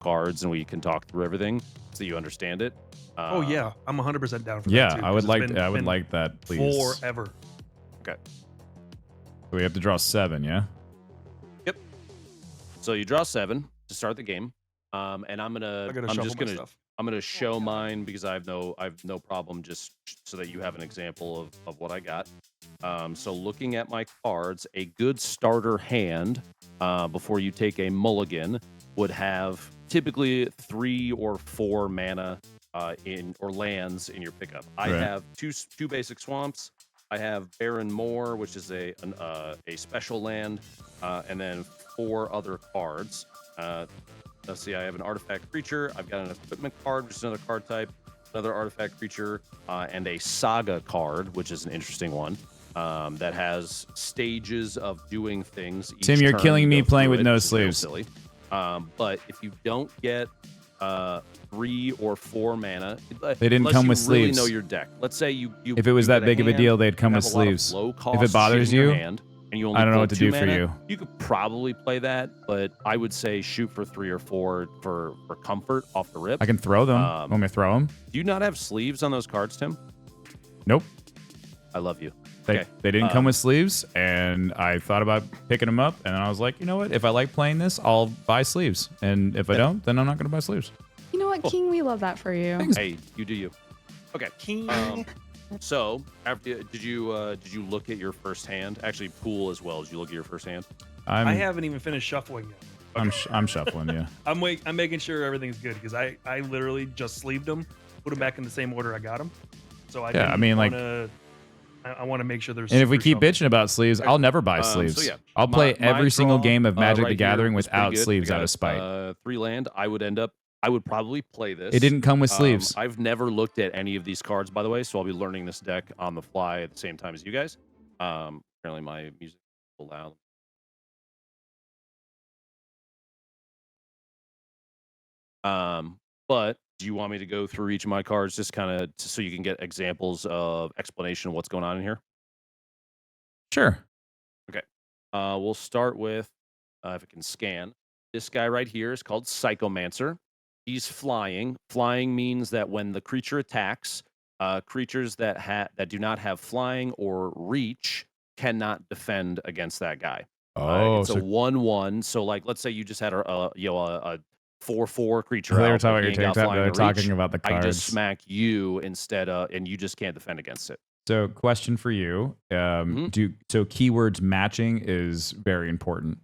cards and we can talk through everything so you understand it. Oh yeah, I'm 100% down for that. Yeah, too, I would 'cause it's like I would been like that, please. forever. Okay. We have to draw 7, yeah? Yep. So you draw 7 to start the game. And I'm just gonna show mine because I have no problem just so that you have an example of what I got. So looking at my cards, a good starter hand before you take a mulligan would have typically 3 or 4 mana or lands in your pickup. I have two basic swamps. I have Barren Moor, which is a special land, and then 4 other cards. Let's see, I have an artifact creature. I've got an equipment card, which is another card type, another artifact creature, and a saga card, which is an interesting one. That has stages of doing things. Tim, you're killing me playing with no sleeves. Silly. But if you don't get 3 or 4 mana, they didn't come with really sleeves. Know your deck. Let's say you if it was that big of a deal, they'd come with sleeves. If it bothers you, and you only I don't know what to do mana, for you. You could probably play that, but I would say shoot for 3 or 4 for comfort off the rip. I can throw them. Want me to throw them? Do you not have sleeves on those cards, Tim? Nope. I love you. They didn't come with sleeves, and I thought about picking them up, and then I was like, you know what? If I like playing this, I'll buy sleeves, and if I don't, then I'm not going to buy sleeves. You know what, King? We love that for you. Thanks. Hey, you do you. Okay. King. So, did you look at your first hand? Actually, Pool as well. Did you look at your first hand? I haven't even finished shuffling yet. I'm shuffling, yeah. I'm making sure everything's good because I literally just sleeved them, put them back in the same order I got them. So I want to make sure there's. And if we keep bitching about sleeves, I'll never buy sleeves. So yeah, I'll play every single game of Magic the Gathering without sleeves out of spite. 3 land. I would probably play this. It didn't come with sleeves. I've never looked at any of these cards, by the way, so I'll be learning this deck on the fly at the same time as you guys. Apparently my music is loud. But do you want me to go through each of my cards just kind of so you can get examples of explanation of what's going on in here? Sure. Okay. We'll start with, if it can scan, this guy right here is called Psychomancer. He's flying. Flying means that when the creature attacks, creatures that do not have flying or reach cannot defend against that guy. Oh, it's a 1/1. So, like, let's say you just had a 4/4 creature. They were talking about the cards. I just smack you instead of, and you just can't defend against it. So, question for you: so keywords matching is very important.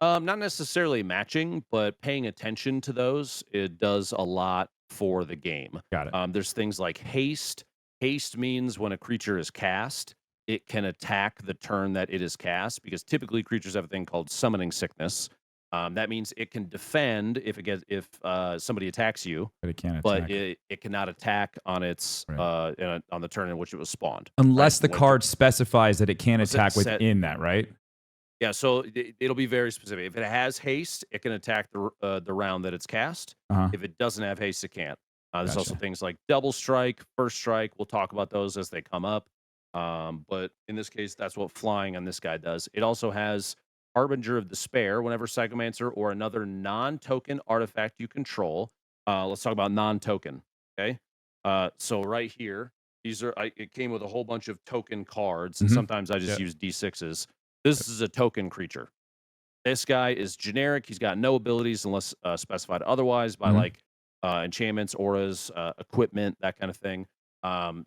Not necessarily matching, but paying attention to those, it does a lot for the game. Got it. There's things like haste. Haste means when a creature is cast, it can attack the turn that it is cast, because typically creatures have a thing called summoning sickness. That means it can defend if somebody attacks you, but it can't attack. But it cannot attack on its on the turn in which it was spawned, unless the card specifies that it can attack within that, right? Yeah, so it'll be very specific. If it has haste, it can attack the round that it's cast. If it doesn't have haste, it can't. There's also things like double strike, first strike. We'll talk about those as they come up. But in this case, that's what flying on this guy does. It also has Harbinger of Despair. Whenever Psychomancer or another non-token artifact you control. Let's talk about non-token. Okay. So right here, it came with a whole bunch of token cards, and sometimes I just use D6s. This is a token creature. This guy is generic. He's got no abilities unless specified otherwise by like enchantments, auras, equipment, that kind of thing.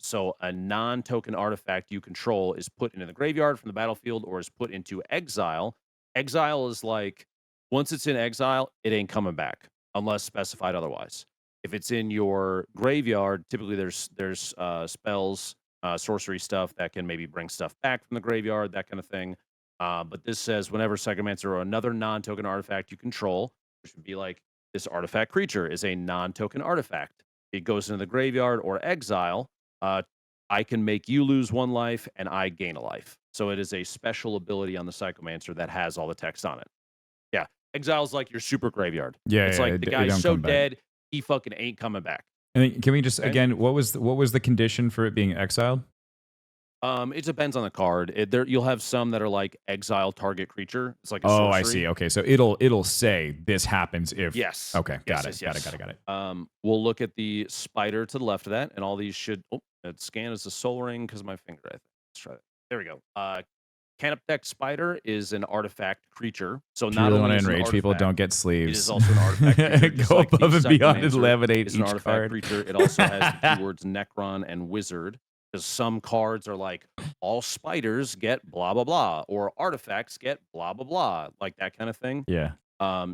So a non-token artifact you control is put into the graveyard from the battlefield or is put into exile. Exile is like, once it's in exile, it ain't coming back unless specified otherwise. If it's in your graveyard, typically there's spells, sorcery stuff that can maybe bring stuff back from the graveyard, that kind of thing. But this says whenever Psychomancer or another non-token artifact you control, which would be like this artifact creature is a non-token artifact. It goes into the graveyard or exile. I can make you lose 1 life and I gain a life. So it is a special ability on the Psychomancer that has all the text on it. Yeah, exile's like your super graveyard. Yeah, it's like the guy's so dead, he fucking ain't coming back. And can we just again, what was the condition for it being exiled? It depends on the card. You'll have some that are like exile target creature. It's like a Oh, I sorcery. see. Okay, so it'll say this happens if. Yes. Okay, Yes, got it. We'll look at the spider to the left of that, and all these should. Oh, that scan is a soul ring because of my finger. I think. Let's try that. There we go. Canoptech Spider is an artifact creature. So If not you really only want is to it an enrage people, artifact, don't get it sleeves. is also an artifact creature. just Go like the above and beyond and Psychomancer levitate is an each artifact card. creature. It also has the keywords Necron and Wizard. Because some cards are like all spiders get blah blah blah, or artifacts get blah blah blah, like that kind of thing. Yeah.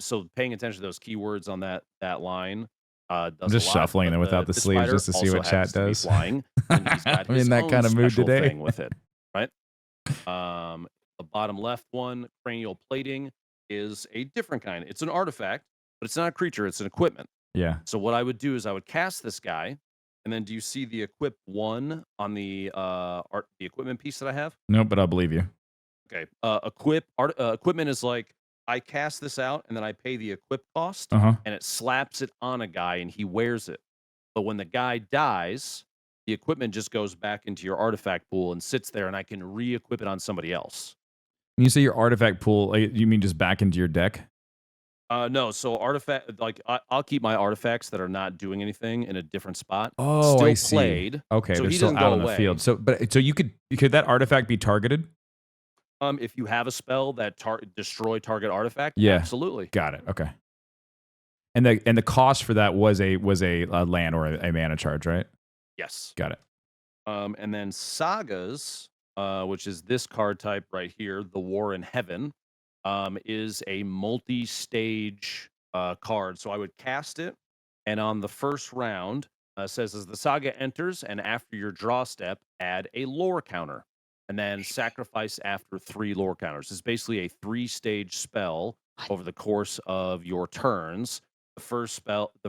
So paying attention to those keywords on that line does I'm just a lot. shuffling them without the sleeves spider just to see also what chat happens to be does. Flying, and he's got I'm his in that own kind of mood special today. thing with it, right? The bottom left one, cranial plating, is a different kind. It's an artifact, but it's not a creature. It's an equipment. Yeah. So what I would do is I would cast this guy, and then do you see the equip 1 on the equipment piece that I have? Nope, but I'll believe you. Okay. Equipment is like I cast this out, and then I pay the equip cost, Uh-huh. and it slaps it on a guy, and he wears it. But when the guy dies, the equipment just goes back into your artifact pool and sits there, and I can re-equip it on somebody else. When you say your artifact pool, like, you mean just back into your deck? No, so artifact, like I'll keep my artifacts that are not doing anything in a different spot. Oh, still I see. played. Okay, so they're he still doesn't out go on the away. field. So could that artifact be targeted? If you have a spell that destroy target artifact, Yeah. absolutely. Got it. Okay. And the cost for that was a land or a mana charge, right? Yes. Got it. And then sagas, which is this card type right here, the War in Heaven, is a multi-stage card. So I would cast it, and on the first round, says as the saga enters, and after your draw step, add a lore counter, and then sacrifice after 3 lore counters. It's basically a 3-stage spell over the course of your turns. The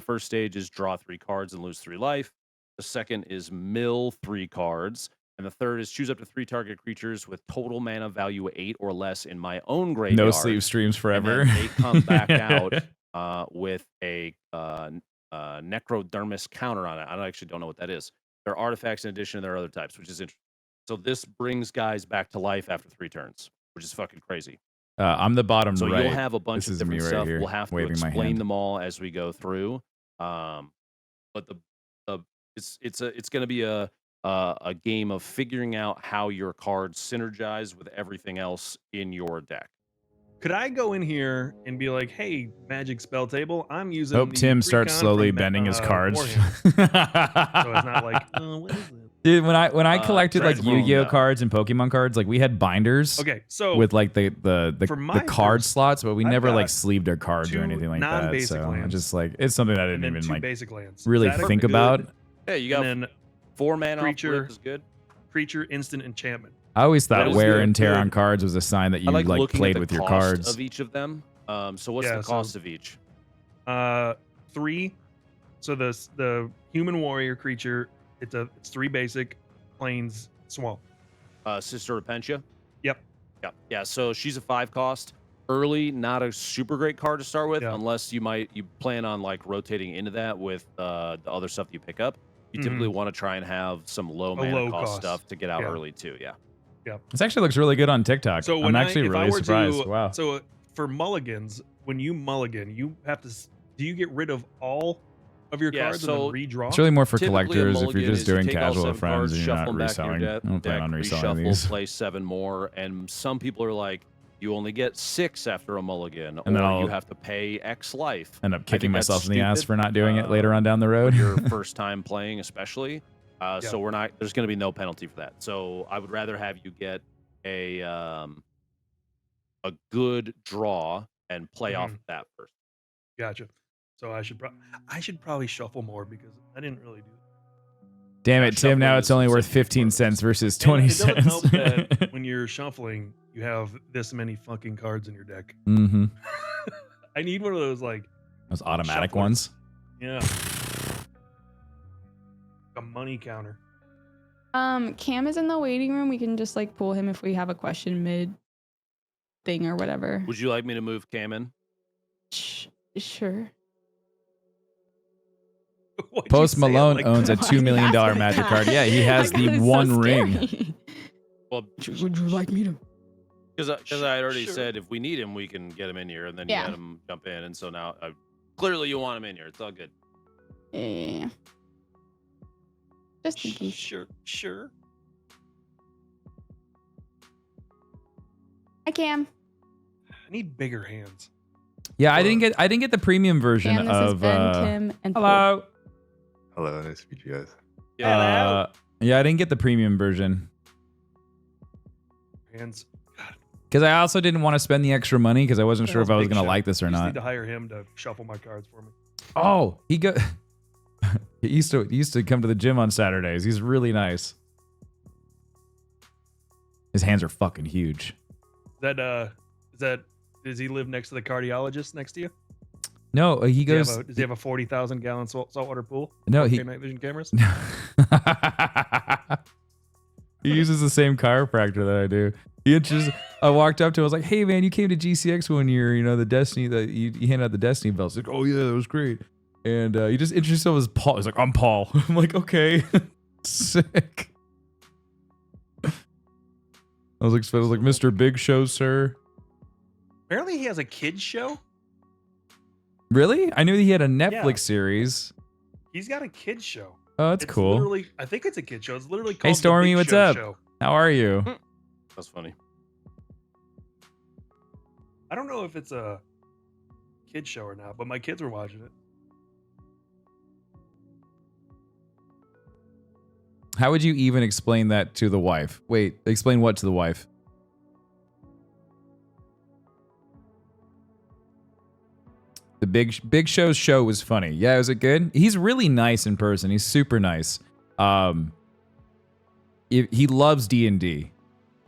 first stage is draw 3 cards and lose 3 life. The second is mill 3 cards. And the third is choose up to 3 target creatures with total mana value 8 or less in my own graveyard. No sleeve streams forever. And then they come back out with a necrodermis counter on it. I actually don't know what that is. They're artifacts in addition to their other types, which is interesting. So this brings guys back to life after 3 turns, which is fucking crazy. I'm the bottom so right. You'll have a bunch of different stuff. Here, we'll have to explain them all as we go through. But it's going to be a game of figuring out how your cards synergize with everything else in your deck. Could I go in here and be like, "Hey, Magic Spell Table, I'm using." Hope Tim starts slowly bending his cards. So it's not like, what is it? Dude, when I collected like Yu-Gi-Oh cards and Pokemon cards, like we had binders. Okay, so with like the card slots, but we never like sleeved our cards or anything like that. So I'm just like, it's something I didn't even like basic lands. really think about. Yeah, you got 4 mana creature off is good. Creature instant enchantment. I always thought wear and tear good. on cards was a sign that you like played with your cards. Of each of them. So what's the cost of each? 3. So the human warrior creature, it's 3 basic, plains, swamp. Sister Repentia. Yep. Yeah. So she's a 5 cost. Early, not a super great card to start with, unless you plan on like rotating into that with the other stuff that you pick up. You typically want to try and have some low mana cost stuff to get out early too. Yeah. This actually looks really good on TikTok. So I'm actually really surprised. Wow. So for mulligans, when you mulligan, you have to. Do you get rid of all of your cards and then redraw? It's really more for collectors. If you're just doing casual with friends and you're not reselling. I don't plan on reselling these. Play 7 more, and some people are like, you only get 6 after a mulligan, and then you have to pay X life. End up kicking myself in the ass for not doing it later on down the road. Your first time playing, especially. So there's going to be no penalty for that. So I would rather have you get a good draw and play off that first. Gotcha. So I should probably shuffle more because I didn't really do it. Damn it, Tim! Now it's only worth 15 cents versus 20 cents. It doesn't help that when you're shuffling, you have this many fucking cards in your deck. Mm-hmm. I need one of those those automatic shufflers. ones. Yeah. A money counter. Cam is in the waiting room. We can just like pull him if we have a question mid thing or whatever. Would you like me to move Cam in? Sure. Post Malone owns a $2 million Magic card. Yeah, he has the one ring. Well, would you like me to? Because I had already said if we need him, we can get him in here, and then you let him jump in. And so now, clearly, you want him in here. It's all good. Yeah. Just in case. Sure. Hi, Cam. I need bigger hands. Yeah, I didn't get the premium version Cam, this of. is Ben, Tim, and hello. Hello, nice to meet you guys. Yeah, I didn't get the premium version. Hands. Because I also didn't want to spend the extra money because I wasn't sure if I was going to like this or I not. need to hire him to shuffle my cards for me. Oh, he used to come to the gym on Saturdays. He's really nice. His hands are fucking huge. Does he live next to the cardiologist next to you? No, he goes. Does he have a 40,000 gallon saltwater pool? No, he night vision cameras. He uses the same chiropractor that I do. I walked up to him, I was like, "Hey man, you came to GCX one year, you know, the Destiny that you handed out the Destiny belts." He's like, "Oh yeah, that was great." And he just introduced himself as Paul. He's like, "I'm Paul." I'm like, "Okay." Sick. I was like, "Mr. Big Show, sir." Apparently he has a kids show. Really? I knew he had a Netflix series. He's got a kids show. Oh, that's cool. Literally, I think it's a kids show. It's literally called Hey Stormy, the Big what's Show up? Show. How are you? That's funny. I don't know if it's a kids show or not, but my kids were watching it. How would you even explain that to the wife? Wait, explain what to the wife? The Big Show's show was funny. Yeah, was it good? He's really nice in person. He's super nice. He loves D&D.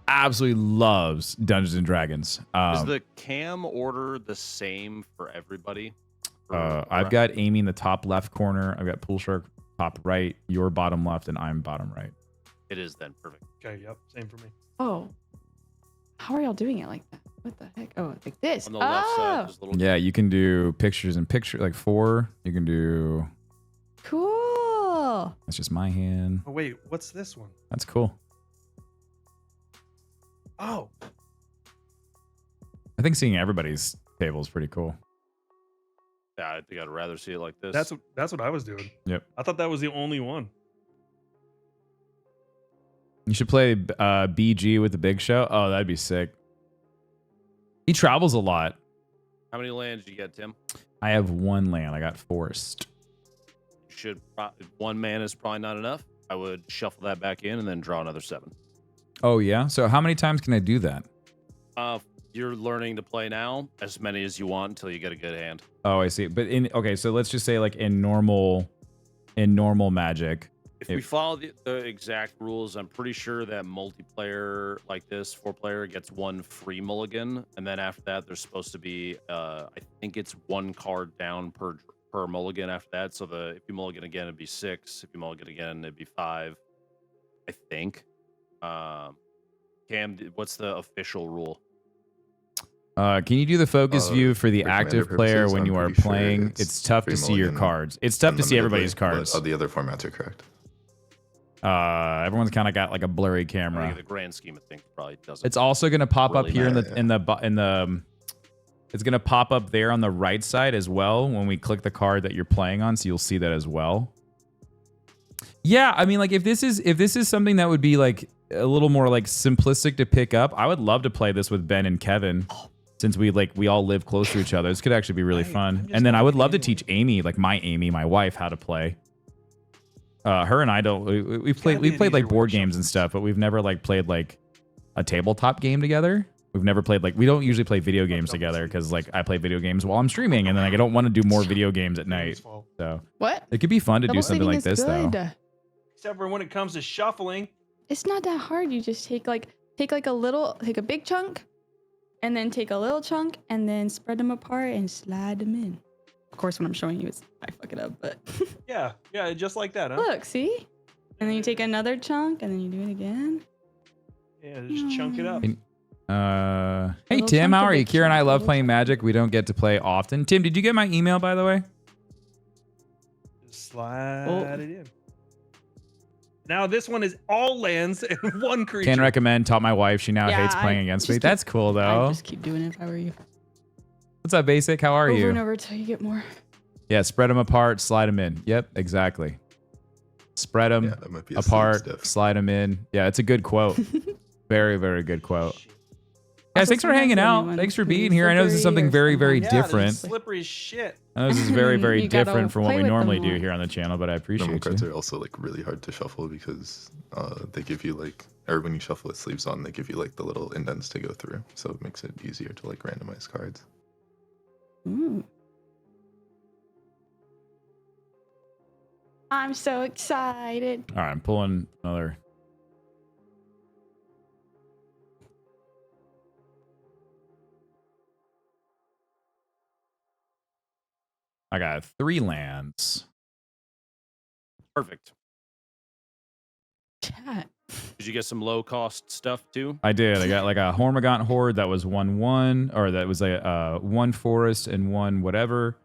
Absolutely loves Dungeons and Dragons. Is the cam order the same for everybody? I've got Amy in the top left corner. I've got Pool Shark top right. You're bottom left, and I'm bottom right. It is then perfect. Okay, yep, same for me. Oh, how are y'all doing it like that? What the heck? Oh, like this. On the left side, there's a little. Yeah, you can do pictures and picture like 4. You can do. Cool. That's just my hand. Oh wait, what's this one? That's cool. Oh, I think seeing everybody's table is pretty cool. Yeah, I think I'd rather see it like this. that's what I was doing. Yep. I thought that was the only one. You should play BG with the Big Show. Oh, that'd be sick. He travels a lot. How many lands did you get, Tim? I have 1 land. I got Forest. You should. 1 mana is probably not enough. I would shuffle that back in and then draw another 7. Oh, yeah? So how many times can I do that? You're learning to play now, as many as you want until you get a good hand. Oh, I see. But okay, so let's just say like in normal Magic. If we follow the exact rules, I'm pretty sure that multiplayer like this, 4-player, gets 1 free mulligan, and then after that, there's supposed to be, I think it's 1 card down per mulligan after that. So if you mulligan again, it'd be 6. If you mulligan again, it'd be 5. I think. Cam, what's the official rule? Can you do the focus view for the active player when you are playing? It's tough to see your cards. It's tough to see everybody's cards. The other formats are correct. Everyone's kind of got like a blurry I camera. think the grand scheme of things probably doesn't. It's also going to pop really up here matter. in the. It's going to pop up there on the right side as well when we click the card that you're playing on, so you'll see that as well. Yeah, I mean, like if this is something that would be like a little more like simplistic to pick up, I would love to play this with Ben and Kevin. Since we all live close to each other, this could actually be really fun. And then I would love to teach Amy, like my wife, how to play. Her and I don't. We played like board games and stuff, but we've never like played like a tabletop game together. We've never played like we don't usually play video games together because like I play video games while I'm streaming, and then like, I don't want to do more video games at night. So what? It could be fun to do something like this though. Except for when it comes to shuffling. It's not that hard. You just take a big chunk, and then take a little chunk, and then spread them apart and slide them in. Of course, when I'm showing you, I fuck it up, but yeah, just like that, huh? Look, see? And then you take another chunk, and then you do it again. Yeah, just chunk it up. Hey Tim, how are you? Kira and I love playing Magic. We don't get to play often. Tim, did you get my email, by the way? Just slide it in. Now this one is all lands and one creature. Can recommend. Taught my wife. She now hates playing against me. That's cool though. I'd just keep doing it if I were you. What's up, Basic? How are you? Over and over till you get more. Yeah, spread them apart, slide them in. Yep, exactly. Spread them apart, slide them in. Yeah, it's a good quote. Very, very good quote. Guys, thanks for hanging out. Thanks for being here. I know this is something very, very different. Slippery as shit. I know this is very, very different from what we normally do here on the channel, but I appreciate Normal cards you. are also like really hard to shuffle because they give you like, or when you shuffle with sleeves on, they give you like the little indents to go through, so it makes it easier to like randomize cards. Ooh. I'm so excited. All right, I'm pulling another. I got 3 lands. Perfect. Chat. Did you get some low cost stuff too? I did. I got like a Hormigaunt Horde that was 1/1, or that was a 1 forest and 1 whatever.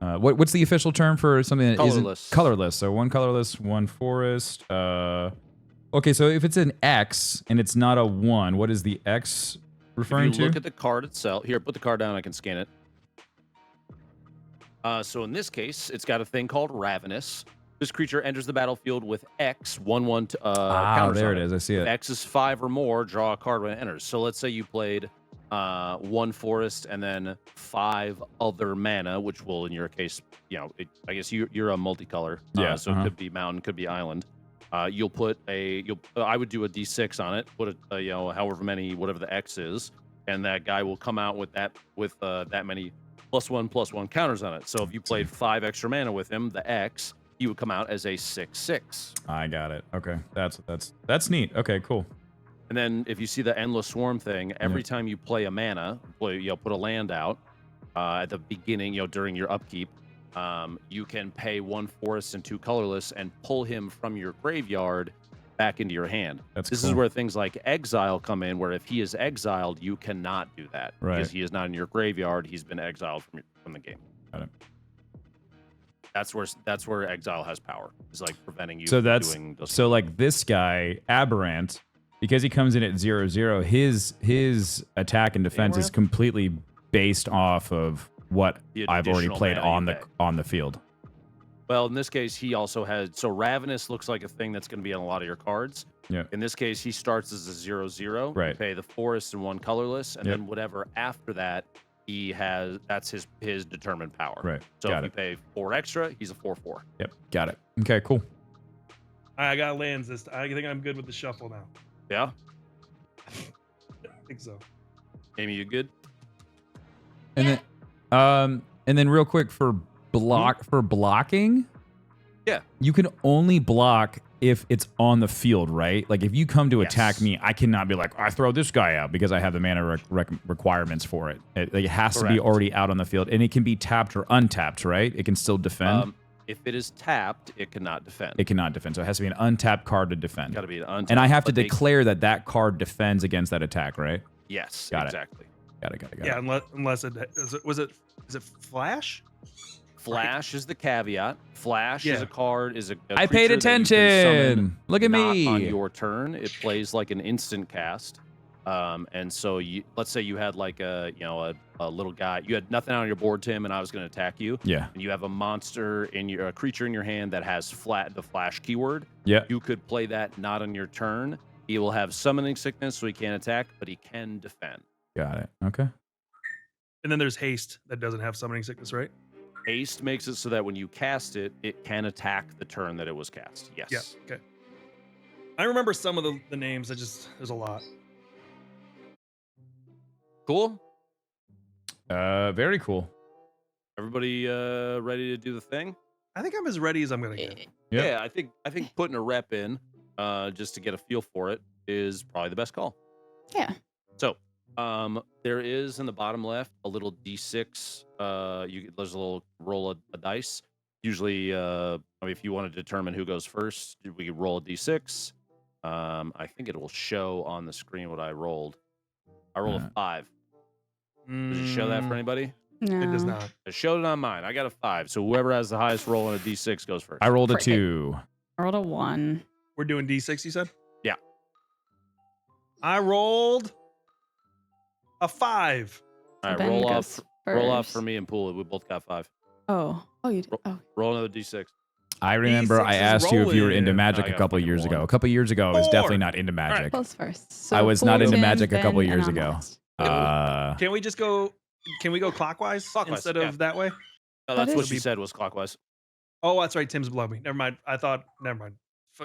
What's the official term for something that Colorless. isn't colorless? So 1 colorless, 1 forest. Okay, so if it's an X and it's not a 1, what is the X referring if you to? look at the card itself. Here, put the card down. I can scan it. So in this case, it's got a thing called Ravenous. This creature enters the battlefield with X, 1/1 counters there on it is. I see If it. X is 5 or more, draw a card when it enters. So let's say you played 1 forest and then 5 other mana, which will, in your case, you know, I guess you're a multicolor. Yeah, So it could be mountain, could be island. You'll put I would do a D6 on it. Put a you know, however many, whatever the X is, and that guy will come out with that many +1/+1 counters on it. So if you played 5 extra mana with him, the X, he would come out as a 6/6. I got it. Okay, that's neat. Okay, cool. And then if you see the endless swarm thing, every time you play a mana, put a land out at the beginning, during your upkeep, you can pay 1 forest and 2 colorless and pull him from your graveyard back into your hand. This is where things like exile come in, where if he is exiled, you cannot do that because he is not in your graveyard. He's been exiled from the game. Got it. That's where exile has power. It's like preventing you So from doing those. So like this guy, Aberrant, because he comes in at 0/0, his attack and defense is completely based off of what I've already played on the field. Well, in this case, he also has... So Ravenous looks like a thing that's going to be on a lot of your cards. Yeah. In this case, he starts as a 0/0. Right. You pay the forest and 1 colorless, and then whatever after that, he has... That's his determined power. Right. So if you pay 4 extra, he's a 4/4. Yep. Got it. Okay, cool. I got lands this. I think I'm good with the shuffle now. Yeah? I think so. Amy, you good? And then real quick for blocking, yeah, you can only block if it's on the field, right? Like if you come to attack me, I cannot be like, I throw this guy out because I have the mana requirements for it. It has to be already out on the field, and it can be tapped or untapped, right? It can still defend. If it is tapped, it cannot defend. It cannot defend, so it has to be an untapped card to defend. Got to be an untapped. And I have to declare that card defends against that attack, right? Yes, exactly. Got it. Yeah, unless it is it flash? Flash is the caveat. Flash is a card. I paid attention. Look at me. On your turn, it plays like an instant cast. And so let's say you had like a little guy. You had nothing on your board, Tim, and I was going to attack you. Yeah. And you have a creature in your hand that has the flash keyword. Yeah. You could play that not on your turn. He will have summoning sickness, so he can't attack, but he can defend. Got it. Okay. And then there's haste that doesn't have summoning sickness, right? Haste makes it so that when you cast it, it can attack the turn that it was cast. Yes. Yeah. Okay. I remember some of the names. There's a lot. Cool. Very cool. Everybody ready to do the thing? I think I'm as ready as I'm gonna get. Yep. Yeah, I think putting a rep in, just to get a feel for it, is probably the best call. Yeah. So, there is in the bottom left a little D6. There's a little roll a dice. Usually, if you want to determine who goes first, we could roll a D6. I think it will show on the screen what I rolled. I rolled a 5. Does it show that for anybody? No. It does not. It showed it on mine. I got a 5. So whoever has the highest roll on a D6 goes first. I rolled a 2. I rolled a 1. We're doing D6, you said? Yeah. I rolled a 5. All right, Ben roll goes off for first. me and Pool. We both got 5. Oh, you did. Oh, Roll another D6. I remember D6 I is asked you if you were into rolling. magic I a got couple fucking years ago. 1. A couple years ago, I was 4. definitely not into magic. Pool's first. I was not Pool, into Tim, magic a couple Ben, years and I'm ago. last. Can we just go? Can we go clockwise, instead of that way? No, That that's what is- she said was clockwise. Oh, that's right. Tim's below me. Never mind. Never mind.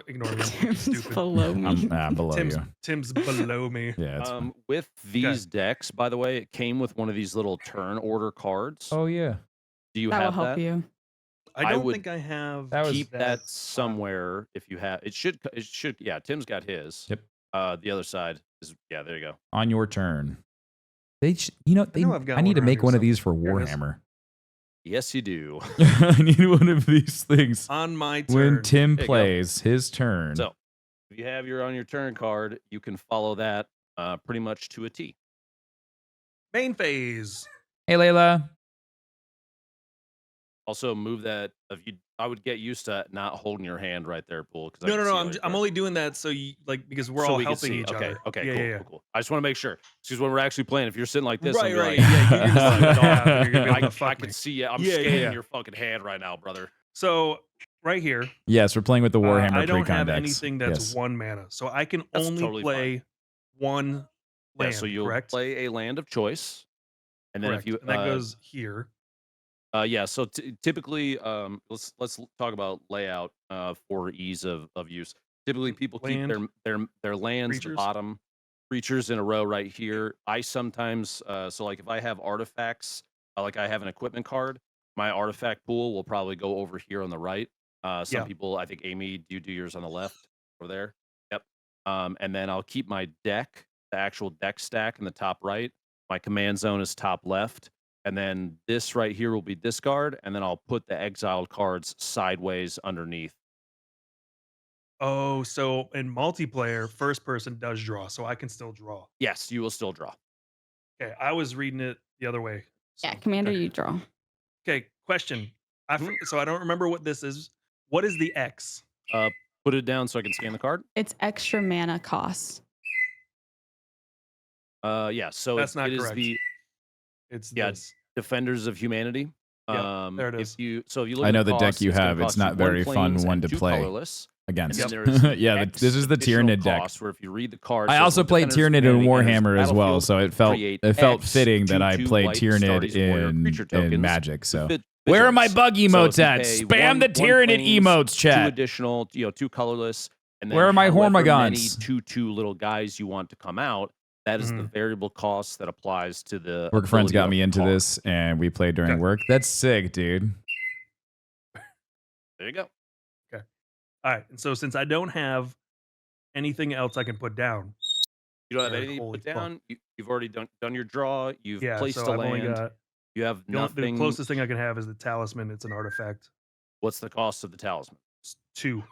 Ignore me. I'm Tim's stupid. below me. I'm below Tim's, you. Tim's below me. Yeah, it's fine. With these decks, by the way, it came with one of these little turn order cards. Oh, yeah. Do you That will have help that? you. I don't would think I have. That was- Keep that somewhere if you have. It should. Yeah, Tim's got his. Yep. The other side is. Yeah, there you go. On your turn. I got need to one make around one here of these for somewhere. Here it is. Warhammer. Yes, you do. I need one of these things On my turn. when Tim There you go. plays his turn. So, if you have your on your turn card, you can follow that pretty much to a T. Main phase. Hey, Layla. Also, move that. I would get used to not holding your hand right there, Pool. No. I'm only doing that so you because we're all helping each okay, other. Okay, Yeah, cool. I just want to make sure. Because when we're actually playing, if you're sitting like this, Right, I'm right. like, Yeah, you're just like, "Oh, you're gonna be able to I fuck can me." see you. I'm Yeah, scanning yeah. your fucking hand right now, brother. So right here, Yes, we're playing with the Warhammer I don't pre-con have decks. anything that's Yes. 1 mana, so I can That's only totally play 1 Yeah, land. so you'll correct? play a land of choice, and then Correct. if you and that goes here. yeah, so typically, let's talk about layout for ease of use. Typically, people keep Land, their lands at the creatures. bottom, creatures in a row right here. I sometimes so like if I have artifacts, like I have an equipment card, my artifact pool will probably go over here on the right. Some Yeah. people, I think Amy, you do yours on the left over there. Yep. And then I'll keep my deck, the actual deck stack in the top right. My command zone is top left. And then this right here will be discard, and then I'll put the exiled cards sideways underneath. Oh, so in multiplayer, first person does draw, so I can still draw. Yes, you will still draw. Okay, I was reading it the other way. Yeah, so- Commander, okay. you draw. Okay, question. So I don't remember what this is. What is the X? Put it down so I can scan the card. It's extra mana cost. Yeah, so That's not it is correct. the It's this. Defenders of Humanity. Yeah, there it is. If you look I at know the deck cost, you gonna have. It's cost you not very fun plains one and to 2 play colorless. And against. then there is Yeah, X this is the additional Tyranid deck. cost where if you read the card, I says, also when played Defenders of Tyranid in Humanity enters Warhammer as well, battlefield, so it felt create fitting X that I 2/2 played white Tyranid Stardy's Warrior creature in tokens Magic. So with where are my vigilance. bug So if emotes you at? pay Spam one the Tyranid plains, emotes, 2 chat. additional, 2 colorless, and then Where are my however many Hormagons? 2/2 little guys you want to come out. That is the Mhm. variable cost that applies to the Work friends ability got of me the into card. this, and we played during Okay. work. That's sick, dude. There you go. All right. And so since I don't have anything else I can put down, You don't have Yeah, anything to holy put fuck. down. You've already done your draw. You've yeah, placed so a I've only land. got You have the nothing. closest thing I can have is the talisman. It's an artifact. What's the cost of the talisman? It's 2.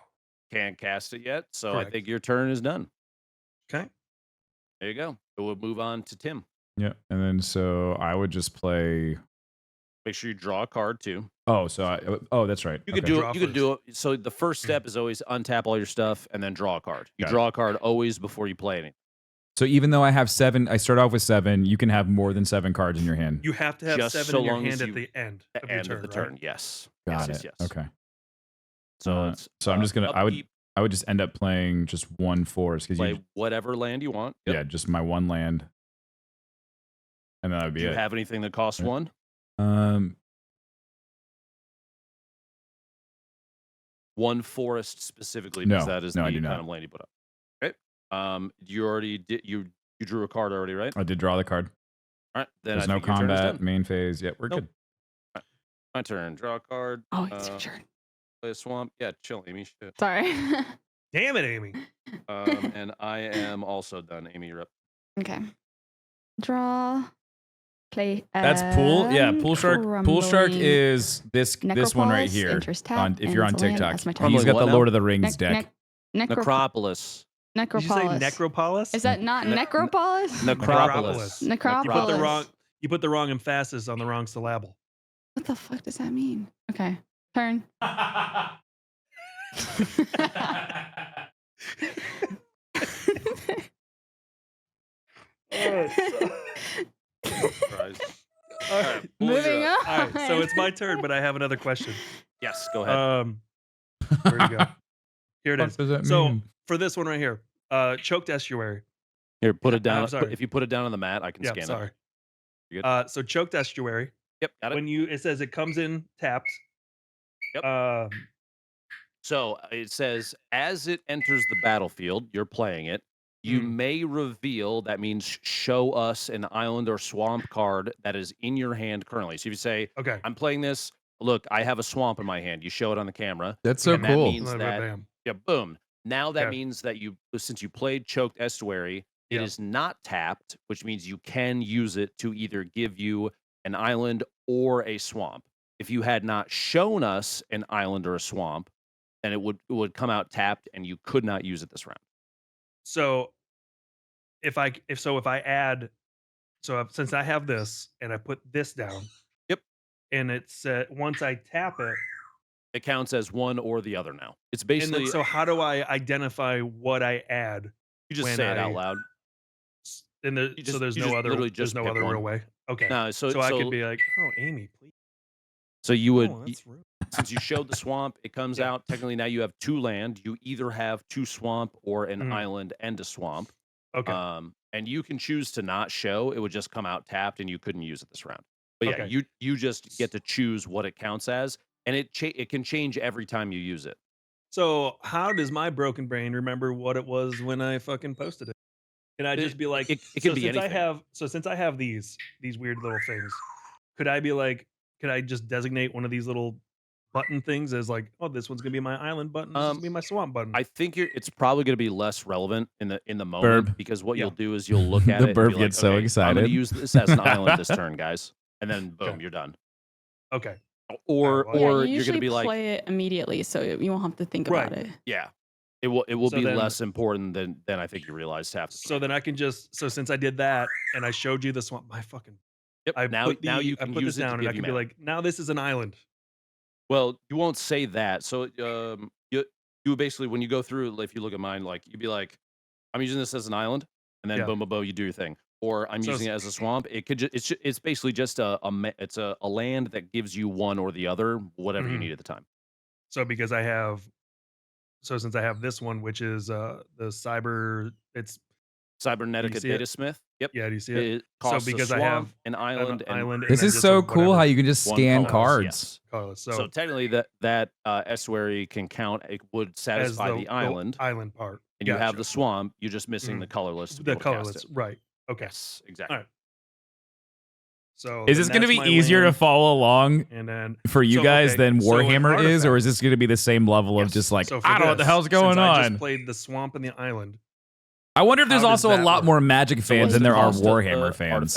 Can't cast it yet, so I Correct. think your turn is done. Okay. There you go. So we'll move on to Tim. Yeah, and then so I would just play. Make sure you draw a card too. Oh, that's right. You could Okay. do Draw it. You could do it. So the first step is always untap all your stuff and then draw a card. You Got it. draw a card always before you play anything. So even though I have 7, I start off with 7. You can have more than 7 cards in your hand. You have to have Just 7 so in your long as hand at you- the end The of your end turn. of the right? turn. Yes. Got yes, it. yes, yes. Okay. So Uh, it's so I'm just gonna. I upkeep, would just end up playing just 1 forest because play whatever land you want. Yep. yeah, just my 1 land, and then that would be Do you it. have anything that costs Yeah. 1? Um, 1 forest specifically, No. because that is No, I the do kind not. of land you put up. Okay. You already did. You drew a card already, right? I did draw the card. All right. Then There's I no think your turn is combat done. main phase. Yeah, we're Nope. good. My turn. Draw a card. Oh, it's your turn. Play a swamp. Yeah, chill, Amy. Shit. Sorry. Damn it, Amy. And I am also done. Amy, you're up. Okay. Draw. Play. That's pool. Yeah, pool shark. Pool shark Crumbling is this one right Necropause, here. interest tap, On if you're on and land TikTok, as my he's turn. got the What now? Lord of the Rings deck. Necropolis. Did you say Necropolis. necropolis? Is that not Necropolis? Necropolis. Necropolis. You put the wrong emphasis on the wrong syllable. What the fuck does that mean? Okay. Turn. Christ. All right. Moving on. All right, so it's my turn, but I have another question. Yes, go ahead. Where'd it go? Here it What is. does that So mean? for this one right here, choked estuary. Here, put it down. I'm sorry. If you put it down on the mat, I can Yeah, scan sorry. it. You're good. So choked estuary. Yep, got it. When it says it comes in tapped. Yep. So it says as it enters the battlefield, you're playing it. You may reveal, that means show us an island or swamp card that is in your hand currently. So if you say, okay, I'm playing this, look, I have a swamp in my hand. You show it on the camera. That's so and cool. That means that, bam. yeah, boom. Now that Okay. means that since you played Choked Estuary, it is not tapped, which means you can use it to either give you an island or a swamp. If you had not shown us an island or a swamp, then it would come out tapped and you could not use it this round. So if I add, since I have this and I put this down, yep, and it's once I tap it, it counts as one or the other now. It's basically. So how do I identify what I add? You just say it out loud. And there's no other real way. Okay. No, so I could be like, oh, Amy, please. So you would, that's rude. Since you showed the swamp, it comes out. Technically, now you have 2 land. You either have 2 swamp or an island and a swamp. Okay. And you can choose to not show. It would just come out tapped, and you couldn't use it this round. But yeah, you just get to choose what it counts as, and it can change every time you use it. So how does my broken brain remember what it was when I fucking posted it? Can I just be like, it can be anything. Since I have these weird little things, could I just designate one of these little button things as like, oh, this one's gonna be my island button, this is gonna be my swamp button? I think it's probably gonna be less relevant in the moment, because what you'll do is you'll look at the it. Burb and be gets like, so okay, excited. I'm gonna use this as an island this turn, guys, and then boom, you're done. Okay. Or you're gonna be like, play it immediately, so you won't have to think about it. Yeah, it will be less important than I think you realized half. So then I can since I did that and I showed you the swamp, my fucking. Yep. Now you can use it down to and give I can you be mana. like, now this is an island. Well, you won't say that. So you basically, when you go through, if you look at mine, like you'd be like, I'm using this as an island, and then boom, boom, boom, you do your thing. Or I'm using it as a swamp. It could it's basically just a land that gives you one or the other, whatever you need at the time. So since I have this one, which is the Cybernetica Data Smith. Yep. Yeah, do you see it? it? Costs So because a I swamp, have an island, and this is so cool how you can just scan cards. Yes. Colorless. So technically, that estuary can count. It would satisfy the island part, and you have the swamp. You're just missing the colorless. To be able to cast it. Right? Okay. Yes, exactly. All right. So is this going to be easier to follow along for you guys than Warhammer is, or is this going to be the same level of just like, I don't know what the hell's going on? I just played the swamp and the island. I wonder if there's also a lot more Magic fans than there are Warhammer fans.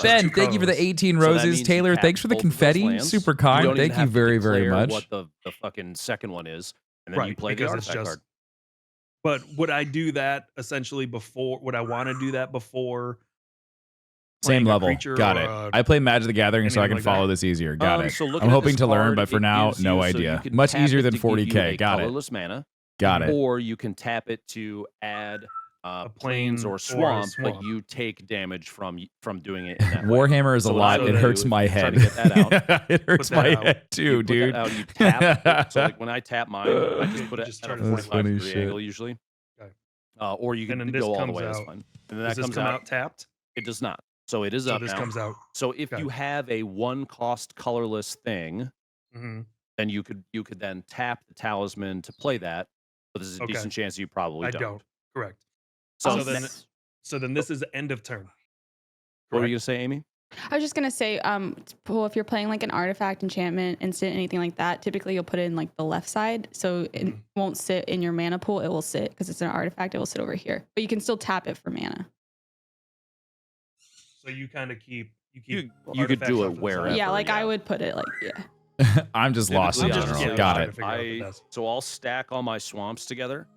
Ben, thank you for the 18 roses. Taylor, thanks for the confetti. Super kind. Thank you very, very much. What the fucking second one is, and then you play the artifact card. But would I do that essentially before? Would I want to do that before? Same level. Got it. I play Magic the Gathering so I can follow this easier. Got it. I'm hoping to learn, but for now, no idea. Much easier than 40k. Got it. Colorless mana. Got it. Or you can tap it to add plains or swamp, but you take damage from doing it in that Warhammer is a lot. It hurts my head. To get that out. It hurts my head too, dude. You tap. So like when I tap mine, I just put it at a 45-degree angle usually. Or you can go all the way. That's fine. And then that comes out tapped. It does not. So it is up now. This comes out. So if you have a 1-cost colorless thing, then you could then tap the talisman to play that. But there's a decent chance you probably don't. I don't. Correct. So then this is end of turn. What were you gonna say, Amy? I was just gonna say, well, if you're playing like an artifact, enchantment, instant, anything like that, typically you'll put it in like the left side, so it won't sit in your mana pool. It will sit because it's an artifact. It will sit over here, but you can still tap it for mana. So you kind of keep you could do it wherever. Yeah, like I would put it like I'm just lost in general. Got it. So I'll stack all my swamps together,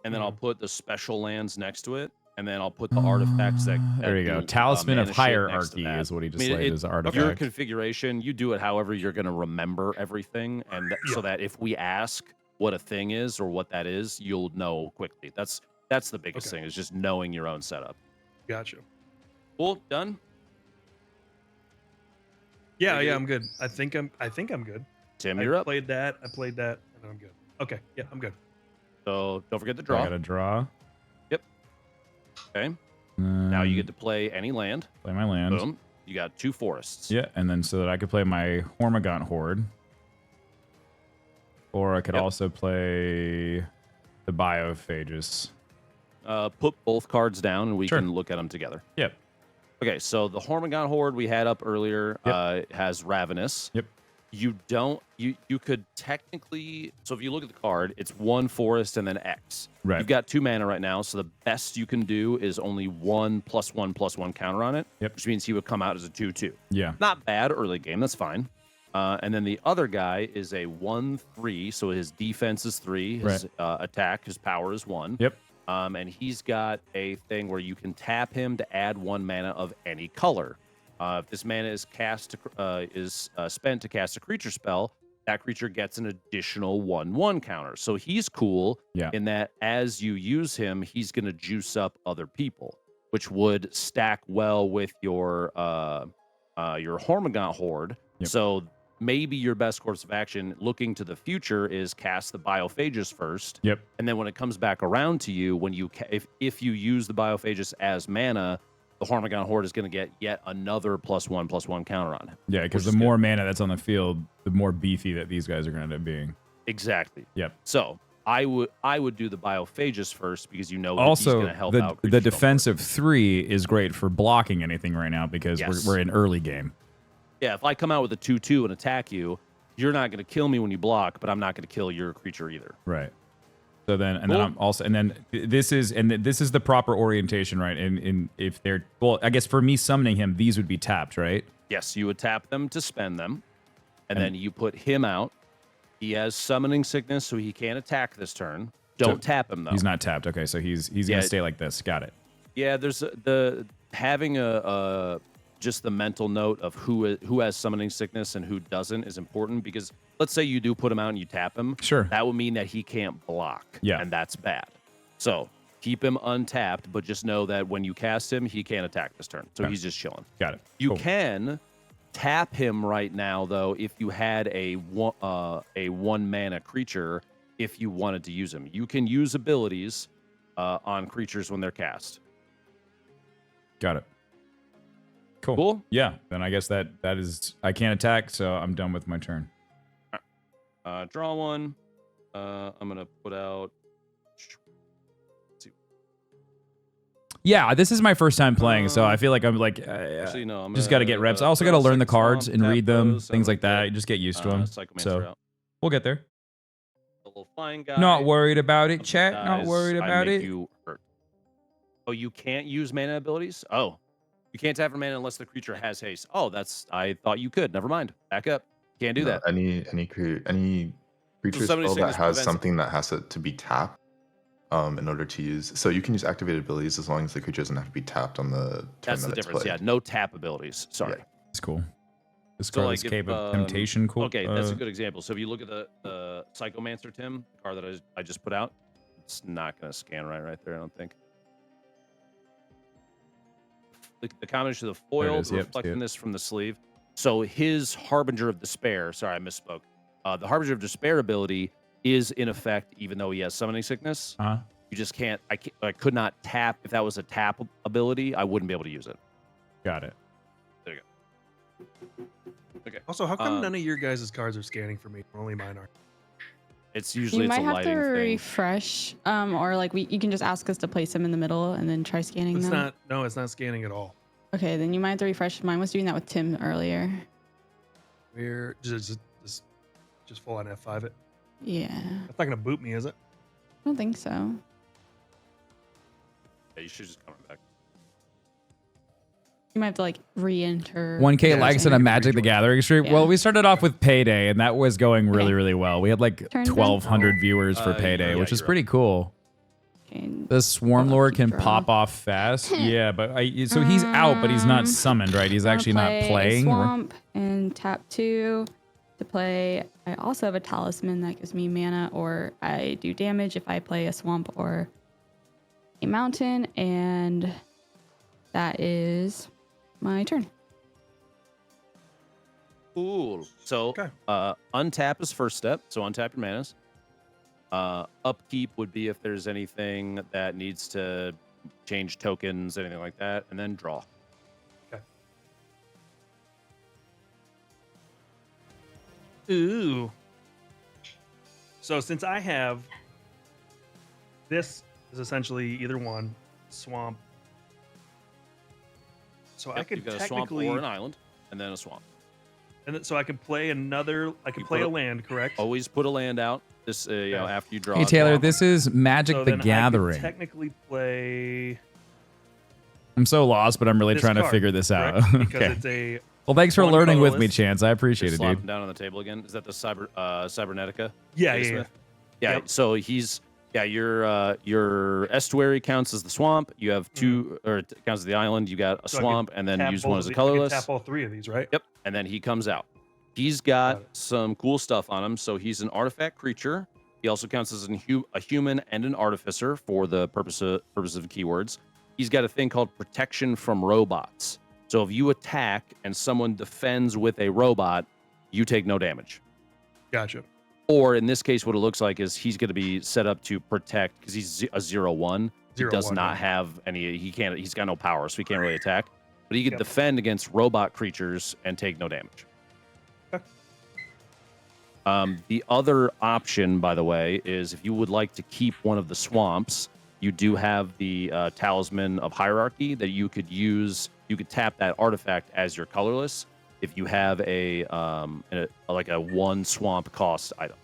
and then I'll put the special lands next to it, and then I'll put the artifacts that there you go. Talisman of Hierarchy is what he just laid as artifact. Your configuration, you do it however you're going to remember everything, and so that if we ask, what a thing is or what that is, you'll know quickly. That's the biggest thing, is just knowing your own setup. Gotcha. Cool, done. Yeah, I'm good. I think I'm good. Tim, you're up. I played that, and I'm good. Okay, yeah, I'm good. So don't forget the I draw. got to draw. Yep. Okay. Now you get to play any land. Play my land. Boom. You got 2 forests. Yeah, and then so that I could play my Hormigaunt Horde. Or I could also play the Biophagus. Put both cards down and we Sure. can look at them together. Yep. Okay, so the Hormigaunt Horde we had up earlier has Ravenous. Yep. You could technically, so if you look at the card, it's 1 forest and then X. Right. You've got 2 mana right now, so the best you can do is only 1+1/+1 counter on it. Yep. Which means he would come out as a 2/2. Yeah. Not bad early game, that's fine. And then the other guy is a 1/3, so his defense is 3, his attack, his power is 1. Yep. And he's got a thing where you can tap him to add 1 mana of any color. If this mana is spent to cast a creature spell, that creature gets an additional 1/1 counter. So he's cool in that as you use him, he's going to juice up other people, which would stack well with your Hormigaunt Horde. Yep. So maybe your best course of action looking to the future is cast the Biophagus first. Yep. And then when it comes back around to you, when you if you use the Biophagus as mana, the Hormigaunt Horde is going to get yet another +1/+1 counter on him. Yeah, because the more mana that's on the field, the more beefy that these guys are going to end up being. Exactly. Yep. So I would do the Biophagus first because you know that he's Also, going to help out. the defensive 3 is great for blocking anything right now because we're in early game. Yeah, if I come out with a 2/2 and attack you, you're not going to kill me when you block, but I'm not going to kill your creature either. Right. So then, then I'm also, and then this is the proper orientation, right? And if they're, well, I guess for me summoning him, these would be tapped, right? Yes, you would tap them to spend them, and then you put him out. He has summoning sickness, so he can't attack this turn. Don't tap him though. He's not tapped. Okay, so he's gonna stay like this. Got it. Yeah, there's having just the mental note of who has summoning sickness and who doesn't is important, because let's say you do put him out and you tap him. Sure. That would mean that he can't block. Yeah. And that's bad. So keep him untapped, but just know that when you cast him, he can't attack this turn. So he's just chilling. Got it. You Cool. can tap him right now, though, if you had a 1 mana creature, if you wanted to use him. You can use abilities on creatures when they're cast. Got it. Cool. Yeah. Then I guess that is, I can't attack, so I'm done with my turn. Draw 1. I'm gonna put out. Let's see. Yeah, this is my first time playing, so I feel like I'm like, Actually, no. I'm just got to get reps. I also got to learn the cards and read them, things like that. You just get used to them. So we'll get there. A little flying guy. Not worried about it, chat. Not worried about it. You hurt. Oh, you can't use mana abilities? Oh. You can't tap for mana unless the creature has haste. Oh, I thought you could. Never mind. Back up. Can't do that. Any creature spell that has something that has to be tapped in order to use. So you can use activated abilities as long as the creature doesn't have to be tapped on the turn. That's the difference. Yeah, no tap abilities. Sorry. Yeah. It's cool. This So, card like, is if, Cape of Temptation. Cool. Okay, that's a good example. So if you look at the Psychomancer, Tim, the card that I just put out, it's not going to scan right there, I don't think. The combination of the foil, reflecting this from the sleeve. So his Harbinger of Despair, sorry, I misspoke. The Harbinger of Despair ability is in effect, even though he has summoning sickness. You just can't, I could not tap. If that was a tap ability, I wouldn't be able to use it. Got it. There you go. Okay. Also, how come none of your guys' cards are scanning for me? Only mine are. It's usually You it's might a have lighting to thing. refresh, or like you can just ask us to place them in the middle and then try scanning It's them. not. No, it's not scanning at all. Okay, then you might have to refresh. Mine was doing that with Tim earlier. We're just full on F5 it. Yeah, That's not gonna boot me, is it? I don't think so. Yeah, you should just come back. You might have to like re-enter. 1K Yeah, likes so in a you can Magic the rejoin. Gathering stream. Yeah. Well, we started off with Payday, and that was going really, Okay. really well. We had like Turn them. 1,200 viewers for Payday, yeah, which is you're pretty cool. Okay. The Swarm Lord can Draw. pop off fast. Yeah, but so he's out, but he's not summoned, right? He's I'm gonna actually not play a playing. Swamp and tap 2 to play I also have a talisman that gives me mana, or I do damage if I play a swamp or a mountain, and that is my turn. Cool. So Okay. untap is first step. So untap your manas. Upkeep would be if there's anything that needs to change tokens, anything like that, and then draw. Okay. Ooh. So since I have this is essentially either one swamp. So I could You've got a swamp technically or an island, and then a swamp. and so I could play another. I could You play put a a- land, correct? Always put a land out. This, you know, after you draw. Hey a Taylor, swamp. this is Magic So the then I could Gathering. technically play I'm so lost, but I'm really this trying to card, figure this out. correct? Because Okay. it's a Well, thanks for one learning with me, colorless. Chance. I appreciate Just it, slap dude. him down on the table again. Is that the Cybernetica? yeah. Smith? Yeah. Yep. So he's your estuary counts as the swamp. You have two, or it counts as the island. You got a So I could swamp, and then tap use both one of as a the- I could colorless. Tap all three of these, right? Yep. And then he comes out. He's Got got it. some cool stuff on him. So he's an artifact creature. He also counts as a human and an artificer for the purpose of keywords. He's got a thing called protection from robots. So if you attack and someone defends with a robot, you take no damage. Gotcha. Or in this case, what it looks like is he's going to be set up to protect because he's a 0/1. He does 0/1, not yeah. have any. He's got no power, so he can't really attack. But he can Yep. defend against robot creatures and take no damage. Okay. The other option, by the way, is if you would like to keep one of the swamps, you do have the Talisman of Hierarchy that you could use. You could tap that artifact as your colorless if you have like a one swamp cost item.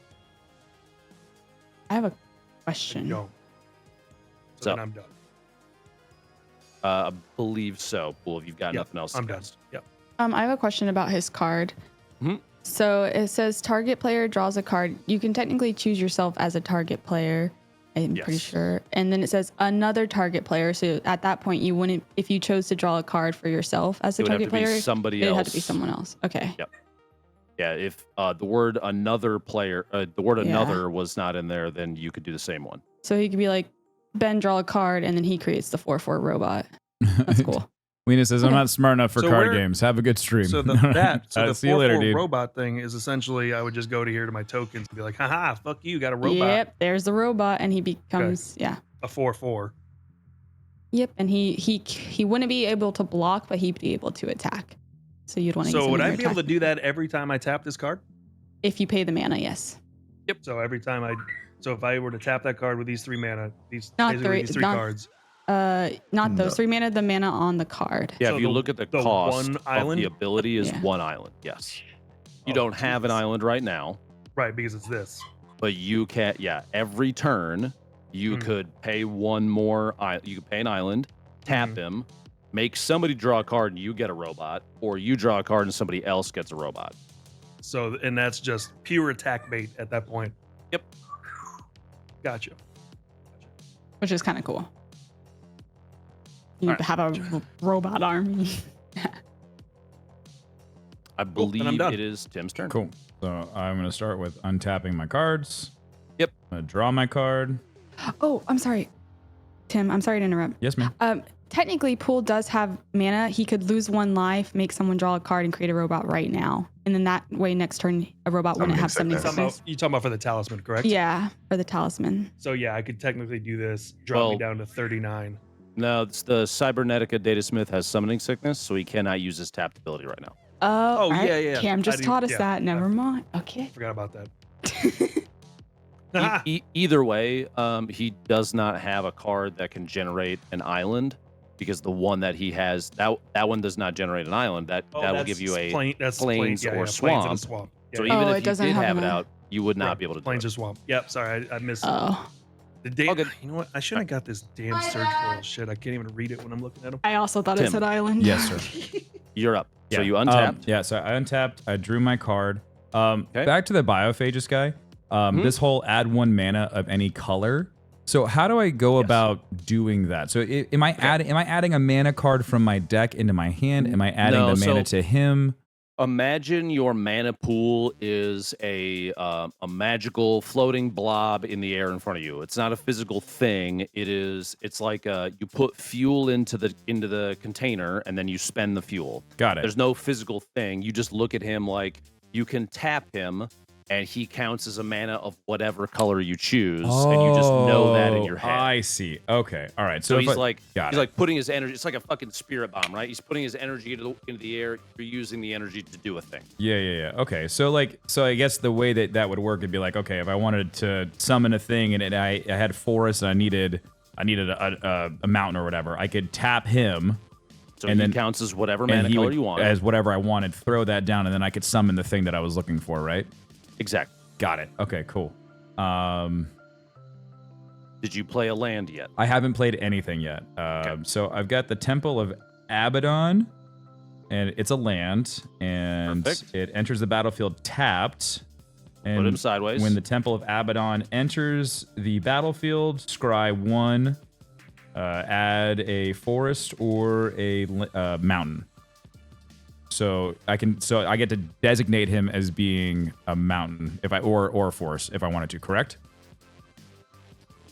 I have a question. Go. So So- then I'm done. I believe so. Well, if you've got Yep, nothing else, I'm to done. cast. Yep. I have a question about his card. Mhm. So it says target player draws a card. You can technically choose yourself as a target player, I'm pretty Yes. sure. And then it says another target player. So at that point, you wouldn't, if you chose to draw a card for yourself as It a would have target to be player, somebody it else. had to be someone else. Okay. Yeah, if the word another player, the word Yeah. another was not in there, then you could do the same one. So he could be like, Ben, draw a card, and then he creates the 4/4 robot. That's cool. Weena says, I'm Okay. not smart enough for So card where- games. Have a good stream. So the See you later, 4/4 dude. robot thing is essentially I would just go to here to my tokens and be like, haha, fuck you, got a robot. Yep, there's the robot, and he becomes yeah. A 4/4. Yep, and he wouldn't be able to block, but he'd be able to attack. So you'd want to. So would I be able to do that every time I tap this card? if you pay the mana? Yes. So every time so if I were to tap that card with these 3 mana, Not basically three- these 3 not- cards. Not those No. 3 mana. The mana on the card. Yeah, So if you the- look at the the cost one of island? the ability is Yeah. one island. Yes. You Oh, don't have an Jesus. island right now, Right, because it's this. but you can. Yeah, every turn you Hmm. could pay one more. You could pay an island, tap Mhm. him, make somebody draw a card, and you get a robot, or you draw a card and somebody else gets a robot. So and that's just pure attack bait at that point. Yep. Gotcha. Which is kind of cool. You Alright. have a robot army. I and I'm believe done. it is Tim's turn. Cool. So I'm going to start with untapping my cards. Yep. I'm going to draw my card. Oh, I'm sorry, Tim. I'm sorry to interrupt. Yes, ma'am. Technically, Pool does have mana. He could lose 1 life, make someone draw a card, and create a robot right now. And then that way, next turn, a robot wouldn't Summoning have summoning sickness. sickness. You talking about for the talisman, correct? Yeah, for the talisman. So yeah, I could technically do this, drop me Well- down to 39. No, it's the Cybernetica Data Smith has summoning sickness, so he cannot use his tapped ability right now. Oh, alright. yeah, yeah. Cam just I do- taught us yeah. that. Never mind. Okay. Forgot about that. Either way, he does not have a card that can generate an island because the one that he has that one does not generate an island. That will that's give you a that's plains or plains and a swamp. swamp. Yeah, so yeah. even Oh, if it you doesn't did have have it an out, you would not Right, be able to do plains it. or swamp. Yep, sorry, I missed Oh, the date. All good. You know what? I shouldn't have got this damn search foil shit. I can't even read it when I'm looking at them. I also thought Tim. it said island. Yes, sir. You're up. So Yeah. you untapped. Yeah, so I untapped. I drew my card. Okay. Back to the Biophagus guy. This whole add 1 mana of any color. So how do I go about doing that? So am I adding a mana card from my deck into my hand? Am I adding No, the mana so- to him? Imagine your mana pool is a magical floating blob in the air in front of you. It's not a physical thing. It's like you put fuel into the container and then you spend the fuel. Got it. There's no physical thing. You just look at him like you can tap him and he counts as a mana of whatever color you choose, and you just know that in your head. I see. Okay. All right. So he's like putting his energy. It's like a fucking spirit bomb, right? He's putting his energy into the air. You're using the energy to do a thing. Yeah. Okay. So I guess the way that would work would be like, okay, if I wanted to summon a thing and I had forest and I needed a mountain or whatever, I could tap him. So and then counts as whatever mana color you want. As whatever I wanted, throw that down, and then I could summon the thing that I was looking for, right? Exactly. Got it. Okay, cool. Did you play a land yet? I haven't played anything yet. Okay. So I've got the Temple of Abaddon, and it's a land, and Perfect. It enters the battlefield tapped. And put him sideways. When the Temple of Abaddon enters the battlefield, scry 1, add a forest or a mountain. So I get to designate him as being a mountain or a forest if I wanted to, correct?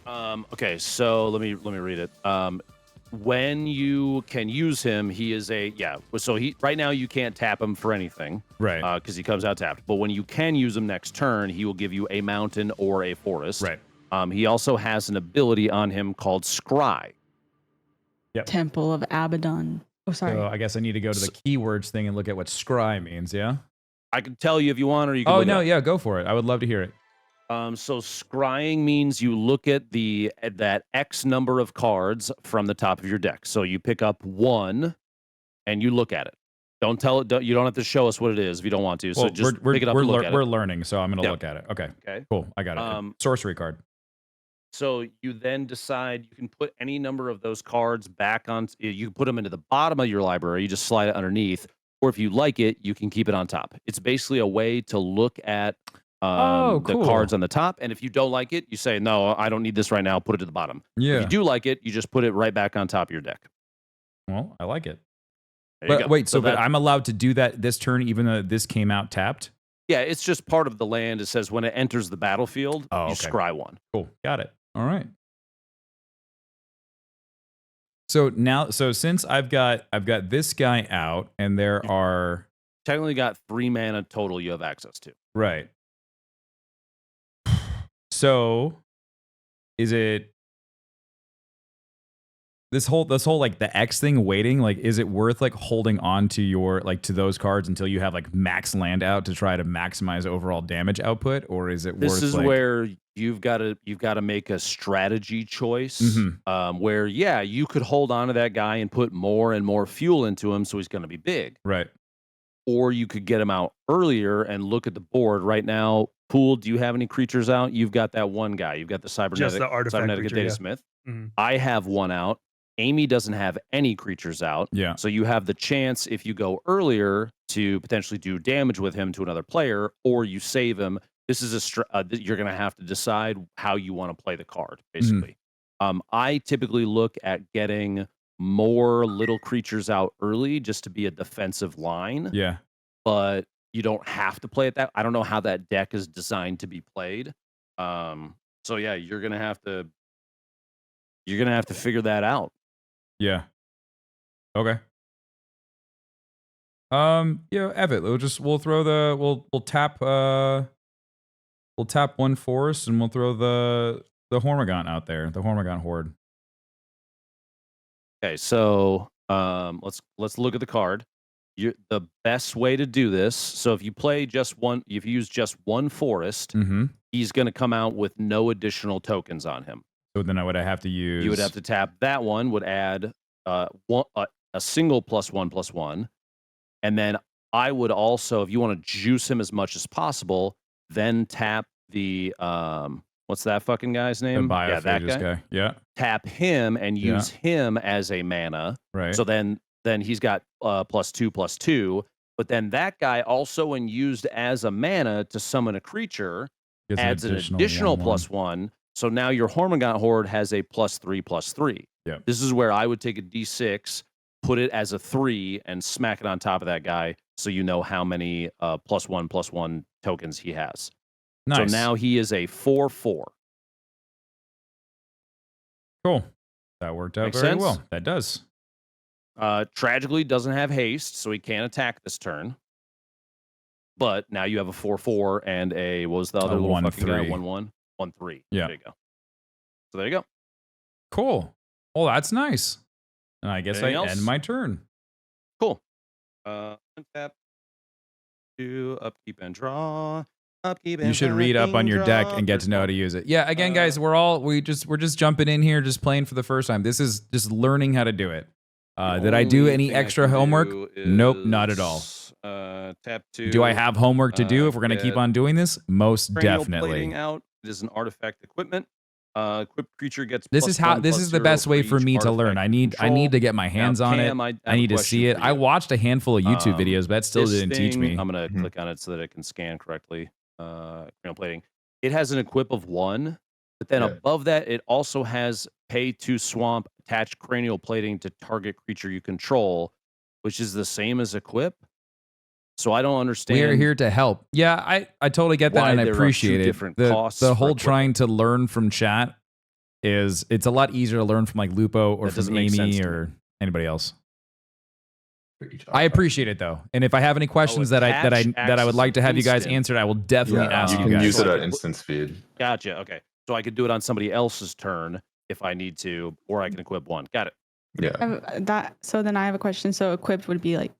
Okay, so let me read it. When you can use him, he is so he right now you can't tap him for anything. Right. Because he comes out tapped. But when you can use him next turn, he will give you a mountain or a forest. Right. He also has an ability on him called Scry. Yep. Temple of Abaddon. Oh, sorry. So I guess I need to go to the keywords thing and look at what scry means, yeah? I can tell you if you want, or you can. Oh, no, yeah, go for it. I would love to hear it. So scrying means you look at that X number of cards from the top of your deck. So you pick up 1 and you look at it. Don't tell it. You don't have to show us what it is if you don't want to. So just pick it up and look at it. We're learning, so I'm going to look at it. Okay. Cool. I got it. Sorcery card. So you then decide you can put any number of those cards back on. You can put them into the bottom of your library. You just slide it underneath. Or if you like it, you can keep it on top. It's basically a way to look at the cards on the top. And if you don't like it, you say, no, I don't need this right now. Put it to the bottom. Yeah. If you do like it, you just put it right back on top of your deck. Well, I like it. But wait, but I'm allowed to do that this turn even though this came out tapped? Yeah, it's just part of the land. It says when it enters the battlefield, you scry 1. Cool. Got it. All right. So since I've got this guy out and there are technically got 3 mana total you have access to. Right. So is it this whole like the X thing waiting, like is it worth like holding on to your to those cards until you have like max land out to try to maximize overall damage output, or is it this is where you've got to make a strategy choice where you could hold on to that guy and put more and more fuel into him so he's going to be big. Right. Or you could get him out earlier and look at the board right now. Pool, do you have any creatures out? You've got that one guy. You've got the cybernetic data smith. I have one out. Amy doesn't have any creatures out. Yeah. So you have the chance, if you go earlier, to potentially do damage with him to another player, or you save him. This is you're going to have to decide how you want to play the card, basically. I typically look at getting more little creatures out early just to be a defensive line. Yeah. But you don't have to play it that. I don't know how that deck is designed to be played. So yeah, you're going to have to figure that out. Yeah. Okay. Evan, we'll tap 1 forest and we'll throw the Hormigaunt out there, the Hormigaunt Horde. Okay, so let's look at the card. The best way to do this. So if you use just 1 forest, he's going to come out with no additional tokens on him. So then I would have to use. You would have to tap that one. Would add a single +1/+1, and then I would also, if you want to juice him as much as possible, then tap the what's that fucking guy's name? That guy. Yeah. Tap him and use him as a mana. Right. So then he's got +2/+2. But then that guy also, when used as a mana to summon a creature, adds an additional +1. So now your Hormigaunt Horde has a +3/+3. Yeah. This is where I would take a D6, put it as a 3, and smack it on top of that guy. so you know how many +1/+1 tokens he has. Nice. So now he is a 4/4. Cool. That worked out Makes very sense? well. That does. Tragically, doesn't have haste, so he can't attack this turn. But now you have a 4/4 and a, what was the other little fucking guy? 1/3. 1/1? 1/3. Yeah. There you go. So there you go. Cool. Well, that's nice. And I guess Anything I else? end my turn. Cool. Untap. Do upkeep and draw. Upkeep and You should read up on your deck and get to know how to use it. Yeah, again, guys, we're just jumping in here, just playing for the first time. This is just learning how to do it. Did I do any extra homework? Nope, not at all. Tap 2. Do I have homework to do if we're gonna keep on doing this? Most Cranial definitely. plating out. It is an artifact equipment. Equipped creature gets. This is how. This is the best way for me to learn. I need to get my hands on it. I need to see it. I watched a handful of YouTube videos, but that still didn't teach me. I'm gonna click on it so that it can scan correctly. Cranial plating. It has an equip of 1, but then above that, it also has pay to swamp, attach cranial plating to target creature you control, which is the same as equip. So I don't understand. We're here to help. Yeah, I totally get that, and I appreciate it. The whole trying to learn from chat is, it's a lot easier to learn from like Lupo or from Amy or anybody else. I appreciate it though, and if I have any questions that I would like to have you guys answered, I will definitely ask you guys. You can use it at instant speed. Gotcha. Okay, so I could do it on somebody else's turn if I need to, or I can equip 1. Got it. Yeah. So then I have a question. So equipped would be like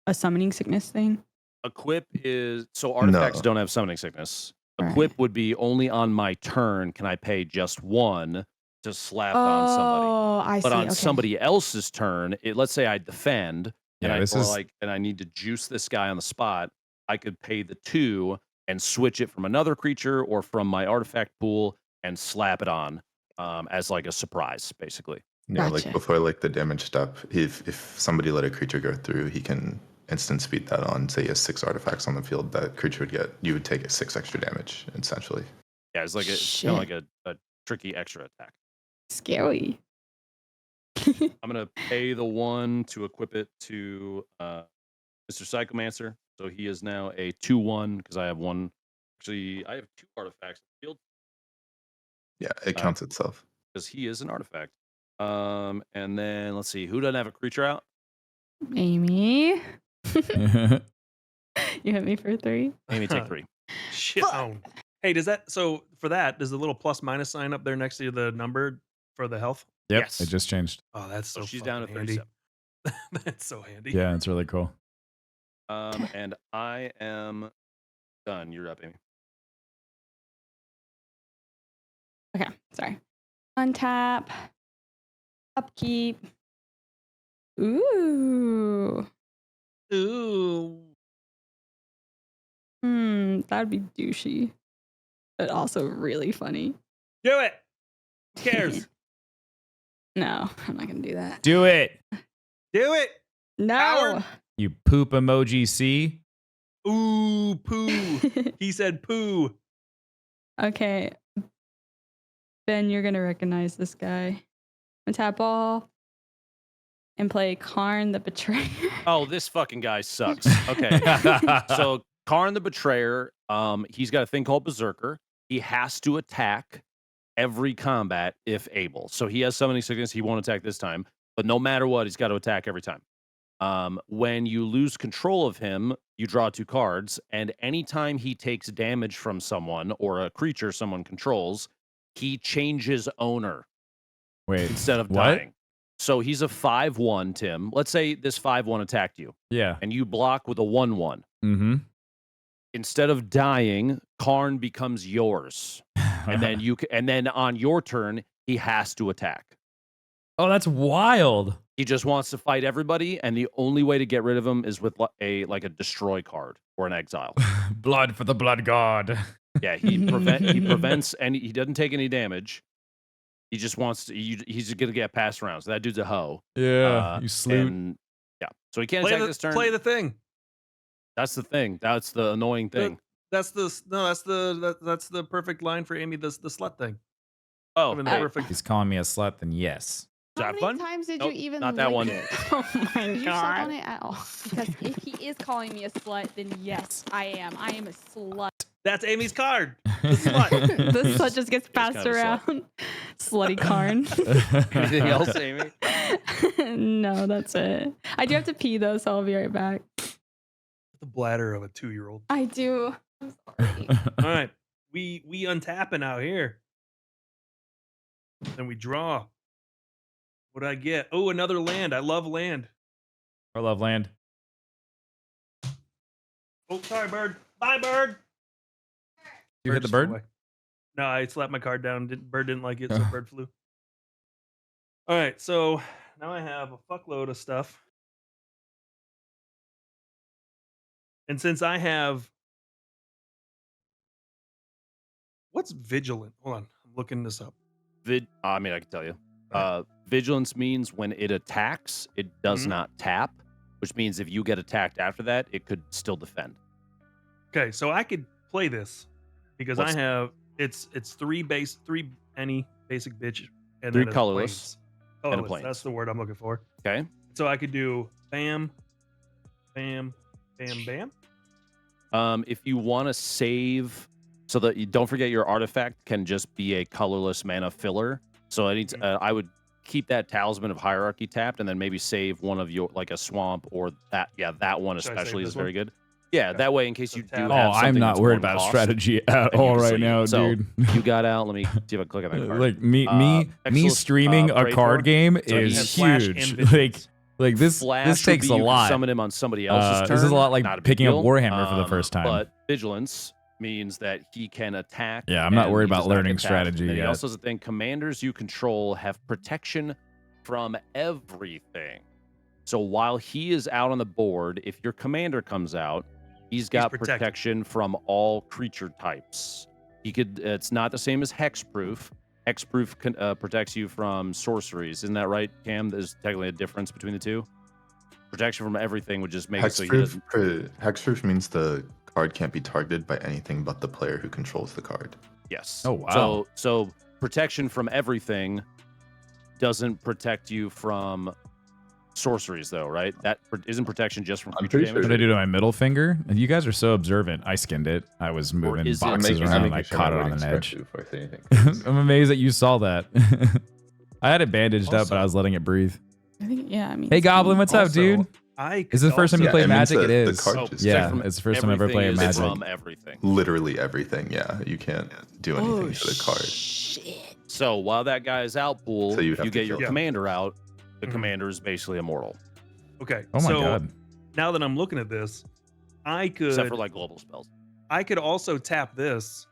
a summoning sickness thing. Equip is so artifacts don't have summoning sickness. Equip would be only on my turn. Can I pay just 1 to slap on somebody? Oh, I see. But on somebody else's turn, let's say I defend. Yeah, and I need to juice this guy on the spot. I could pay the 2 and switch it from another creature or from my artifact pool and slap it on as like a surprise, basically. Yeah, like before like the damage step, if somebody let a creature go through, he can instant speed that on. Say he has 6 artifacts on the field, that creature you would take 6 extra damage essentially. Yeah, it's like it's kind of like a tricky extra attack. Scary. I'm gonna pay the 1 to equip it to Mr. Psychomancer. So he is now a 2/1 because I have 1. Actually, I have 2 artifacts in the field. Yeah, it counts itself. Because he is an artifact. And then let's see, who doesn't have a creature out? Amy. You hit me for 3. Amy, take 3. Shit. Hey, does the little plus minus sign up there next to the number for the health? Yep, Yes. it just changed. Oh, that's so she's down to handy. 37. That's so handy. Yeah, it's really cool. And I am done. You're up, Amy. Okay, sorry. Untap. Upkeep. Ooh. That'd be douchey, but also really funny. Do it. Who cares? No, I'm not gonna do that. Do it. Do it. No. Howard. You poop emoji C. Ooh, poo. He said poo. Okay. Ben, you're gonna recognize this guy. Tap all and play Karn the Betrayer. Oh, this fucking guy sucks. Okay. So Karn the Betrayer, he's got a thing called Berserker. He has to attack every combat if able. So he has summoning sickness. He won't attack this time. But no matter what, he's got to attack every time. When you lose control of him, you draw 2 cards. And anytime he takes damage from someone or a creature someone controls, he changes owner. Wait, instead of what? dying. So he's a 5/1, Tim. Let's say this 5/1 attacked you. Yeah. And you block with a 1/1. Mm-hmm. Instead of dying, Karn becomes yours. And then on your turn, he has to attack. Oh, that's wild. He just wants to fight everybody, and the only way to get rid of him is with a destroy card or an exile. Blood for the blood god. Yeah, he prevents, and he doesn't take any damage. He just wants to. He's gonna get passed around. So that dude's a hoe. Yeah, you slew. Yeah, so he can't attack this turn. Play the thing. That's the thing. That's the annoying thing. That's the perfect line for Amy. The slut thing. Oh, perfect. He's calling me a slut. Then yes. Is How that many fun? times did Nope, you even not that lick one. it? Oh my Did you suck on god. it at all? Because if he is calling me a slut, then yes, I am. I am a slut. That's Amy's card. The slut. The He's- slut just gets he's passed kind of a slut. around. Slutty Karn. Anything else, Amy? No, that's it. I do have to pee though, so I'll be right back. The bladder of a 2-year-old. I do. I'm sorry. All right. We untapping out here. Then we draw. What do I get? Oh, another land. I love land. I love land. Oh, sorry, bird. Bye, bird. You hit the just flew bird? away. No, I slapped my card down. Bird didn't like it, so bird flew. All right, so now I have a fuckload of stuff. And since I have... What's vigilant? Hold on. I'm looking this up. I mean, I can tell you. Vigilance means when it attacks, it does not tap, which means if you get attacked after that, it could still defend. Okay, so I could play this because I have... It's three any basic bitch and Three then colorless and a Colorless, plains. that's the word I'm looking for. Okay. So I could do bam, bam, bam, bam. If you want to save, so that you don't forget your artifact can just be a colorless mana filler. So I would keep that Talisman of Hierarchy tapped, and then maybe save one of your, like a swamp or that. Yeah, that one Should I save especially is this very one? good. Yeah, Okay. that way in case So you do. tap. Oh, Have I'm something not that's worried one about cost, strategy at then all can right save now, it. So, dude. You got out. Let me see if I click on that card. Like me Exilus, streaming a Pray card For. game So he is has Flash huge. and Vigilance. Like this Flash this would takes be a you lot. Can summon him on somebody else's turn. This is a lot like Not a big picking up deal. Warhammer for the first time. But Vigilance means that he can attack. Yeah, I'm not and worried he about does not learning get tapped. strategy And he yet. also has a thing: commanders you control have protection from everything. So while he is out on the board, if your commander comes out, he's got protected. protection from all creature types. He could. It's not the same as hexproof. Hexproof protects you from sorceries. Isn't that right, Cam? There's technically a difference between the two. Protection from everything would just make it so he doesn't. Hexproof means the card can't be targeted by anything but the player who controls the card. Yes. Oh, wow. So protection from everything doesn't protect you from sorceries, though, right? That isn't protection just from I'm creature pretty damage. sure What did I do to my middle finger? You guys are so observant. I skinned it. I was moving is it- boxes I'm around and making I sure caught it my on wording's an correct edge. before I say anything. I'm amazed that you saw that. I had it bandaged up, Also- but I was letting it breathe. I think, yeah, I mean. Hey, it's Goblin, fine. what's up, Also, dude? I Is this the first time you Yeah, played it means Magic? that It the is. card Oh, just- Yeah, from it's the first time I ever played everything is Magic. From everything. Literally everything. Yeah, you can't do anything to the card. Shit. So while that guy is out, pool, So you'd if have you to get your kill him. commander out, the Mhm. commander is basically immortal, Okay. Oh my so god. now that I'm looking at this, I except for could like global spells. also tap this,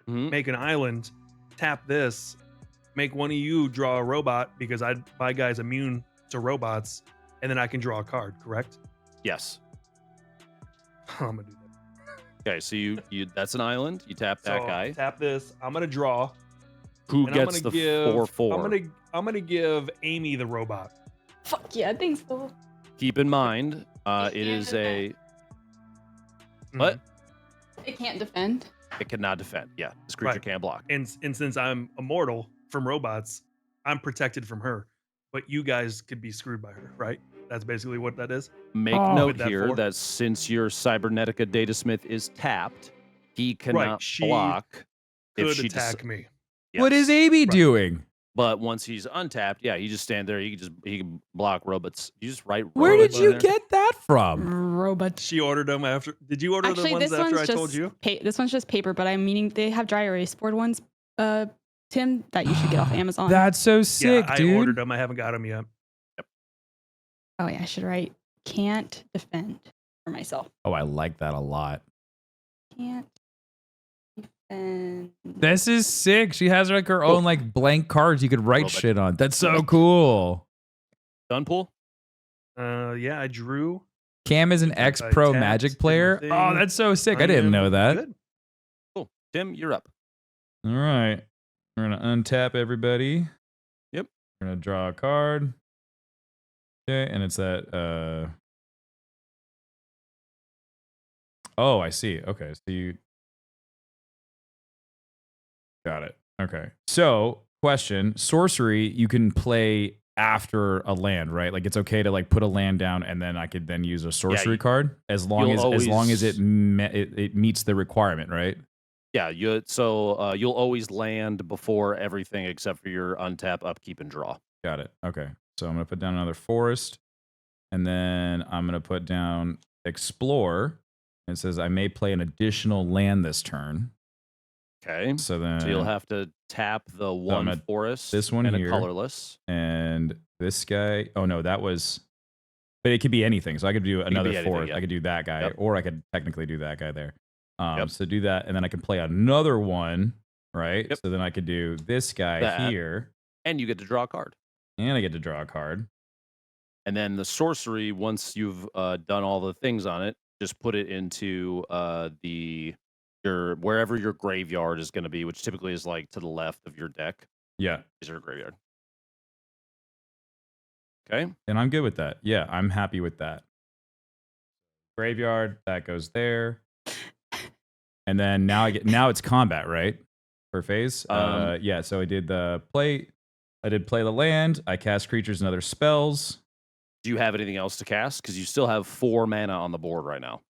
Mhm. make an island, tap this, make one of you draw a robot because my guy's immune to robots, and then I can draw a card, correct? Yes. I'm gonna do that. Okay, so you that's an island. You tap that So, guy. Tap this. I'm gonna draw. Who and gets I'm the gonna give 4/4? I'm gonna give Amy the robot. Fuck yeah, thanks, so. Keep in mind, it is a what? It can't defend. It cannot defend. Yeah, this creature Right. can't block. And since I'm immortal from robots, I'm protected from her. But you guys could be screwed by her, right? That's basically what that is. Make Oh. note With that here 4? that since your Cybernetica Datasmith is tapped, he cannot she block if Could she attack me. What is Yes. AB Right. doing? But once he's untapped, yeah, he just stand there. He can block robots. You just write. Where robots did you in there. get that from? Robot. She ordered them after. Did you order Actually, the ones this after one's I just told you? this one's just paper, but I'm meaning they have dry erase board ones, Tim, that you should get off Amazon. That's so sick, yeah, I dude. ordered them. I haven't got them yet. Oh yeah, I should write can't defend for myself. Oh, I like that a lot. Can't defend. This is sick. She has like her own like blank cards you could write Robot. shit on. That's so cool. Done, pool? Yeah, I drew. Cam is an I ex-pro tapped, Magic did my player. thing. Oh, that's so sick. I didn't am know that. Good. Cool. Tim, you're up. All right. We're going to untap everybody. Yep. We're going to draw a card. Okay, and it's that Oh, I see. Okay, so you got it. Okay. So, question, sorcery, you can play after a land, right? Like it's okay to like put a land down and then I could then use a sorcery you- card as long as it meets the requirement, right? Yeah, you'll always land before everything except for your untap, upkeep, and draw. Got it. Okay. So I'm going to put down another forest. And then I'm going to put down explore. It says I may play an additional land this turn. Okay. So then So you'll have to tap the one forest, this one and here, a colorless. And this guy. Oh, no, that was... But it could be anything. So I could do another forest. Yeah. I could do that guy. Yep. Or I could technically do that guy there. Yep. So do that. And then I can play another one, right? Yep. So then I could do this guy here. And you get to draw a card. And I get to draw a card. And then the sorcery, once you've done all the things on it, just put it into wherever your graveyard is going to be, which typically is like to the left of your deck. Yeah. Is your graveyard. Okay. And I'm good with that. Yeah, I'm happy with that. Graveyard, that goes there. And then now it's combat, right? Per phase. Yeah, so I did play the land, I cast creatures and other spells. Do you have anything else to cast? Because you still have 4 mana on the board right now.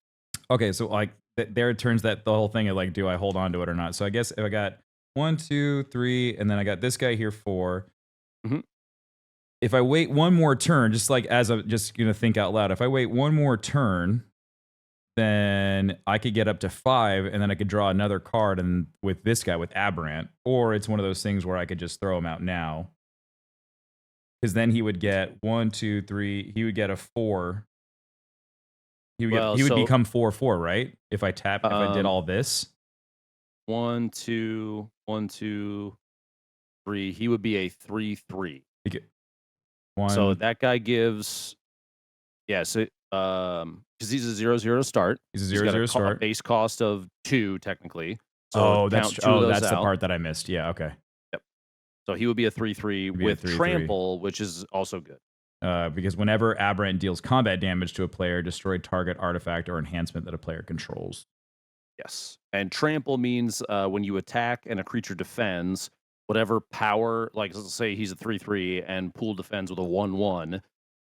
Okay, so like there it turns that the whole thing of like, do I hold on to it or not? So I guess if I got 1, 2, 3, and then I got this guy here 4. Mm-hmm. If I wait one more turn, just like as I'm just gonna think out loud, if I wait one more turn, then I could get up to 5, and then I could draw another card and with this guy with Aberrant, or it's one of those things where I could just throw him out now. Because then he would get 1, 2, 3. He would get a 4. He would become 4/4, right? If I did all this. 1, 2, 1, 2, 3. He would be a 3/3. So that guy gives, so because he's a 0/0 start. He's a 0/0 start. A base cost of 2 technically. So that's the part that I missed. Yeah, okay. Yep. So he would be a 3/3 with trample, which is also good. Because whenever Aberrant deals combat damage to a player, destroy target artifact or enhancement that a player controls. Yes. And trample means when you attack and a creature defends, whatever power, like let's say he's a 3/3 and pool defends with a 1/1,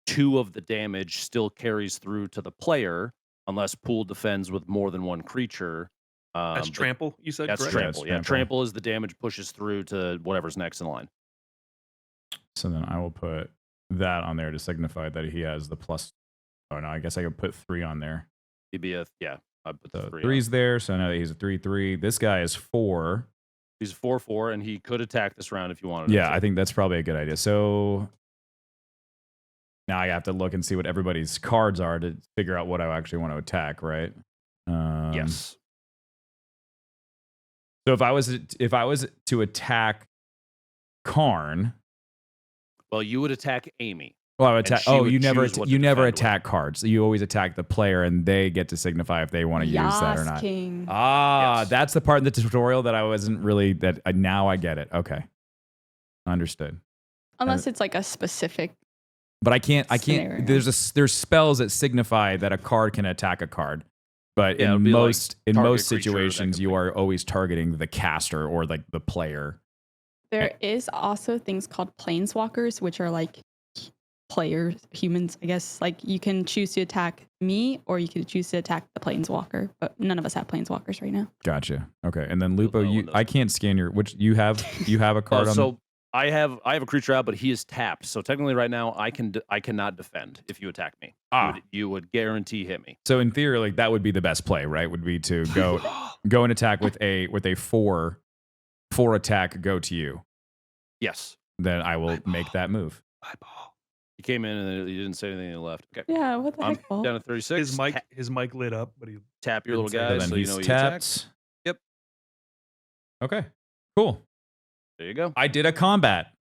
2 of the damage still carries through to the player unless pool defends with more than one creature. That's trample, you said? That's correct? trample. Yeah, trample is the damage pushes through to whatever's next in line. So then I will put that on there to signify that he has the plus. Oh no, I guess I could put 3 on there. He'd be I put the 3 3's there, so now that he's a 3/3. This guy is 4. He's 4/4, and he could attack this round if you wanted. Yeah, I think that's probably a good idea. So now I have to look and see what everybody's cards are to figure out what I actually want to attack, right? Yes. So if I was to attack Karn, well, you would attack Amy. Well, I would attack. Oh, you never attack cards. You always attack the player, and they get to signify if they want to use that or not. King. Yes. That's the part in the tutorial that I wasn't really. Now I get it. Okay, understood. Unless it's like a specific. But I can't. Scenario. There's spells that signify that a card can attack a card. But Yeah, in most situations, that you are always targeting the caster or like the player. There is also things called planeswalkers, which are like players, humans, I guess. Like you can choose to attack me or you can choose to attack the planeswalker, but none of us have planeswalkers right now. Gotcha. Okay. And then Lupo, I can't scan your you have a card on. So I have a creature out, but he is tapped. So technically right now I cannot defend if you attack me. You would guarantee hit me. So in theory, like that would be the best play, right? Would be to go and attack with a 4 attack, go to you. Yes. Then I will make that move. Eyeball. He came in and you didn't say anything and he left. Okay. Yeah, what the I'm heck, Paul? down to 36. His mic lit up, but he Tap your little didn't say guy So so then you he's know you tapped. attack. Yep. Okay. Cool. There you go. I did a combat.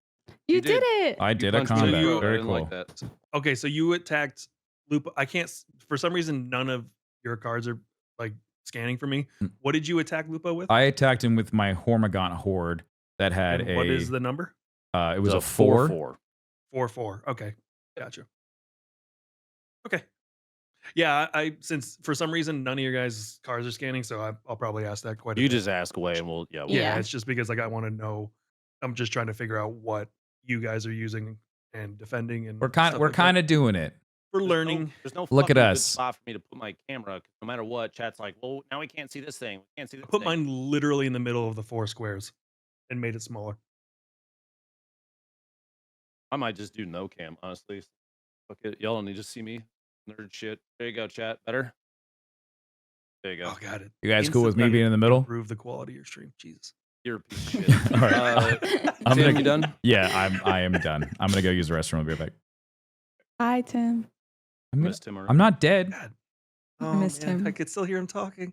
You did. did it. I did a Punched combat. you. I Very didn't cool. like that. Okay, so you attacked Lupo. I can't for some reason none of your cards are like scanning for me. What did you attack Lupo with? I attacked him with my Hormigaunt Horde that had And what is the number? it was So a 4. 4/4. 4/4. Okay. Gotcha. Okay. Yeah, I since for some reason none of your guys' cards are scanning, so I'll probably ask that quite a You bit. just ask away and we'll Yeah, Yeah. it's just because like I want to know. I'm just trying to figure out what you guys are using and defending and We're kind of doing it. we're learning. There's no Look at fucking good us. spot for me to put my camera. 'Cause no matter what, chat's like, well, now we can't see this thing. We can't see this I put thing. mine literally in the middle of the 4 squares and made it smaller. I might just do no cam, honestly. Fuck it. Y'all don't need to see me. Nerd shit. There you go, chat. Better. There you go. Oh, got it. You guys cool with me Instantly being in the middle? Improve the quality of your stream. Jesus. You're a piece of shit. All right. I'm Tim, gonna, you done? Yeah, I am done. I'm gonna go use the restroom. I'll be right back. Hi, Tim. Miss Tim already. I'm not dead. God. I Oh, missed man, him. I could still hear him talking.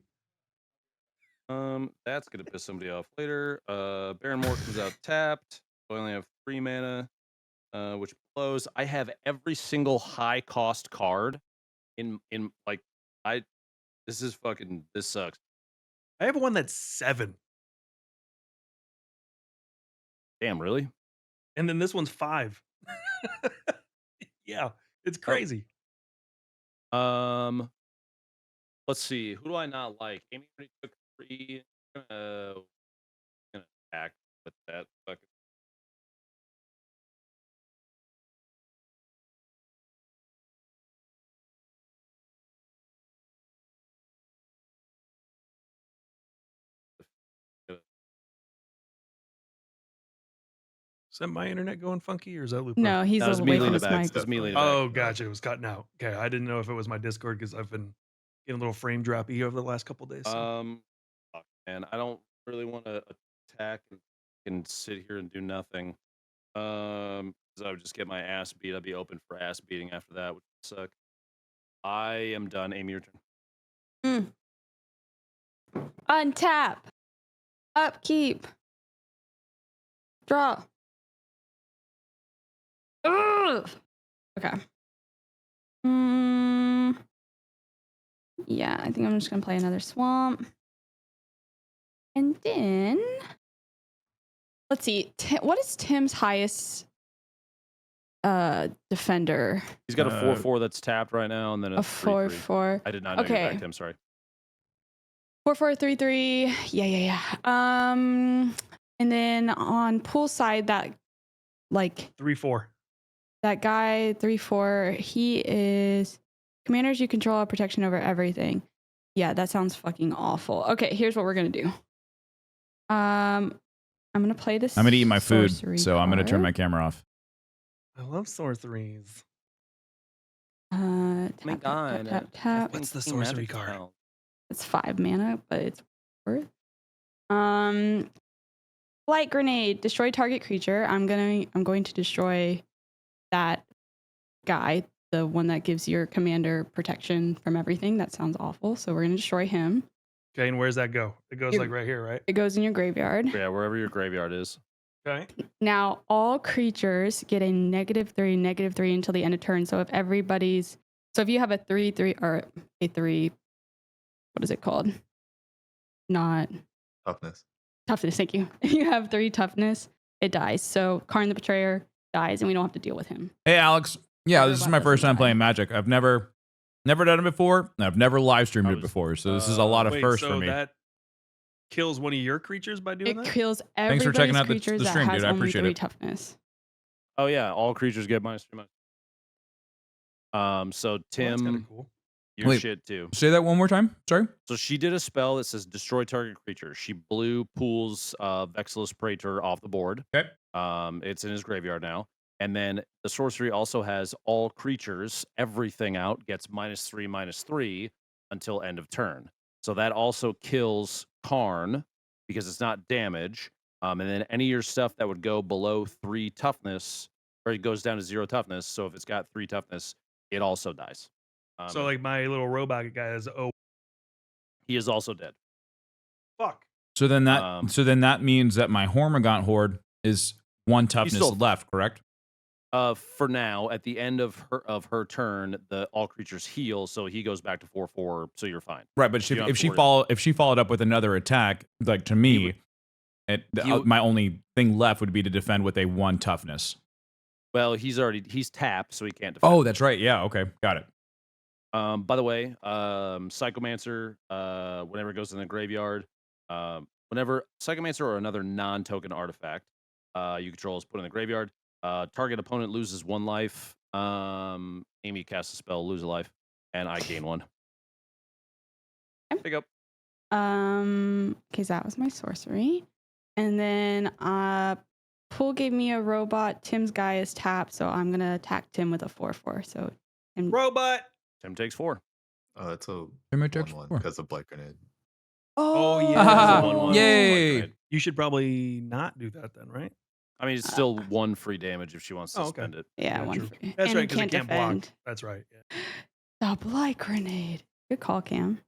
That's gonna piss somebody off later. Baron Moore comes out tapped. I only have 3 mana, which blows. I have every single high cost card in like this sucks. I have one that's 7. Damn, really? And then this one's 5. Yeah, it's crazy. Let's see. Who do I not like? Amy already took 3. Gonna attack with that fucking. Is that my internet going funky or is that Looper? No, he's That was away me from leaning his back. mic. That was me leaning back. Oh, gotcha. It was cutting out. Okay, I didn't know if it was my Discord because I've been getting a little frame droppy over the last couple days. So. Fuck, man, I don't really want to attack and sit here and do nothing. Because I would just get my ass beat. I'd be open for ass beating after that, which would suck. I am done. Amy, your turn. Untap. Upkeep. Draw. Ugh. Okay. Yeah, I think I'm just gonna play another swamp. And then let's see. What is Tim's highest defender? He's got a 4/4 that's tapped right now, and then a 3/3. 4/4. I did not know Okay. you back, Tim. Sorry. 4/4 3/3. Yeah. And then on pool side, that like 3/4. that guy 3/4. He is commanders you control have protection over everything. Yeah, that sounds fucking awful. Okay, here's what we're gonna do. I'm gonna play this. I'm gonna eat my food, sorcery so I'm gonna turn my card. camera off. I love sorceries. Tap, God, tap. What's the Team sorcery Magic card? spell. It's 5 mana, but it's worth. Light grenade, destroy target creature. I'm going to destroy that guy, the one that gives your commander protection from everything. That sounds awful. So we're gonna destroy him. Okay, and where's that go? It goes like right here, right? It goes in your graveyard. Yeah, wherever your graveyard is. Okay. Now all creatures get a -3 until the end of turn. So if you have a 3/3 or a 3, what is it called? Not Toughness. toughness. Thank you. You have 3 toughness, it dies. So Karn the Betrayer dies, and we don't have to deal with him. Hey, Alex. Yeah, this is my Everybody first time doesn't die. playing Magic. I've never done it before. And I've never live streamed I it was- before, so this is a lot of Wait, first so for me. that kills one of your creatures by doing It that? kills Thanks for everybody's checking out the creatures stream, that has dude. I only appreciate 3 it. toughness. Oh yeah, all creatures get -3. So Well, that's Tim, kinda cool. your Wait. shit too. Say that one more time. Sorry. So she did a spell that says destroy target creature. She blew Pool's Vexilus Praetor off the board. Okay. It's in his graveyard now. And then the sorcery also has all creatures, everything out gets -3/-3 until end of turn. So that also kills Karn because it's not damage. And then any of your stuff that would go below 3 toughness, or it goes down to 0 toughness. So if it's got 3 toughness, it also dies. So like my little robot guy is he is also dead. fuck. So then that means that my Hormigaunt Horde is 1 toughness still- left, correct? For now, at the end of her turn, the all creatures heal, so he goes back to 4/4, so you're fine. Right, but You don't have if to she worry. followed up with another attack, like to me, my only thing left would be to defend with a 1 toughness. Well, he's tapped, so he can't defend. Oh, that's right. Yeah. Okay. Got it. By the way, Psychomancer, whenever it goes in the graveyard, whenever Psychomancer or another non-token artifact you control is put in the graveyard, Target opponent loses 1 life. Amy casts a spell, lose a life, and I gain 1. Pick up. Okay, so that was my sorcery. And then Pool gave me a robot. Tim's guy is tapped, so I'm gonna attack Tim with a 4/4. So Robot. Tim takes 4. It's a Timeh takes 1/1 4. because of Blight Grenade. Oh, yeah. Ah, It's a 1/1. yay. You should probably not do that then, right? I mean, it's still 1 free damage if she wants to Oh, okay. spend it. Yeah, Yeah, one true. free. That's And right, he because it can't block. defend. That's right. Yeah. The blight grenade. Good call, Cam.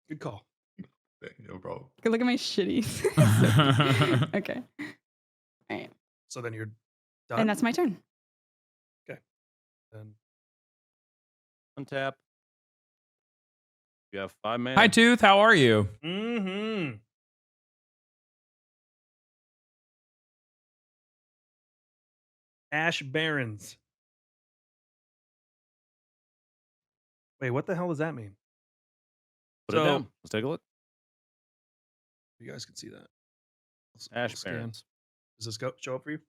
Good call. Yeah, no problem. Good look at my shitties. Okay. All right. So then you're done. And that's my turn. Then Untap. You have 5 mana. Hi, Tooth. How are you? mm-hmm. Ash Barrens. Wait, what the hell does that mean? Put it down. Let's take a look. You guys can see that. Ash scan. Barrens. Does this show up for you?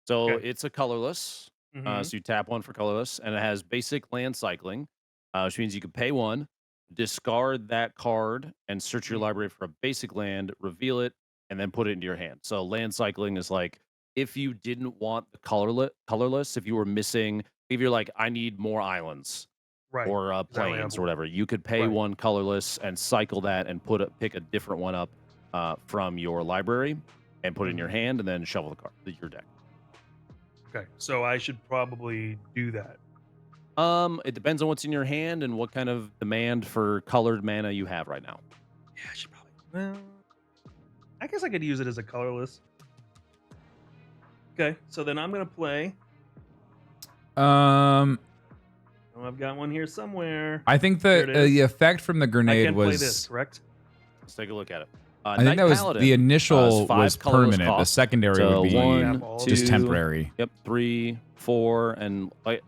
So Okay. it's a colorless. Mhm. So you tap 1 for colorless, and it has basic land cycling, which means you can pay 1, discard that card, and search your library for a basic land, reveal it, and then put it into your hand. So land cycling is like if you didn't want the colorless, if you were missing, if you're like, I need more islands Right. or 'cause I only have plains or one. whatever, you could pay Right. 1 colorless and cycle that and pick a different one up from your library and put it in your hand, and then shuffle your deck. Okay, so I should probably do that. It depends on what's in your hand and what kind of demand for colored mana you have right now. Yeah, I should probably. Well, I guess I could use it as a colorless. Okay, so then I'm gonna play. Um, Oh, I've got one here somewhere. I think Here it the is. effect from the I grenade can was. play this, correct? Let's take a look at it. I think Knight that was Paladin, the initial 5 was colorless permanent. The cost. secondary So would be 1, Tap all 2, just temporary. Yep, 3, 4, and like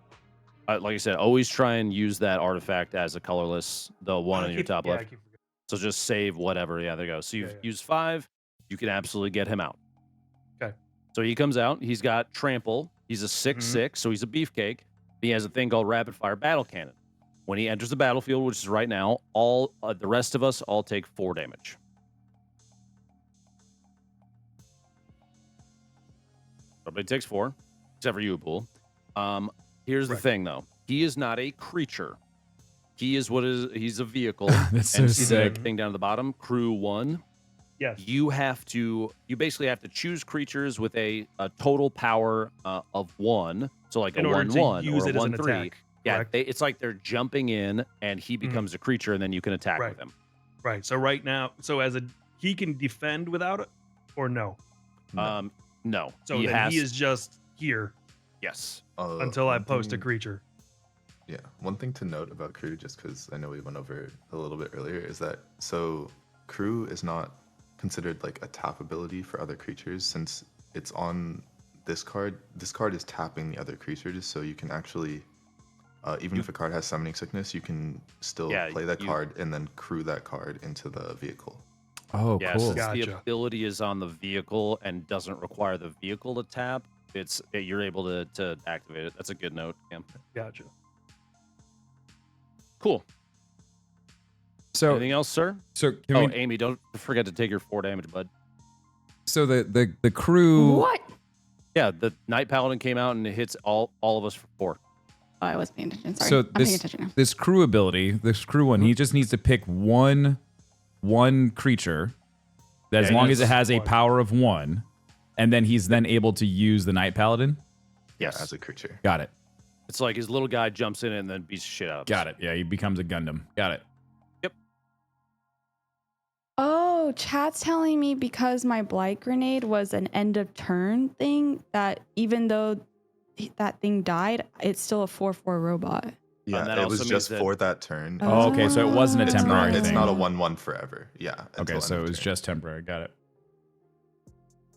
I said, always try and use that artifact as a colorless, the one on your top I left. keep forgetting. So just save whatever. Yeah, there you go. So you've Yeah. used 5. You can absolutely get him out. Okay. So he comes out. He's got trample. He's a 6/6, so he's a beefcake. He has a thing called rapid fire battle cannon. When he enters the battlefield, which is right now, all the rest of us all take 4 damage. Everybody takes 4, except for you, Pool. Here's the Correct. thing, though. He is not a creature. He's a vehicle. That's so and see the sick. thing down at the bottom, crew 1. Yes. You basically have to choose creatures with a total power of 1. So like In a order 1/1 to use or a it as an 1/3. attack. Yeah, correct? it's like they're jumping in, and he becomes a creature, and then you can attack Right. with him. Right. So right now, he can defend without it, or no? No. So he then has. he is just here Yes. until I one post a thing- creature. Yeah, one thing to note about crew, just because I know we went over a little bit earlier, is that so crew is not considered like a tap ability for other creatures since it's on this card. This card is tapping the other creatures, so you can actually, even if a card has summoning sickness, you can still play that card and then crew that card into the vehicle. Oh, Yeah, cool. since the Gotcha. ability is on the vehicle and doesn't require the vehicle to tap, you're able to activate it. That's a good note. Yeah. Gotcha. Cool. So, Anything else, sir? so can Oh, we? Amy, don't forget to take your 4 damage, bud. So the crew. What? Yeah, the Night Paladin came out and it hits all of us for 4. Oh, I was paying attention. Sorry. So I'm paying this attention now. this crew ability, this crew one, he just needs to pick one creature that as Yeah, long he as it does has a one. power of 1, and then he's then able to use the Night Paladin. Yes. As a creature. Got it. It's like his little guy jumps in and then beats the shit out of us. Got it. Yeah, he becomes a Gundam. Got it. Oh, chat's telling me because my blight grenade was an end of turn thing that even though that thing died, it's still a 4/4 robot. Yeah, that it also was means just that- for that turn. Oh, okay. So it wasn't a It's temporary not, it's thing. not a 1/1 forever. Yeah. Okay, until so end it of was turn. just temporary. Got it.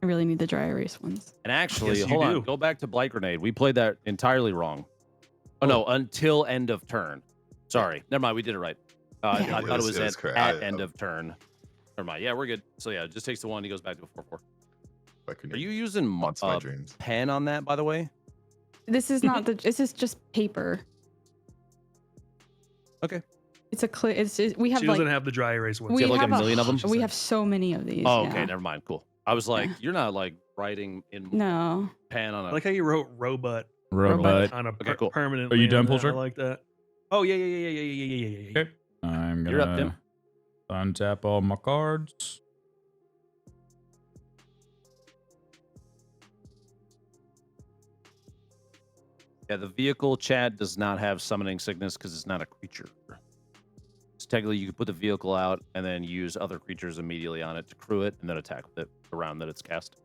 I really need the dry erase ones. And actually, Yes, you hold on. do. Go back to Blight Grenade. We played that entirely wrong. Oh, no, until end of turn. Sorry. Never mind. We did it right. I Yeah. thought it was was correct. at end of turn. Never mind. Yeah, we're good. So, yeah, it just takes the 1. He goes back to a 4/4. Record Are you using Haunts my dreams. pen on that, by the way? This is not the. This is just paper. Okay. It's a clear. We have She like doesn't have the dry erase ones. we have like have a million of them? We have so many of these. Oh, yeah. okay, never mind. Cool. I was like, Yeah. you're not like writing in No. pen on I a. like how you wrote robot Robot. on a Okay, cool. permanent. Are you done, land. Pulsar? I like that. Oh yeah. Okay. I'm You're up, gonna untap all my cards. Yeah, the vehicle chat does not have summoning sickness because it's not a creature. So technically, you can put the vehicle out and then use other creatures immediately on it to crew it and then attack with it the round that it's cast.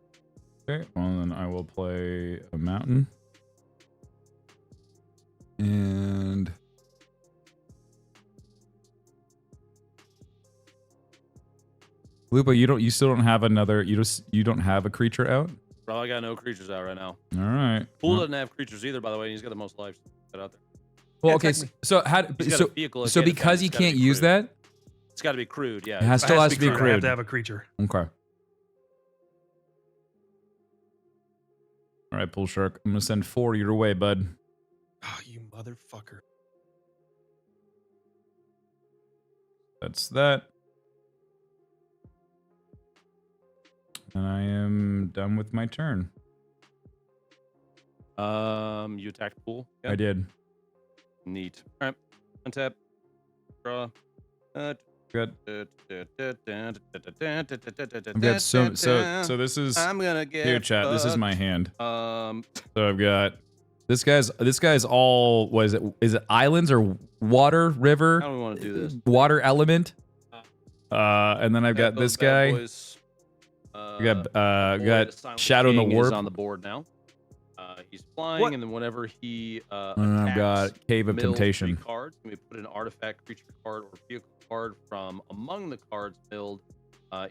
Okay, well then I will play a mountain. And Lupo, you still don't have another, you don't have a creature out? Bro, I got no creatures out right now. All right. Pool Well, doesn't have creatures either, by the way. And he's got the most lives out there. well, Yeah, okay, attack me. so how He's got so a vehicle. so because you can't use that? It's got to be crewed. Yeah. It still has to be I have crewed. to have a creature. Okay. All right, Pool Shark. I'm gonna send 4 your way, bud. Oh, you motherfucker. That's that. And I am done with my turn. You attacked pool. I did. Neat. All right. Untap. Draw. Good. I've I've got so this is I'm gonna get here, chat. This is fucked. my hand. Um, So I've got this guy's all is it islands or water, river, how do we want to do this? water element? And then I've got this guy. We got Shadow in the King Warp. is on the board now. He's flying, What? and then whenever he And I've got attacks, Cave of mill Temptation. 3 cards. We put an artifact, creature card, or vehicle card from among the cards milled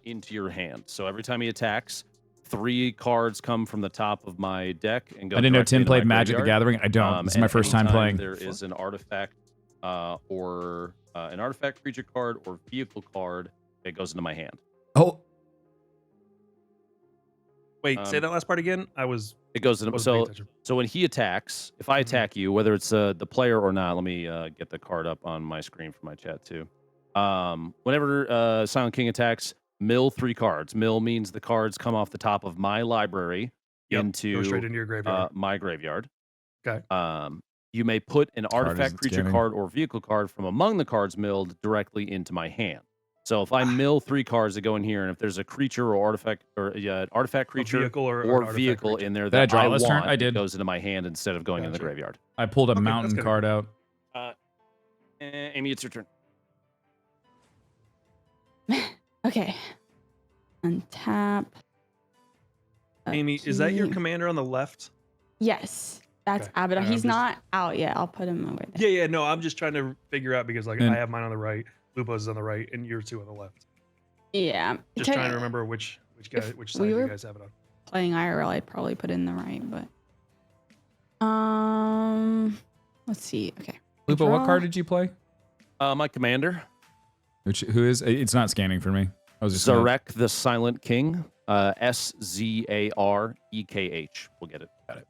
into your hand. So every time he attacks, 3 cards come from the top of my deck and go. I didn't know directly Tim into played my Magic the graveyard. Gathering. I don't. This is my And first time anytime playing. There is an artifact or an artifact, creature card, or vehicle card that goes into my hand. Oh, Wait, say that last part again. It goes into wasn't paying attention. So when he attacks, if I attack you, whether it's the player or not, let me get the card up on my screen for my chat too. Whenever Silent King attacks, mill 3 cards. Mill means the cards come off the top of my library Yep, into go straight into your graveyard. my graveyard. Okay. You may put an Card artifact, isn't creature scanning. card, or vehicle card from among the cards milled directly into my hand. So if I mill 3 cards that go in here, and if there's a creature or artifact or artifact creature vehicle or an or artifact vehicle creature. in there Did I that draw I this want, turn? I did. it goes into my hand instead of going in the Gotcha. graveyard. I pulled a Okay, that's mountain good. card out. Amy, it's your turn. Okay. Untap. Amy, is that your Okay. commander on the left? Yes. That's Okay. Abaddon. I'm He's just- not out yet. I'll put him over there. Yeah. No, I'm just trying to figure out because And- I have mine on the right, Lupo's is on the right, and you're 2 on the left. Yeah. Just trying to remember which If side we you were- guys have it on. Playing IRL, I'd probably put in the right, but let's see. Okay. Lupo, what Draw. card did you play? My commander, Who is? It's not scanning for me. I was just gonna- Zarek the Silent King. SZAREKH. We'll get it. Got it.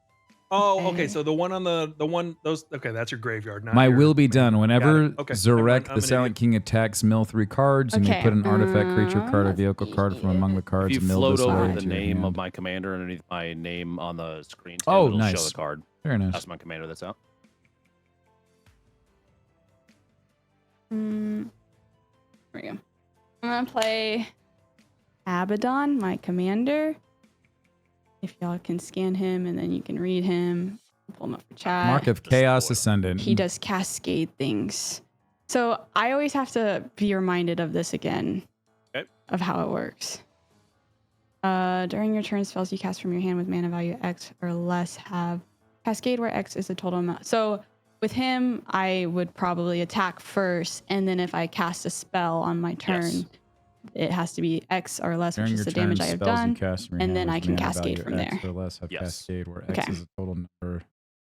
Oh, okay. Okay. So the one on those. Okay, that's your graveyard. Not My your will be commander. done. Whenever Got it. Okay, never mind, Zarek I'm the an Silent idiot. King attacks, mill 3 cards. You may Okay, put an artifact, creature card, or let's vehicle card from among the If cards. you Mill float this over way the into your name of hand. my commander underneath my name on the screen, too, Oh, it'll show nice. the card. Very nice. That's my commander that's out. There we go. I'm gonna play Abaddon, my commander. If y'all can scan him and then you can read him, pull him up for chat. Mark of Chaos Ascendant. He does cascade things. So I always have to be reminded of this again, Okay. of how it works. During your turn, spells you cast from your hand with mana value X or less have cascade, where X is the total amount. So with him, I would probably attack first, and then if I cast a spell on my turn, Yes. it has to be X or less, During which your is the turn, damage I have spells you done. cast from your and hand then with I can mana cascade value from X there. Or less have Yes. cascade, where X Okay. is the total number.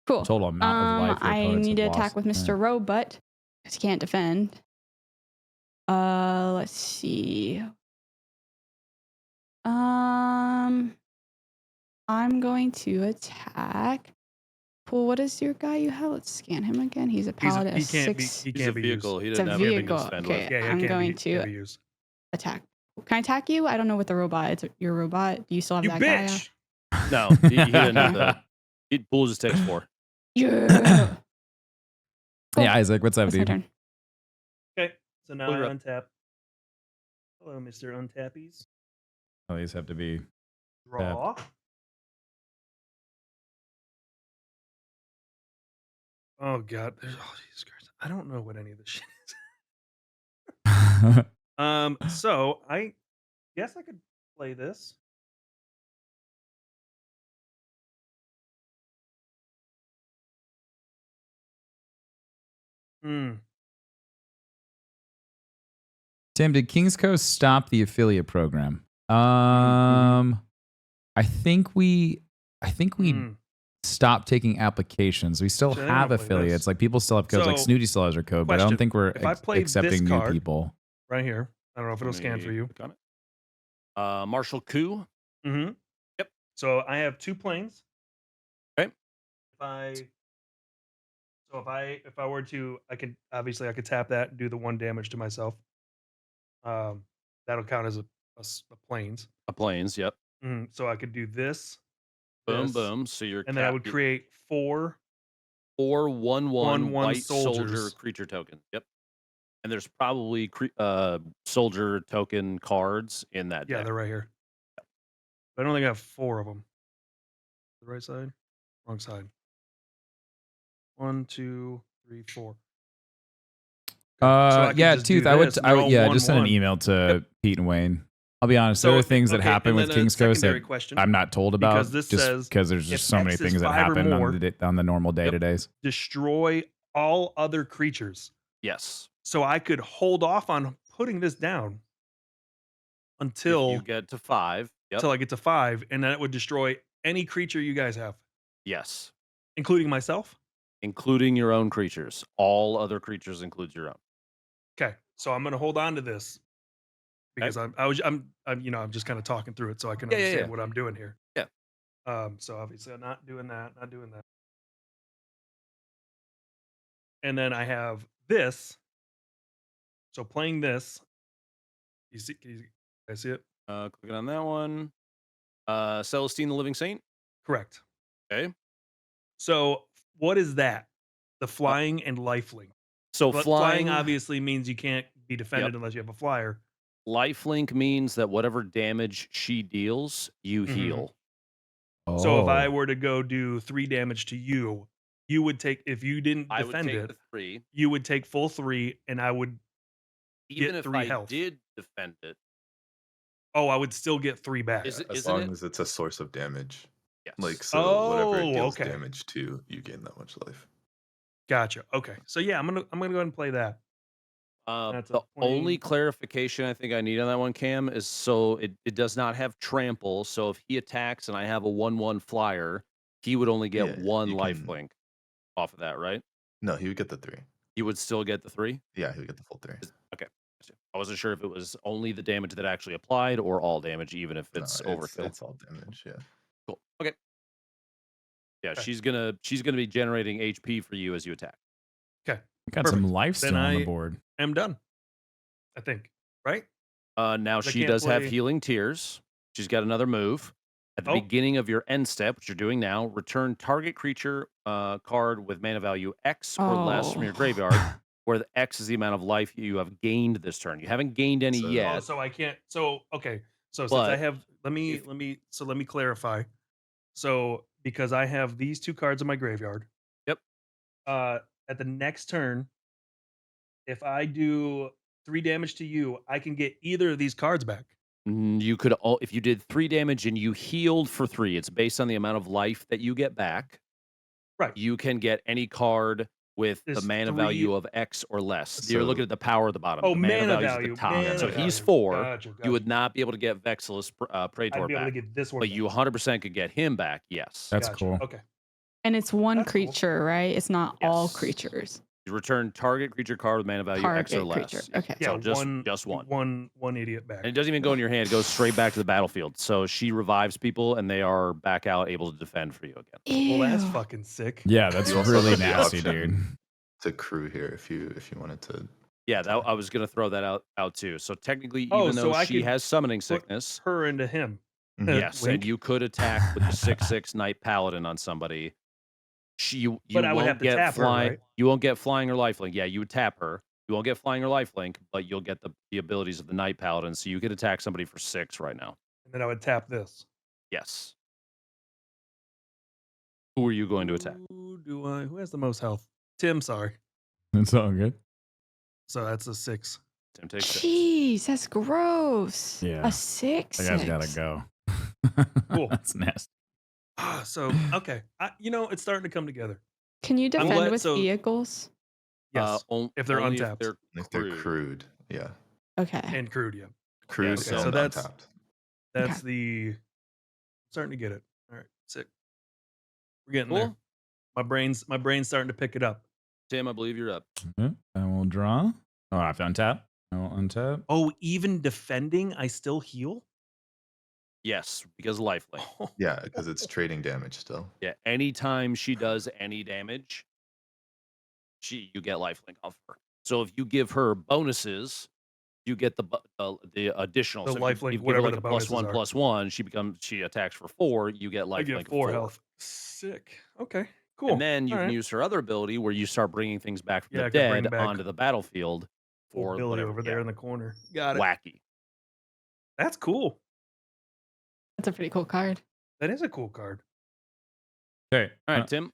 Cool. Total amount of life. your I opponents need to have attack lost. with Mr. Robot because he can't defend. Let's see. I'm going to attack. Pool, what is your guy you have? Let's scan him again. He's a paladin. He can't be. 6. He He's a can't be used. vehicle. He It's a doesn't have anything to vehicle. spend Okay, with. Yeah, I'm going can't to be used. attack. Can I attack you? I don't know what the robot. It's your robot. Do you still have You that guy? bitch. No, he didn't have that. Pool just takes 4. Yeah. Cool. Yeah, Isaac, what's up, That's my dude? turn. Okay, so now Pull I her up. untap. Hello, Mr. Untappies. Oh, these have to be. Draw. Oh god, there's all these cards. I don't know what any of this shit is. So I guess I could play this. Hmm. Tim, did King's Coast stop the affiliate program? I think we stopped taking applications. We still Actually, I have wanna play affiliates. this. Like people still have codes. Like So, Snooty still has her code, but I don't question, think we're if I play this accepting new card- people. Right here. I don't know if it'll scan for you. Click on it. Marshall Coup. Mm-hmm. Yep. So I have 2 planes. Okay. If I were to, I could tap that and do the 1 damage to myself. That'll count as a planes. A planes. Yep. So I could do this. Boom, this, boom. So you're and then I would create 4 1/1 white soldier soldiers. creature token. Yep. And there's probably soldier token cards in that Yeah, deck. they're right here. But I don't think I have 4 of them. The right side, wrong side. 1, 2, 3, 4. So I could yeah, just do Tooth. I would this and they're all just send an 1/1. email to Pete and Wayne. I'll be honest. There are things that okay, happen and with then a King's Coast secondary that question, I'm not told about. because this says because there's if just so many X is things that 5 or happen more- on the normal day to days. destroy all other creatures. Yes. So I could hold off on putting this down If until you get to 5. Yep. I get to 5, and then it would destroy any creature you guys have, Yes. including myself. Including your own creatures. All other creatures includes your own. Okay, so I'm gonna hold on to this because I'm just kind of talking through it so I can understand what I'm doing here. Yeah. So obviously I'm not doing that, and then I have this. So playing this, you see, can you guys see it? Clicking on that one. Celestine the Living Saint. Correct. Okay. So what is that? The flying and lifelink. So But flying obviously means you can't be defended unless you have a flyer. Lifelink means that whatever damage she deals, you heal. So if I Oh. were to go do 3 damage to you, you would take, if you didn't I would defend take it, the 3. you would take full 3, and I would Even get if 3 I health. did defend it, I would still get 3 back. Is it- As isn't long it? as it's a source of damage. yes. Like, so whatever it Oh, deals okay. damage to, you gain that much life. Gotcha. Okay. So yeah, I'm gonna go ahead and play that. That's a The only plain- clarification I think I need on that one, Cam, is so it does not have trample. So if he attacks and I have a 1/1 flyer, he would only get Yeah, 1 you life can- link off of that, right? No, he would get the 3. You would still get the 3? Yeah, he would get the full 3. Okay. I wasn't sure if it was only the damage that actually applied or all damage, even if No, it's overkill. It's all damage, yeah. Cool. Okay. Yeah, Okay. she's gonna be generating HP for you as you attack. Okay. Got some Perfect. life Then still on the I- board. I'm done. I think. Right? Now I she can't does have play- healing tears. She's got another move. At the Oh. beginning of your end step, which you're doing now, return target creature card with mana value X or less from your graveyard, where the X is the amount of life you have gained this turn. You haven't gained any So- yet. Oh, so I can't. So okay. So since But I have, let me if- clarify. So because I have these 2 cards in my graveyard. Yep. At the next turn, if I do 3 damage to you, I can get either of these cards back. You could, if you did 3 damage and you healed for 3, it's based on the amount of life that you get back. Right. You can get any card with the There's mana 3 value of X or less. You're looking So- at the power at the bottom. Oh, the mana mana value's at value. the top. Mana So he's value. 4. Gotcha, You would gotcha. not be able to get Vexilus Praetor I'd be able to back. get this one. But back. you 100% could get him back. Yes. That's Gotcha. cool. Okay. And it's one That's cool. creature, right? It's not all Yes. creatures. You return target creature card with mana value X or Target less. creature. Okay. Yeah, So just one. One idiot back. And it doesn't even go in your hand. It goes straight back to the battlefield. So she revives people, and they are back out, able to defend for you again. Well, that's Ew. fucking sick. Yeah, that's You also really have the nasty, option dude. To crew here if you wanted to. Yeah, I was gonna throw that out too. So technically, Oh, even so though I she could has summoning Put sickness, her into him. Mhm. yes, Wink. and you could attack with the 6/6 Knight Paladin on somebody. You But I would won't have to get tap her, flying. right? You won't get flying or lifelink. Yeah, you would tap her. You won't get flying or lifelink, but you'll get the abilities of the Knight Paladin. So you could attack somebody for 6 right now. And then I would tap this. Yes. Who are you going to attack? Who has the most health? Tim, sorry. It's all good. So that's a 6. Tim takes 6. Jeez, that's gross. Yeah. A 6. That guy's gotta go. Cool. That's nasty. So okay, it's starting to come together. Can you defend glad- with so- vehicles? Yes, if they're only untapped. If they're crewed, yeah. Okay. and crewed, yeah. Crewed okay, so and that's- untapped. That's the starting to get it. All right, sick. We're getting there. Cool. My brain's starting to pick it up. Tim, I believe you're up. Okay, I will draw. Oh, I have to untap. I will untap. Oh, even defending, I still heal? Yes, because lifelink. Yeah, because it's trading damage still. Yeah, anytime she does any damage, you get lifelink off her. So if you give her bonuses, you get the additional. The So lifelink, if you give her whatever like the a plus one, bonuses are. +1, she attacks for 4. You get lifelink. I get of 4 health. Sick. Okay, cool. And then you All can right. use her other ability where you start bringing things back from Yeah, I the could bring dead back onto the battlefield Old for Billy whatever. over there in the corner. Got it. Wacky. That's cool. That's a pretty cool card. That is a cool card. Okay. All right, Tim.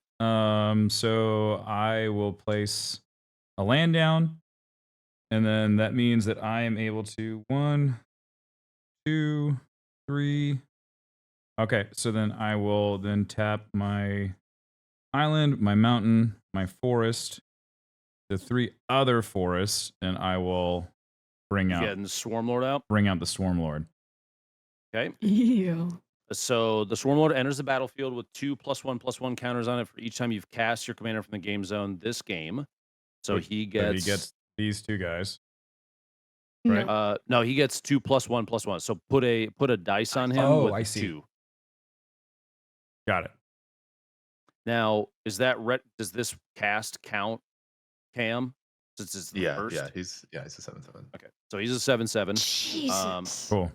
So I will place a land down, and then that means that I am able to 1, 2, 3. Okay, so then I will then tap my island, my mountain, my forest, the 3 other forests, and I will bring out Getting the Swarmlord out. the Swarmlord. Okay. Ew. So the Swarmlord enters the battlefield with 2 +1/+1 counters on it for each time you've cast your commander from the game zone this game. So he gets these 2 guys. Right. no, he gets 2 +1/+1. So put a dice on him. Oh, with I the see. 2. Got it. Now, is that does this cast count, Cam? Since it's the first. Yeah, he's a 7/7. Okay, so he's a 7/7. Jesus. Cool.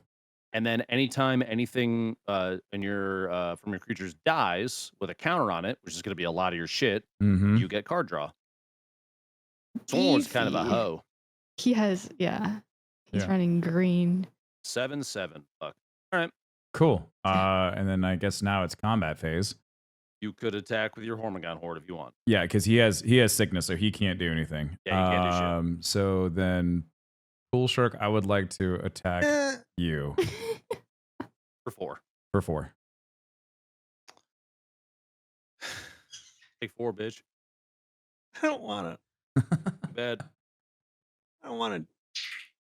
And then anytime anything in your from your creatures dies with a counter on it, which is going to be a lot of your shit, Mm-hmm. you get card draw. Swarmlord's kind of a Beefy. hoe. He has, yeah. He's Yeah. running green. 7/7. Fuck. Cool. And then I guess now it's combat phase. You could attack with your Hormagon Horde if you want. Yeah, because he has sickness, so he can't do anything. Yeah, he can't do shit. So then, Pool Shark, I would like to attack you For 4. for 4. Take 4, bitch. I don't want Too bad. I don't want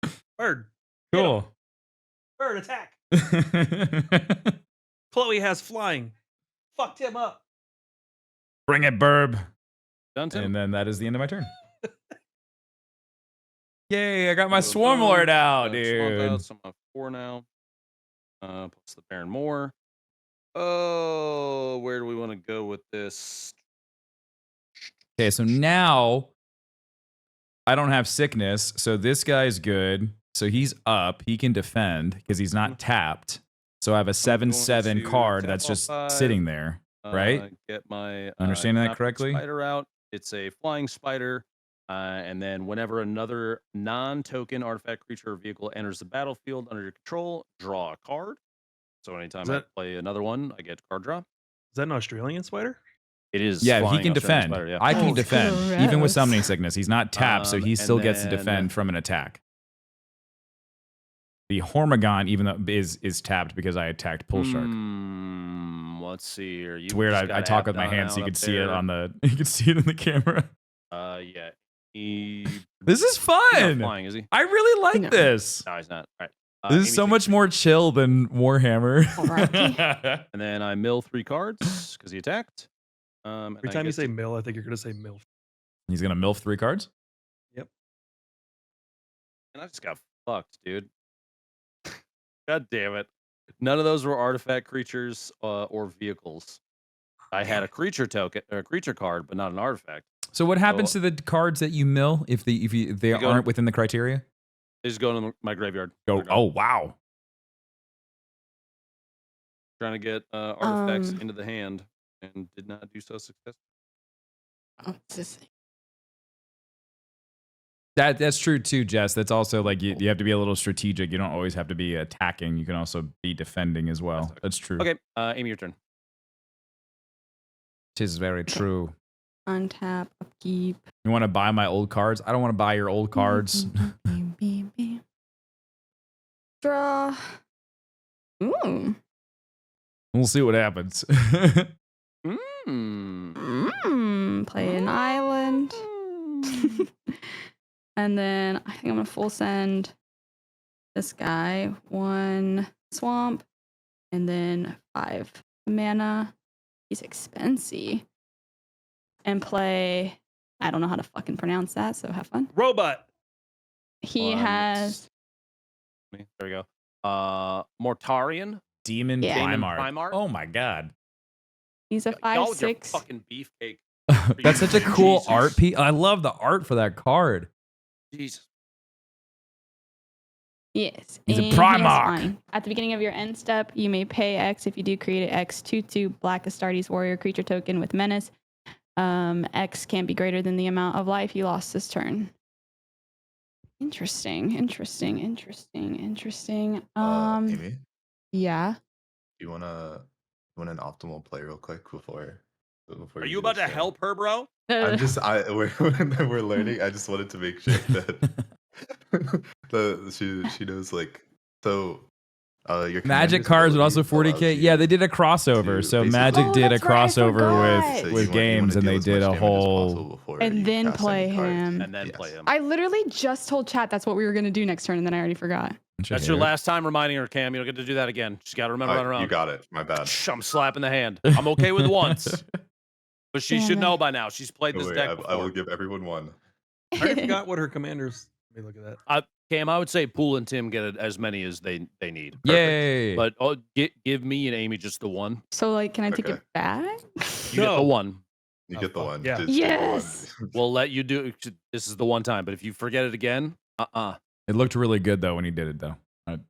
to. Bird. Get him. Cool. Bird, attack. Chloe has flying. Fucked him up. Bring it, Burb. Done, Tim. And then that is the end of my turn. Yay! I got my Swarmlord out, dude. So I'm at 4 now. Plus the Baron Moore. Oh, where do we want to go with this? Okay, so now I don't have sickness, so this guy's good. So he's up. He can defend because he's not tapped. So I have a 7/7 to card tap that's all just 5. sitting there. Right? Get my Understanding that Knockback correctly? Spider out. It's a flying spider. And then whenever another non-token artifact, creature, or vehicle enters the battlefield under your control, draw a card. So anytime I play another one, I get card draw. Is that an Australian spider? It is. Yeah, he flying can Australian defend. spider, yeah. I can Oh, defend, even with gross. summoning sickness. He's not tapped, so he And still gets to then- defend from an attack. The Hormagon, even though is tapped because I attacked Pool Shark. Let's see here. It's weird. I talk with my hands, so you can see it on the. You can see it in the camera. Yeah. He's This is not fun. flying, is he? I really like No. this. No, he's not. All right. This Amy is so takes much more chill than Warhammer. Alrighty. And then I mill 3 cards because he attacked. Every time you say mill, I think you're going to say MILF. He's gonna MILF 3 cards. Yep. And I just got fucked, dude. God damn it! None of those were artifact creatures or vehicles. I had a creature token, or a creature card, but not an artifact. So what happens to the cards that you mill if they aren't within the criteria? They just go into my graveyard. Go. Oh wow. Trying to get artifacts into the hand and did not do so successfully. Oh, what's this thing? That's true too, Jess. That's also like you have to be a little strategic. You don't always have to be attacking. You can also be defending as well. That's true. Okay, Amy, your turn. Tis very true. Untap, upkeep. You want to buy my old cards? I don't want to buy your old cards. Draw. Ooh. We'll see what happens. Play an island. And then I think I'm going to full send this guy 1 swamp and then 5 mana. He's expensive. And play, I don't know how to fucking pronounce that, so have fun. Robot. He has... There we go. Mortarian. Demon Primarch. Oh my god. He's a 5/6. Fucking beefcake. That's such a cool Jesus. art piece. I love the art for that card. Jesus. Yes. He's a and he has Primarch. flying. At the beginning of your end step, you may pay X. If you do, create an X 2/2 Black Astartes Warrior creature token with Menace. X can't be greater than the amount of life you lost this turn. Interesting. Amy, Yeah. do you want an optimal play real quick before Are you do about this to thing? help her, bro? I'm just we're learning. I just wanted to make sure that she knows like so. Your Magic commander's cards would ability also 40k. allows Yeah, you they did a crossover. to So basically- Magic did a that's right, I crossover forgot. with you wanna games, and deal they as did much a damage as whole. possible before And you then cast any play cards. him. And then Yes. play him. I literally just told chat that's what we were going to do next turn, and then I already forgot. That's your last time reminding her, Cam. You don't get to do that again. She's got to remember that around. You got it. My bad. I'm slapping the hand. I'm okay with once. But she Damn should it. know by now. She's played Don't this worry, deck I before. will give everyone one. I already forgot what her commanders. Let me look at that. Cam, I would say Pool and Tim get as many as they need. Yay! But give me and Amy just the one. So, like, can I take Okay. it back? You get the one. You Oh, get the fuck, one. yeah. Just get the one. Yes. We'll let you do. This is the one time. But if you forget it again, It looked really good though when he did it though.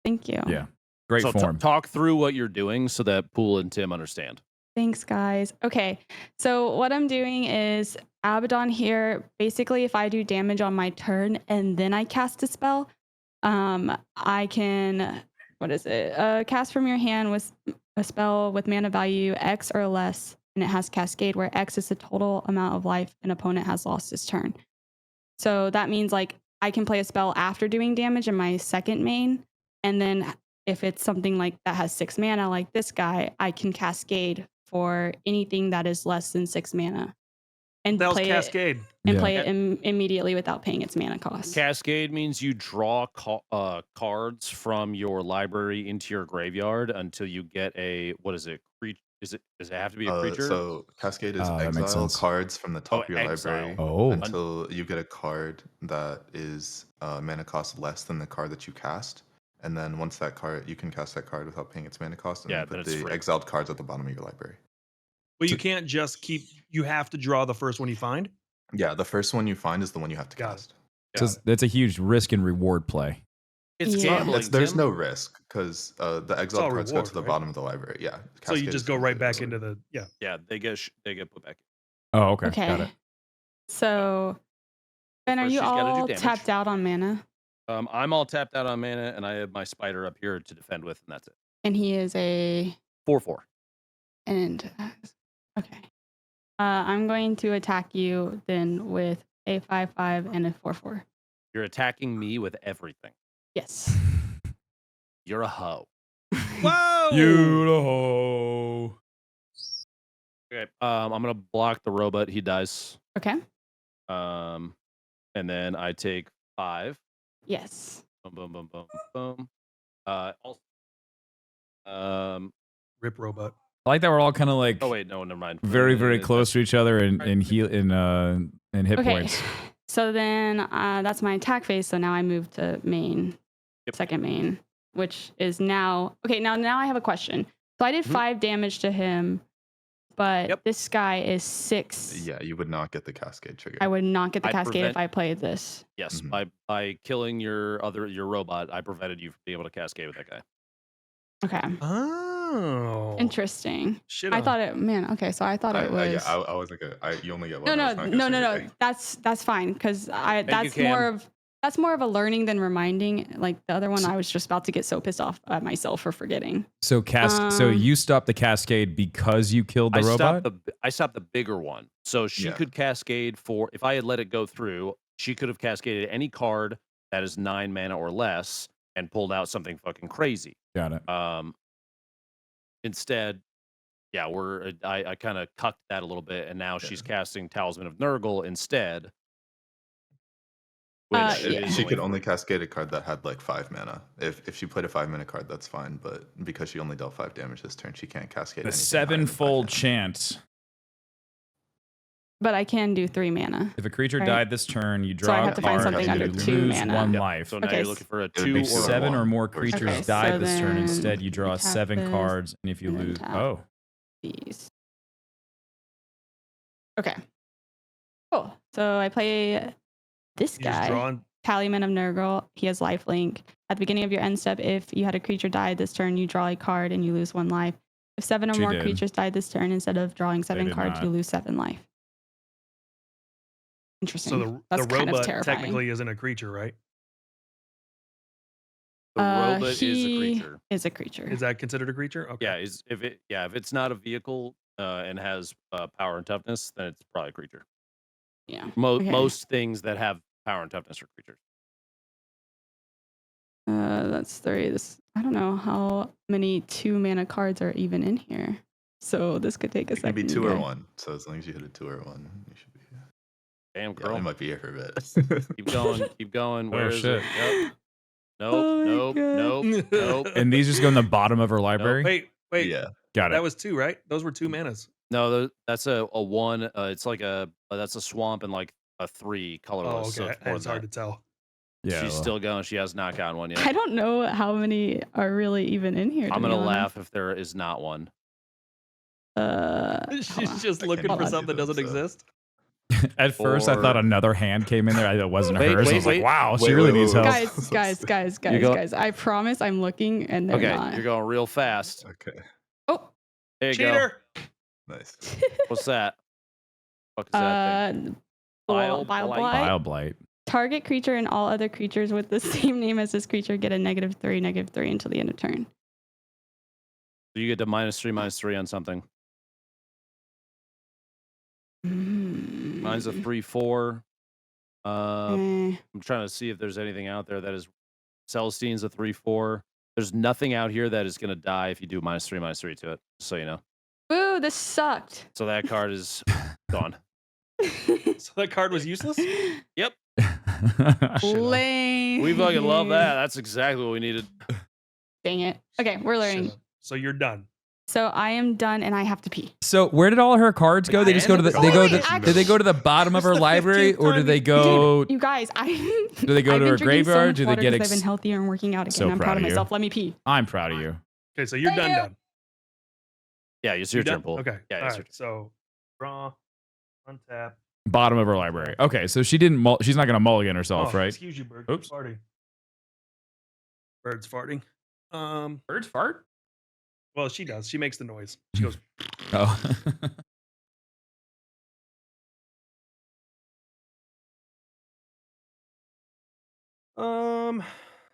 Thank you. Yeah, great So form. talk through what you're doing so that Pool and Tim understand. Thanks, guys. Okay, so what I'm doing is Abaddon here. Basically, if I do damage on my turn and then I cast a spell, I can, cast from your hand with a spell with mana value X or less, and it has Cascade, where X is the total amount of life an opponent has lost this turn. So that means like I can play a spell after doing damage in my second main, and then if it's something like that has 6 mana, like this guy, I can Cascade for anything that is less than 6 mana, and That was play Cascade. it Yeah. play it immediately without paying its mana cost. Cascade means you draw cards from your library into your graveyard until you get a Does it have to be a creature? So Cascade is That makes exile sense. cards from the top of your exile. library Oh, until you get a card that is mana cost less than the card that you cast. And then once that card, you can cast that card without paying its mana cost, and Yeah, then then put it's the free. exiled cards at the bottom of your library. But you can't just keep. You have to draw the first one you find. Yeah, the first one you find is the one you have to Got it. cast. so that's a huge risk and reward play. It's Yeah. gambling. There's Tim. no risk because the all exiled cards go reward, to the right? bottom of the library. Yeah. So you Cascade just is go right completely back reward. into the Yeah, they get put back. Oh, okay, Okay. got it. So, Ben, are First you she's gotta do all damage. tapped out on mana? I'm all tapped out on mana, and I have my spider up here to defend with, and that's it. And he is a 4/4. and okay. I'm going to attack you then with a 5/5 and a 4/4. You're attacking me with everything. Yes. You're a hoe. Whoa! Beautiful. Okay. I'm gonna block the robot. He dies. Okay. And then I take 5. Yes. Boom, boom, boom, boom, boom. Also, Rip robot. I like that we're all kind of like oh wait, no, never mind. very, very close to each other and Right. heal in And hit Okay. points. So then that's my attack phase. So now I move to main, Yep. second main, which is now okay. Now I have a question. So I did 5 damage to him, but this guy is 6. Yeah, you would not get the cascade trigger. I would not get the I cascade if prevent- I played this. Yes, Mhm. by killing your robot, I prevented you from being able to cascade with that guy. Okay. Oh. Interesting. Shit I on. thought it. Man. Okay. So I thought it was. Yeah, I was like, you only get No, one. I no, was not no, gonna no, say no. anything. That's fine because Cam. that's more of a learning than reminding. Like the other one, I was just about to get so pissed off at myself for forgetting. So so you stopped the cascade because you killed the robot? I stopped the bigger one. So she Yeah. could cascade for, if I had let it go through, she could have cascaded any card that is 9 mana or less and pulled out something fucking crazy. Got it. Instead, yeah, I kind of cucked that a little bit, and now she's casting Talisman of Nurgle instead. Which Yeah. is She could only cascade a card that had like 5 mana. If she played a 5-mana card, that's fine. But because she only dealt 5 damage this turn, she can't cascade The anything higher than 5 sevenfold mana. chant. But I can do 3 mana. If a creature Right. died this turn, you So draw I a have to find card something and under you 2 lose mana. 1 Yep. life. So now Okay, you're looking for a would 2 be or If a 7 or 1. more Or creatures Okay, died so this turn, then instead you draw we tap 7 this, cards, and if you and then lose, tap. oh, These. Okay. Cool. So I play this You just guy. drawing. Talisman of Nurgle. He has lifelink. At the beginning of your end step, if you had a creature die this turn, you draw a card and you lose 1 life. If 7 or She more did. creatures died this turn, instead of drawing 7 did cards, not. you lose 7 life. Interesting. So the That's kind of robot terrifying. technically isn't a creature, right? The robot is a He creature. Is a creature. Is that considered a creature? Okay. Yeah, if it's not a vehicle and has power and toughness, then it's probably a creature. Yeah. Okay. Most things that have power and toughness are creatures. That's 3. I don't know how many 2 mana cards are even in here. So this could take a It can second. be to 2 or get- 1. So as long as you hit a 2 or 1, you should be. Damn, Yeah, girl. we might be here for a bit. Keep going. Keep going. Where is shit. it? Yep. Oh Nope. my Nope. God. Nope. Nope. and these just go in the bottom of her library. Wait. Yeah. Got it. That was 2, right? Those were 2 manas. No, that's a 1. It's like that's a swamp and like a 3 Oh, colorless. So okay. it's more It's than hard that. to tell. Yeah, She's well, still going. She has not gotten one I yet. don't know how many are really even in here. I'm to be gonna honest. laugh if there is not one. Hold on. She's just I looking can't for imagine something that doesn't them, so. exist. At first, I thought Or- another hand came in there that wasn't Wait, hers. I wait, was like, wait. wow, she Wait, really wait, needs wait, help. wait. Guys. I promise I'm looking and they're Okay, not. you're going real fast. Okay. Oh, There you Cheater. Nice. go. What's that? What is that thing? Bile Bile Blight. Blight? Bile blight. Target creature and all other creatures with the same name as this creature get a -3/-3 until the end of turn. So you get to -3/-3 on something. Mine's a 3/4. I'm trying to see if there's anything out there that is. Celestine's a 3/4. There's nothing out here that is going to die if you do -3/-3 to it. Just so you know. Boo! This sucked. So that card is gone. So that card was useless? Yep. Lame. We fucking love that. That's exactly what we needed. Dang it. Okay, we're learning. Shut up. So you're done. So I am done and I have to pee. So where did all her cards go? They just go to the. They go to. Did they go to the bottom of her This is the library, 15th or do time they you- go? You guys, Do they go I've to been her drinking so graveyard? much Do they water get? 'cause I've been healthier and working out again. So I'm proud proud of of you. myself. Let me pee. I'm proud of you. Okay, so you're Thank you. done. Yeah, it's your You turn, done? Paul. Okay. Yeah, All it's your right. So draw, untap. Bottom of her library. Okay, so she didn't. She's not gonna mulligan herself, Oh, right? Excuse you, bird. Oops. Farting. Bird's farting. Birds fart. Well, she does. She makes the noise. She goes. Oh.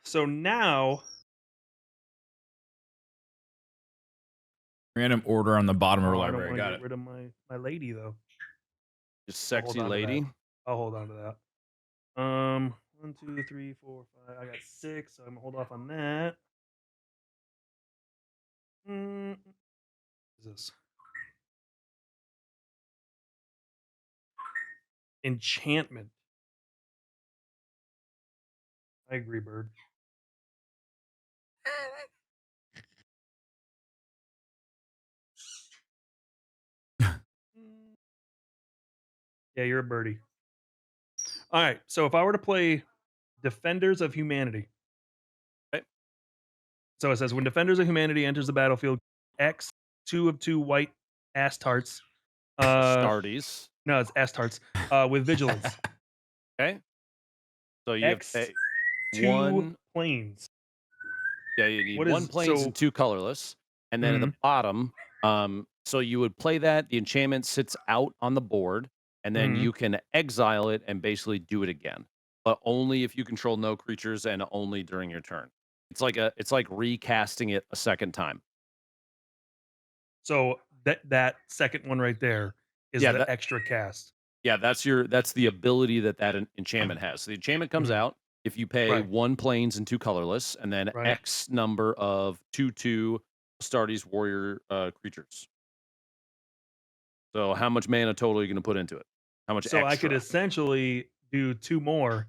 So now Random order on the bottom of her Oh, I don't library. wanna Got get it. rid of my lady though. Just I'll hold sexy on to lady. that. I'll hold on to that. 1, 2, 3, 4, 5. I got 6, so I'm gonna hold off on that. What is this? Enchantment. I agree, bird. Yeah, you're a birdie. All right. So if I were to play Defenders of Humanity, Okay. so it says when Defenders of Humanity enters the battlefield, X 2 of 2 white Astartes. Stardies. No, it's Astartes with vigilance. Okay. So you have X to pay 2 one. planes. Yeah, you need What one is plains so? and 2 colorless, and then at the bottom, so you would play that. The enchantment sits out on the board, and then you can exile it and basically do it again, but only if you control no creatures and only during your turn. It's like recasting it a second time. So that second one right there is Yeah, the extra cast. Yeah, that's the ability that enchantment has. So the enchantment comes out if you pay Right. 1 plains and 2 colorless, and then Right. X number of 2/2 Astartes warrior creatures. So how much mana total are you going to put into it? How much So extra? I could essentially do 2 more,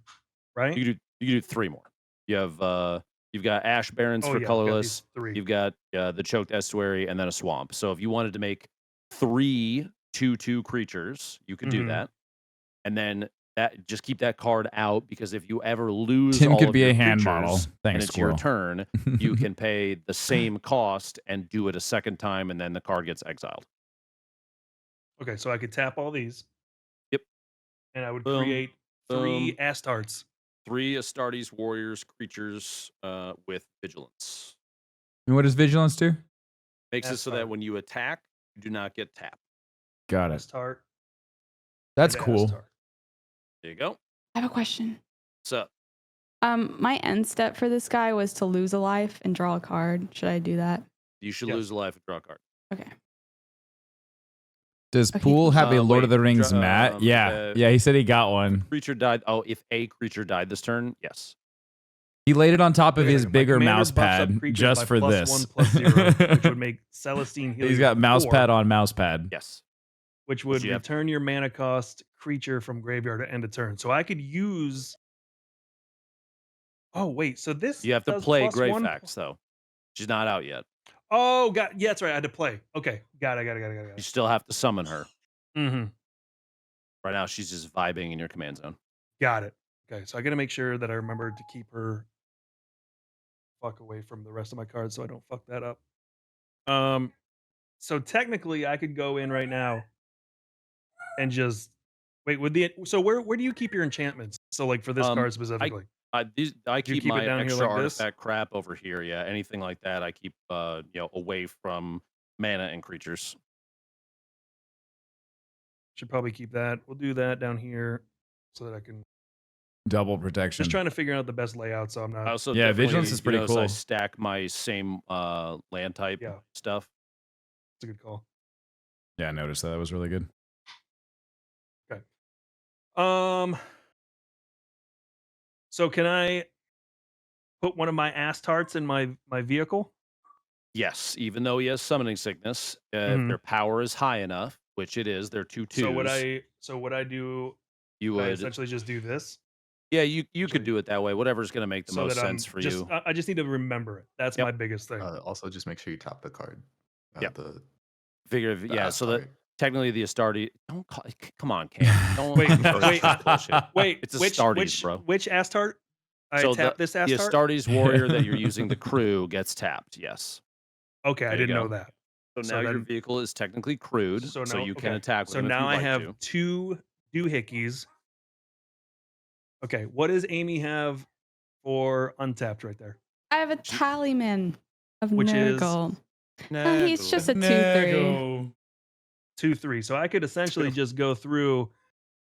right? You could do 3 more. You have you've got Ash Barrens Oh, for yeah, I've got colorless. these 3. You've got the choked estuary and then a swamp. So if you wanted to make 3 2/2 creatures, you could do that. And then that just keep that card out, because if you ever lose Tim all could of be your a hand creatures model. and Thanks, it's your Squirrel. turn, you can pay the same cost and do it a second time, and then the card gets exiled. Okay, so I could tap all these. Yep. And I would Boom, create 3 Astartes. 3 Astartes warriors creatures with vigilance. And what does vigilance do? Makes it so that Astarte. when you attack, you do not get tapped. Got it. Astarte. That's and cool. Astarte. There you go. I have a question. What's up? My end step for this guy was to lose a life and draw a card. Should I do that? You should Yes. lose a life and draw a card. Okay. Does Okay, Pool have a Lord of wait, the Rings mat? Yeah. Yeah, he said he got one. Creature died. Oh, if a creature died this turn, yes. He laid it on top of Wait a his second, my bigger commander mouse buffs up pad creatures just by for +1, this. +0, which would make Celestine heal. He's got mouse 4, pad on mouse pad. Yes. which would you have- return your mana cost creature from graveyard at end of turn. So I could use. Oh wait, so this You have to does play +1. Greyfax, though. She's not out yet. Oh, yeah, that's right. I had to play. Okay, got You it. still have to summon her. Mm-hmm. Right now, she's just vibing in your command zone. Got it. Okay, so I got to make sure that I remember to keep her fuck away from the rest of my cards so I don't fuck that up. So technically, I could go in right now and just wait. So where do you keep your enchantments? So like for this card specifically, I keep keep my it down here extra like this? artifact crap over here. Yeah, anything like that, I keep away from mana and creatures. should probably keep that. We'll do that down here so that I can. Double protection. Just trying to figure out the best layout so I'm I not. also Yeah, definitely- vigilance is you pretty notice I cool. stack my same land type Yeah. stuff. It's a good call. Yeah, I noticed that. That was really good. So can I put one of my Astartes in my vehicle? Yes, even though he has summoning sickness, if their power is high enough, which it is, they're 2/2s. So would I do? You would I would essentially just do this? Yeah, you could do it that way. Whatever's going to make the so most that sense for you. I just need to remember it. That's Yep. my biggest thing. Also, just make sure you tap the card. Yep. The Yeah, so that Astarte. technically the Astarte. Don't call, come on, Cam. Don't Wait, encourage this bullshit. Wait, It's which Astartes, bro. which Astarte? I So tap this the Astarte. Astartes warrior that you're using, the crew, gets tapped. Yes. Okay, I There you didn't know go. that. So So now your then- vehicle is technically crewed, So so now- you can okay. attack with So him if now you'd I like have to. 2 doohickeys. Okay, what does Amy have for untapped right there? I have a Tallyman of Which is- Nurgle. Oh, he's just a 2/3. 2/3. So I could essentially just go through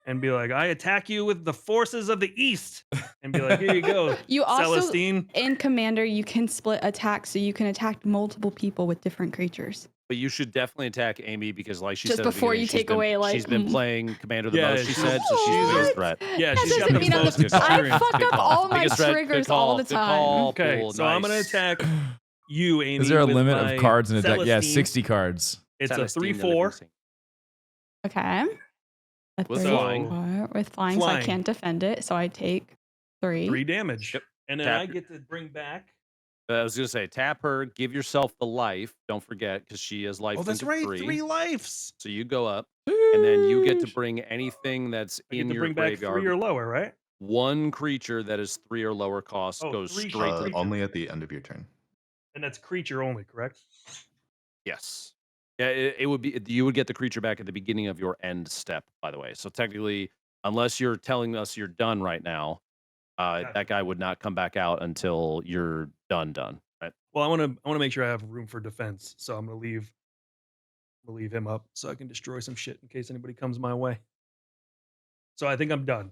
and be like, I attack you with the forces of the east, and be like, here you go, You also Celestine. in Commander you can split attacks, so you can attack multiple people with different creatures. But you should definitely attack Amy because, like she Just said, at the before you beginning, she's take been- away, like, she's been playing Commander the Yeah, most. She she's- said so. She's the biggest threat. Yeah, That she's got doesn't the mean I'm most the- I experience. fuck Good up call. all my Biggest threat. triggers Good call. all the Good time. call. Okay, Cool. so I'm gonna Nice. attack you, Amy. Is there a with limit my of cards in a deck? Yeah, Celestine. 60 cards. It's a Celestine, 3/4. Okay. A With 3/4 with flying, so I Flying. can't defend it. So I take 3. 3 damage. Yep. And then Tap I your- get to bring back. I was gonna say, tap her, give yourself the life. Don't forget, because she has life Oh, that's into right. 3. 3 lives. So you go up. and then you get to bring anything that's I get in to your bring back 3 graveyard. or lower, right? One creature that is 3 or lower cost Oh, goes 3 straight to creatures. Only at the end of your turn. And that's creature only, correct? Yes. Yeah, it would be you would get the creature back at the beginning of your end step, by the way. So technically, unless you're telling us you're done right now, Gotcha. that guy would not come back out until you're done, right? Well, I want to make sure I have room for defense, so I'm gonna leave him up so I can destroy some shit in case anybody comes my way. So I think I'm done.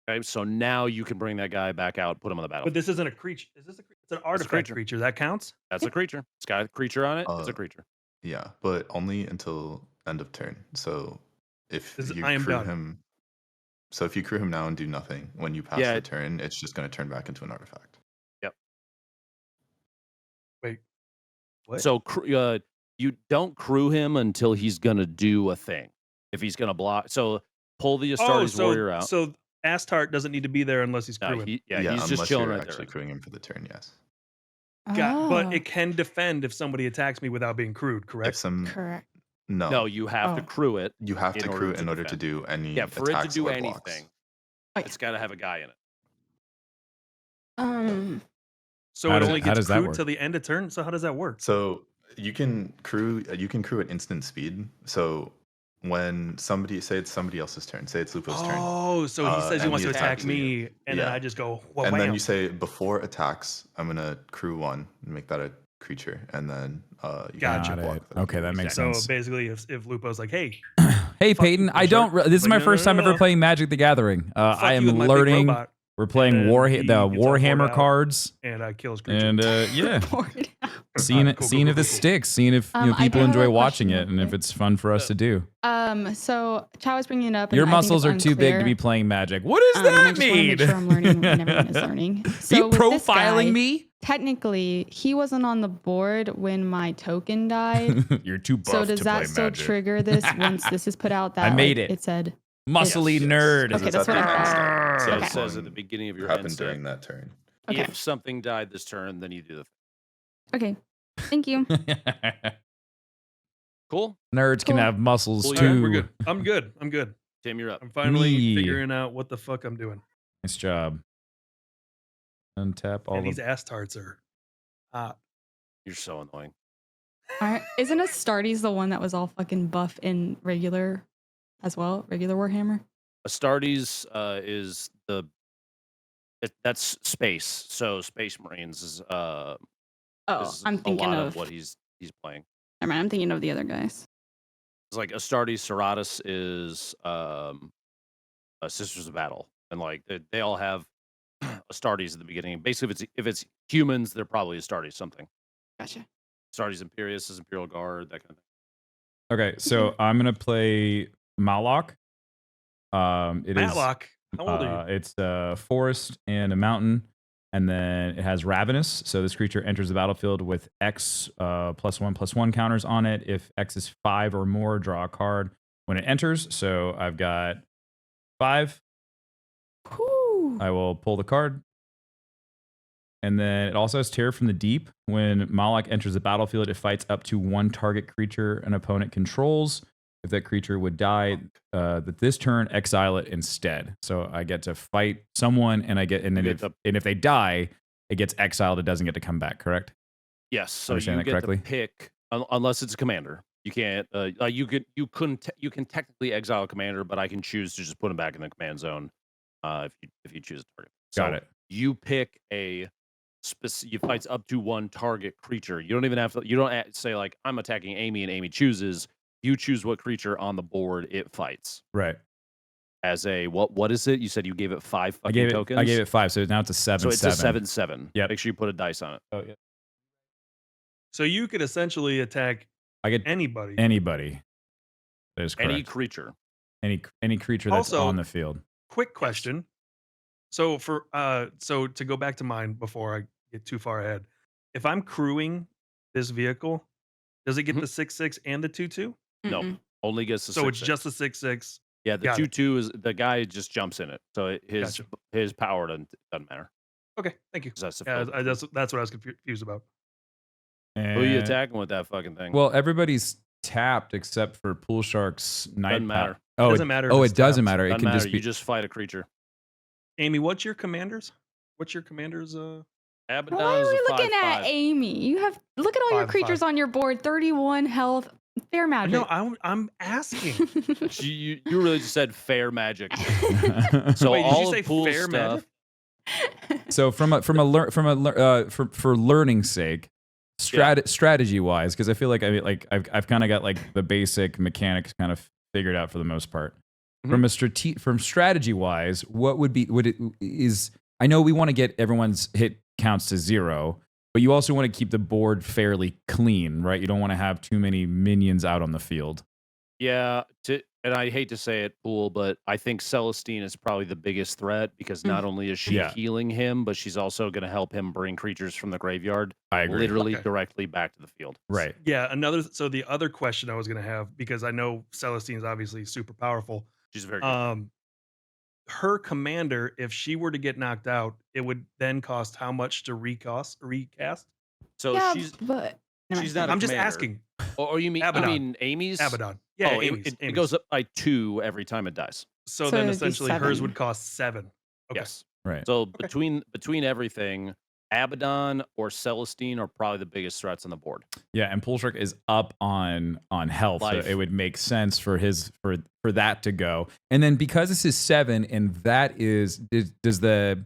Okay, so now you can bring that guy back out, put him on the But battlefield. this isn't a creature. Is this it's an artifact creature? That counts? That's a creature. It's got a creature on it. It's a Uh, creature. Yeah, but only until end of turn. So if you I am crew done. him, so if you crew him now and do nothing, when you pass Yeah. the turn, it's just going to turn back into an artifact. Wait. What? So you don't crew him until he's gonna do a thing. If he's gonna block, so pull the Astartes warrior out. So Astart doesn't need to be there unless he's No, crewing. he's unless just chilling you're right actually there. crewing him for the turn. Yes. But Oh, it can defend if somebody attacks me without being crewed, If correct? some correct. No, you have to Oh. crew it. you have in to order crew to in order to defend. do any Yeah, for it to attacks do or blocks. anything, Oh, yeah. it's got to have a guy in it. So How it does- only how gets does that crewed work? till the end of turn. So how does that work? So you can crew at instant speed. So when say it's somebody else's turn, say it's Lupo's turn, Oh, so he says he and wants he to attack attacks me, you. and then Yeah. I just go, well, and then wham. you say before attacks, I'm gonna crew 1 and make that a creature, and then you Gotcha. can block Got it. Okay, that makes So sense. basically, if Lupo's like, hey, Hey, fuck Peyton, you, I don't. Berserk. This is Like, my no, first no, time no, ever no. playing Magic the Gathering. I fuck you with am my big learning. robot, We're playing and the he gets all bored Warhammer out. cards, and I kill his creature. and yeah, Bored. seeing Alright, cool, seeing if cool, this cool. sticks, seeing if I people do have enjoy a watching question it, and real if quick. it's fun for us to do. So Chow was bringing it up. Your and I think muscles it's are too big to unclear. be playing Magic. What does And I that just wanna mean? make sure I'm learning and everyone is learning. So you with this profiling guy, me? Technically, he wasn't on the board when my token died. You're too buff So does to that play still Magic. trigger this once this is put out? That I made like, it. It said Muscly Yes. nerd. Okay, It's that's at what the I end thought. step. So So it it's says at going the beginning of to your happen end step. during that turn. Okay. If something died this turn, then you do the thing. Okay. Thank you. Cool. Nerds can Cool. have muscles Cool, too. yeah, We're good. I'm good. I'm good. Tim, you're up. I'm finally Me. figuring out what the fuck I'm doing. Nice job. Untap all And these the. Astartes are hot. You're so annoying. Isn't Astartes the one that was all fucking buff in regular as well? Regular Warhammer? Astartes is that's space. So Space Marines is Oh, is I'm a thinking lot of what he's playing. Never mind, I'm thinking of the other guys. It's like Astartes Serratus is Sisters of Battle, and like they all have Astartes at the beginning. Basically, if it's humans, they're probably Astartes something. Gotcha. Astartes Imperius is Imperial Guard, that kind of thing. Okay, so I'm gonna play Malok. It is Matlock. How old are you? It's a forest and a mountain, and then it has Ravenous. So this creature enters the battlefield with X +1/+1 counters on it. If X is 5 or more, draw a card when it enters. So I've got 5. Whew. I will pull the card. And then it also has Terror from the Deep. When Malok enters the battlefield, it fights up to 1 target creature an opponent controls. If that creature would die, that this turn, exile it instead. So I get to fight someone, and if they die, it gets exiled. It doesn't get to come back. Correct? Yes. So Understand you that get correctly? to pick unless it's a commander. You can't. You can technically exile a commander, but I can choose to just put him back in the command zone if you choose a target. Got it. You pick a you fights up to 1 target creature. You don't even have to. You don't say like I'm attacking Amy and Amy chooses. You choose what creature on the board it fights. Right. As a what is it? You said you gave it 5 I fucking tokens. gave it 5, so now it's a 7/7. So it's a 7/7. Yep. Make sure you put a dice on it. Oh yeah. So you could essentially attack I get anybody. anybody. That is correct. Any creature. Any creature that's Also- on the field. Quick question. So so to go back to mine before I get too far ahead, if I'm crewing this vehicle, does it get Mhm. the 6/6 and the 2/2? No. Mm-mm. Only gets the So it's 6/6. just the 6/6. Yeah, the got it. 2/2 is the guy just jumps in it. So Gotcha. his power doesn't matter. Okay, thank you. 'Cause that's the Yeah, filter. that's what I was confused about. Who are you And- attacking with that fucking thing? Well, everybody's tapped except for Pool Shark's Night Doesn't matter. Oh, Doesn't matter if Oh, it's it doesn't tapped. matter. It Doesn't can matter. just be. You just fight a creature. Amy, what's your commanders? Abaddon Why is are we a looking at 5/5. Amy? You have look at all your 5/5. creatures on your board. 31 health. Fair magic. No, I'm asking. You really just said fair magic. So Wait, did all you of say Pool's fair stuff. magic? So for learning's sake, strategy wise, because I feel like I've kind of got like the basic mechanics kind of figured out for the most part. Mhm. From strategy wise, what is I know we want to get everyone's hit counts to 0, but you also want to keep the board fairly clean, right? You don't want to have too many minions out on the field. Yeah, and I hate to say it, Pool, but I think Celestine is probably the biggest threat because not only is she Yeah. healing him, but she's also going to help him bring creatures from the graveyard I agree. literally Okay. directly back to the field. Right. Yeah, so the other question I was gonna have, because I know Celestine's obviously super powerful. She's very good. Her commander, if she were to get knocked out, it would then cost how much to recast? So yeah, she's but never she's mind. not a I'm just commander. asking. Or you mean Abaddon. Amy's? Abaddon. Yeah, Oh, Amy's. it goes up by 2 every time it dies. So So then it'd be essentially hers 7. would cost 7. Okay. Yes. Right. So between everything, Abaddon or Celestine are probably the biggest threats on the board. Yeah, and Pool Shark is up on health, Life. so it would make sense for for that to go. And then because this is 7, and that does the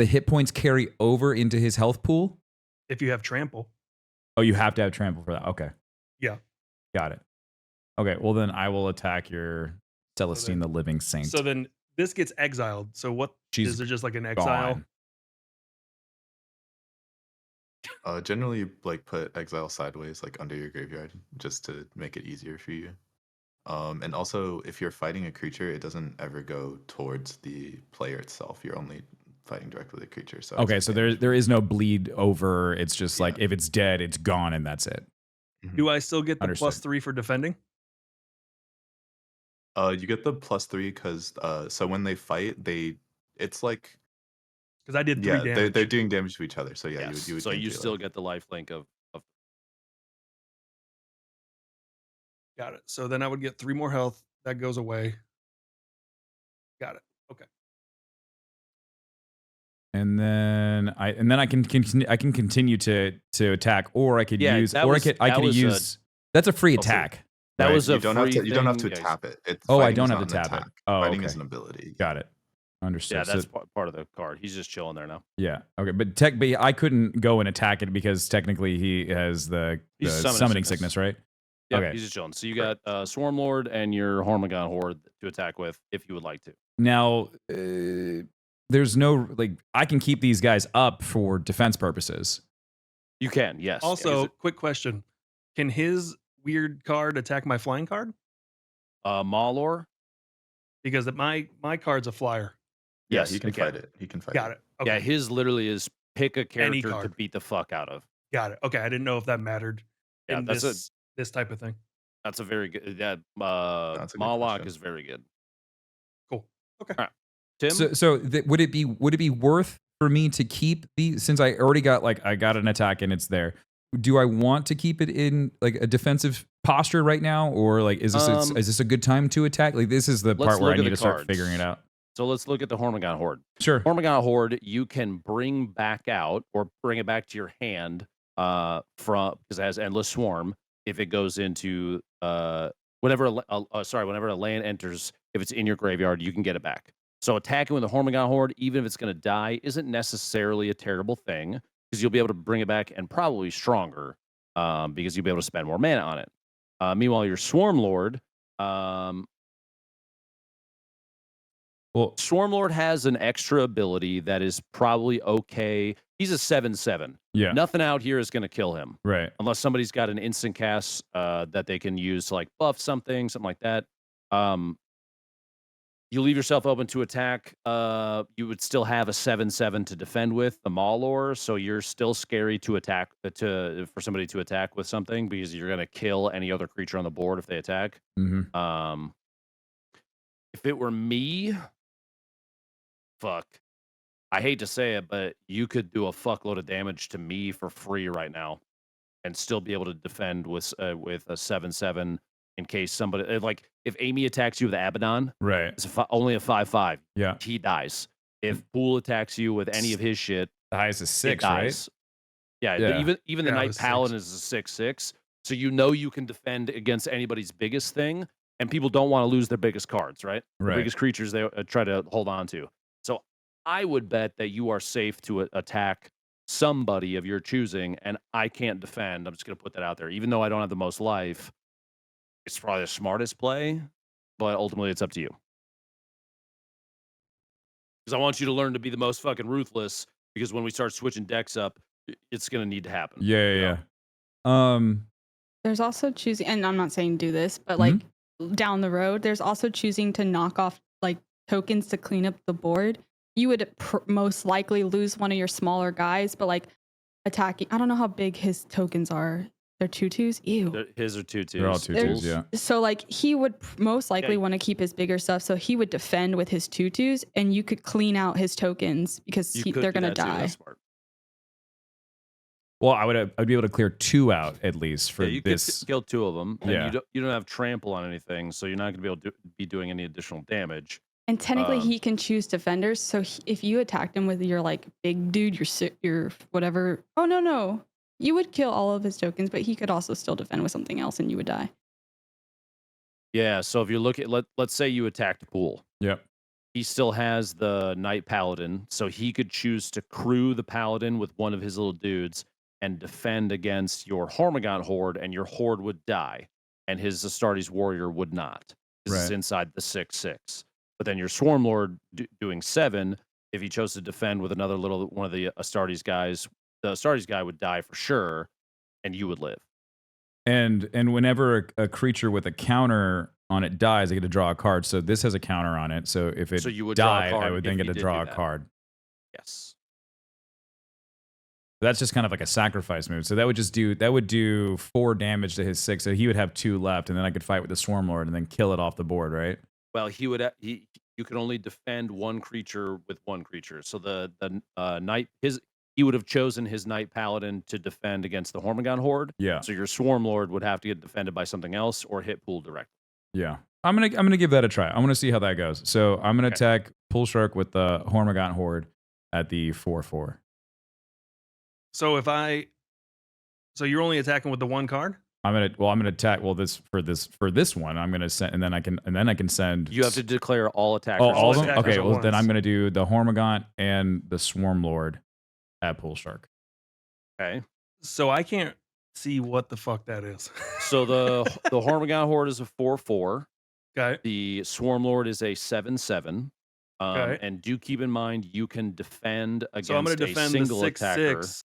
hit points carry over into his health pool? If you have trample. Oh, you have to have trample for that. Okay. Yeah. Got it. Okay, well then I will attack your Celestine, the Living Saint. So then this gets exiled. So what She's is there just like an exile? gone. Generally, like put exile sideways, like under your graveyard, just to make it easier for you. And also, if you're fighting a creature, it doesn't ever go towards the player itself. You're only fighting directly with the creature. So Okay, so there is no bleed over. It's just like Yeah. if it's dead, it's gone, and that's it. Do I still get the Understood. +3 for defending? You get the +3 because so when they fight, it's like Because I did 3 yeah, damage. they're doing damage to each other. So yeah, Yes. you would So gain you 3 still life. get the life link of Got it. So then I would get 3 more health. That goes away. Got it. Okay. And then I can continue to attack, or I could use, that or was- I that could was a- use. That's a free Also, attack. that right? was a You don't have free to. You don't have to thing, tap it. It's Oh, I fighting don't is have not to an tap it. attack. Oh, Fighting okay. is an ability. Got it. Understood. Yeah, that's So- part of the card. He's just chilling there now. yeah. Okay. But I couldn't go and attack it because technically he has the He's summoning summoning sickness, sickness. right? Yeah, Okay. he's just chilling. So you got Swarm Lord and your Hormagon Horde to attack with if you would like to. Now, there's no I can keep these guys up for defense purposes. You can, yes. Also, quick question. Can his weird card attack my flying card? Maulor? Because my card's a flyer. Yeah, Yes, he can it fight it. He can fight Got it. Okay. Yeah, his literally is pick a character to card. beat the fuck out of. Got it. Okay. I didn't know if that mattered Yeah, in that's this type of thing. that's a very good. That's a good Mawlok question. is very good. Cool. Okay. All right. Tim? Would it be worth for me to keep since I already got I got an attack and it's there? Do I want to keep it in a defensive posture right now, or is this a good time to attack? This is the Let's part where I look at need the to start cards. figuring it out. So let's look at the Hormagon Horde. Sure. Hormagon Horde, you can bring back out or bring it back to your hand from because it has Endless Swarm. If it goes into whenever a land enters, if it's in your graveyard, you can get it back. So attacking with the Hormagon Horde, even if it's going to die, isn't necessarily a terrible thing because you'll be able to bring it back and probably stronger because you'll be able to spend more mana on it. Meanwhile, your Swarm Lord. Well, Swarm Lord has an extra ability that is probably okay. He's a 7/7. yeah. Nothing out here is going to kill him Right. unless somebody's got an instant cast that they can use to buff something like that. You leave yourself open to attack. You would still have a 7/7 to defend with the Maulor, so you're still scary to attack for somebody to attack with something because you're going to kill any other creature on the board if they attack. Mm-hmm. If it were me, fuck. I hate to say it, but you could do a fuckload of damage to me for free right now. and still be able to defend with a 7/7 in case somebody like if Amy attacks you with Abaddon, Right. it's only a 5/5. Yeah. He dies. If Pool attacks you with any of his shit, The highest is it 6, right? dies. Yeah, Yeah. even the Yeah, it Knight was Paladin is a 6/6, so you know you can defend against anybody's biggest thing, and people don't want to lose their biggest cards, right? The Right. biggest creatures they try to hold on to. So I would bet that you are safe to attack somebody of your choosing, and I can't defend. I'm just going to put that out there. Even though I don't have the most life, it's probably the smartest play, but ultimately it's up to you. Because I want you to learn to be the most fucking ruthless, because when we start switching decks up, it's going to need to happen. Yeah, you know? yeah. There's also choosing, and I'm not saying do this, but Mhm. like down the road, there's also choosing to knock off like tokens to clean up the board. You would most likely lose one of your smaller guys, but like attacking, I don't know how big his tokens are. They're 2/2s. Ew. His are 2/2s. They're all 2/2s, yeah. So like he would most likely Yeah. want to keep his bigger stuff, so he would defend with his 2/2s, and you could clean out his tokens because You could they're do gonna that too, die. that's smart. Well, I'd be able to clear 2 out at least for Yeah, you this. could kill 2 of them, and Yeah. you don't have trample on anything, so you're not going to be able to be doing any additional damage. And technically, he can choose defenders. So if you attacked him with your like big dude, your whatever. Oh no, you would kill all of his tokens, but he could also still defend with something else, and you would die. Yeah, so if you look at let's say you attacked Pool, Yep. he still has the Knight Paladin, so he could choose to crew the Paladin with one of his little dudes and defend against your Hormigaunt Horde, and your Horde would die, and his Astartes Warrior would not. This is Right. inside the 6/6. But then your Swarm Lord doing 7, if he chose to defend with another little one of the Astartes guys, the Astartes guy would die for sure, and you would live. And whenever a creature with a counter on it dies, I get to draw a card. So this has a counter on it. So if it So you would draw a died, card I would then if get you to did draw do a that. card. Yes. That's just kind of like a sacrifice move. So that would do 4 damage to his 6. So he would have 2 left, and then I could fight with the Swarm Lord and then kill it off the board, right? Well, you can only defend one creature with one creature. So the knight he would have chosen his Knight Paladin to defend against the Hormigaunt Horde. Yeah. So your Swarm Lord would have to get defended by something else or hit Pool directly. Yeah. I'm gonna give that a try. I'm gonna see how that goes. So I'm gonna attack Pool Shark with the Hormigaunt Horde at the 4/4. So so you're only attacking with the one card? I'm gonna attack. Well, for this one, I'm gonna send, and then I can send. You have to declare all attackers. Oh, all of them. attackers Okay, at well then once. I'm gonna do the Hormigaunt and the Swarm Lord at Pool Shark. Okay. So I can't see what the fuck that is. So the Hormigaunt Horde is a 4/4. Okay. The Swarm Lord is a 7/7. Okay. And do keep in mind you can defend against So I'm going to a defend the single attacker. 6/6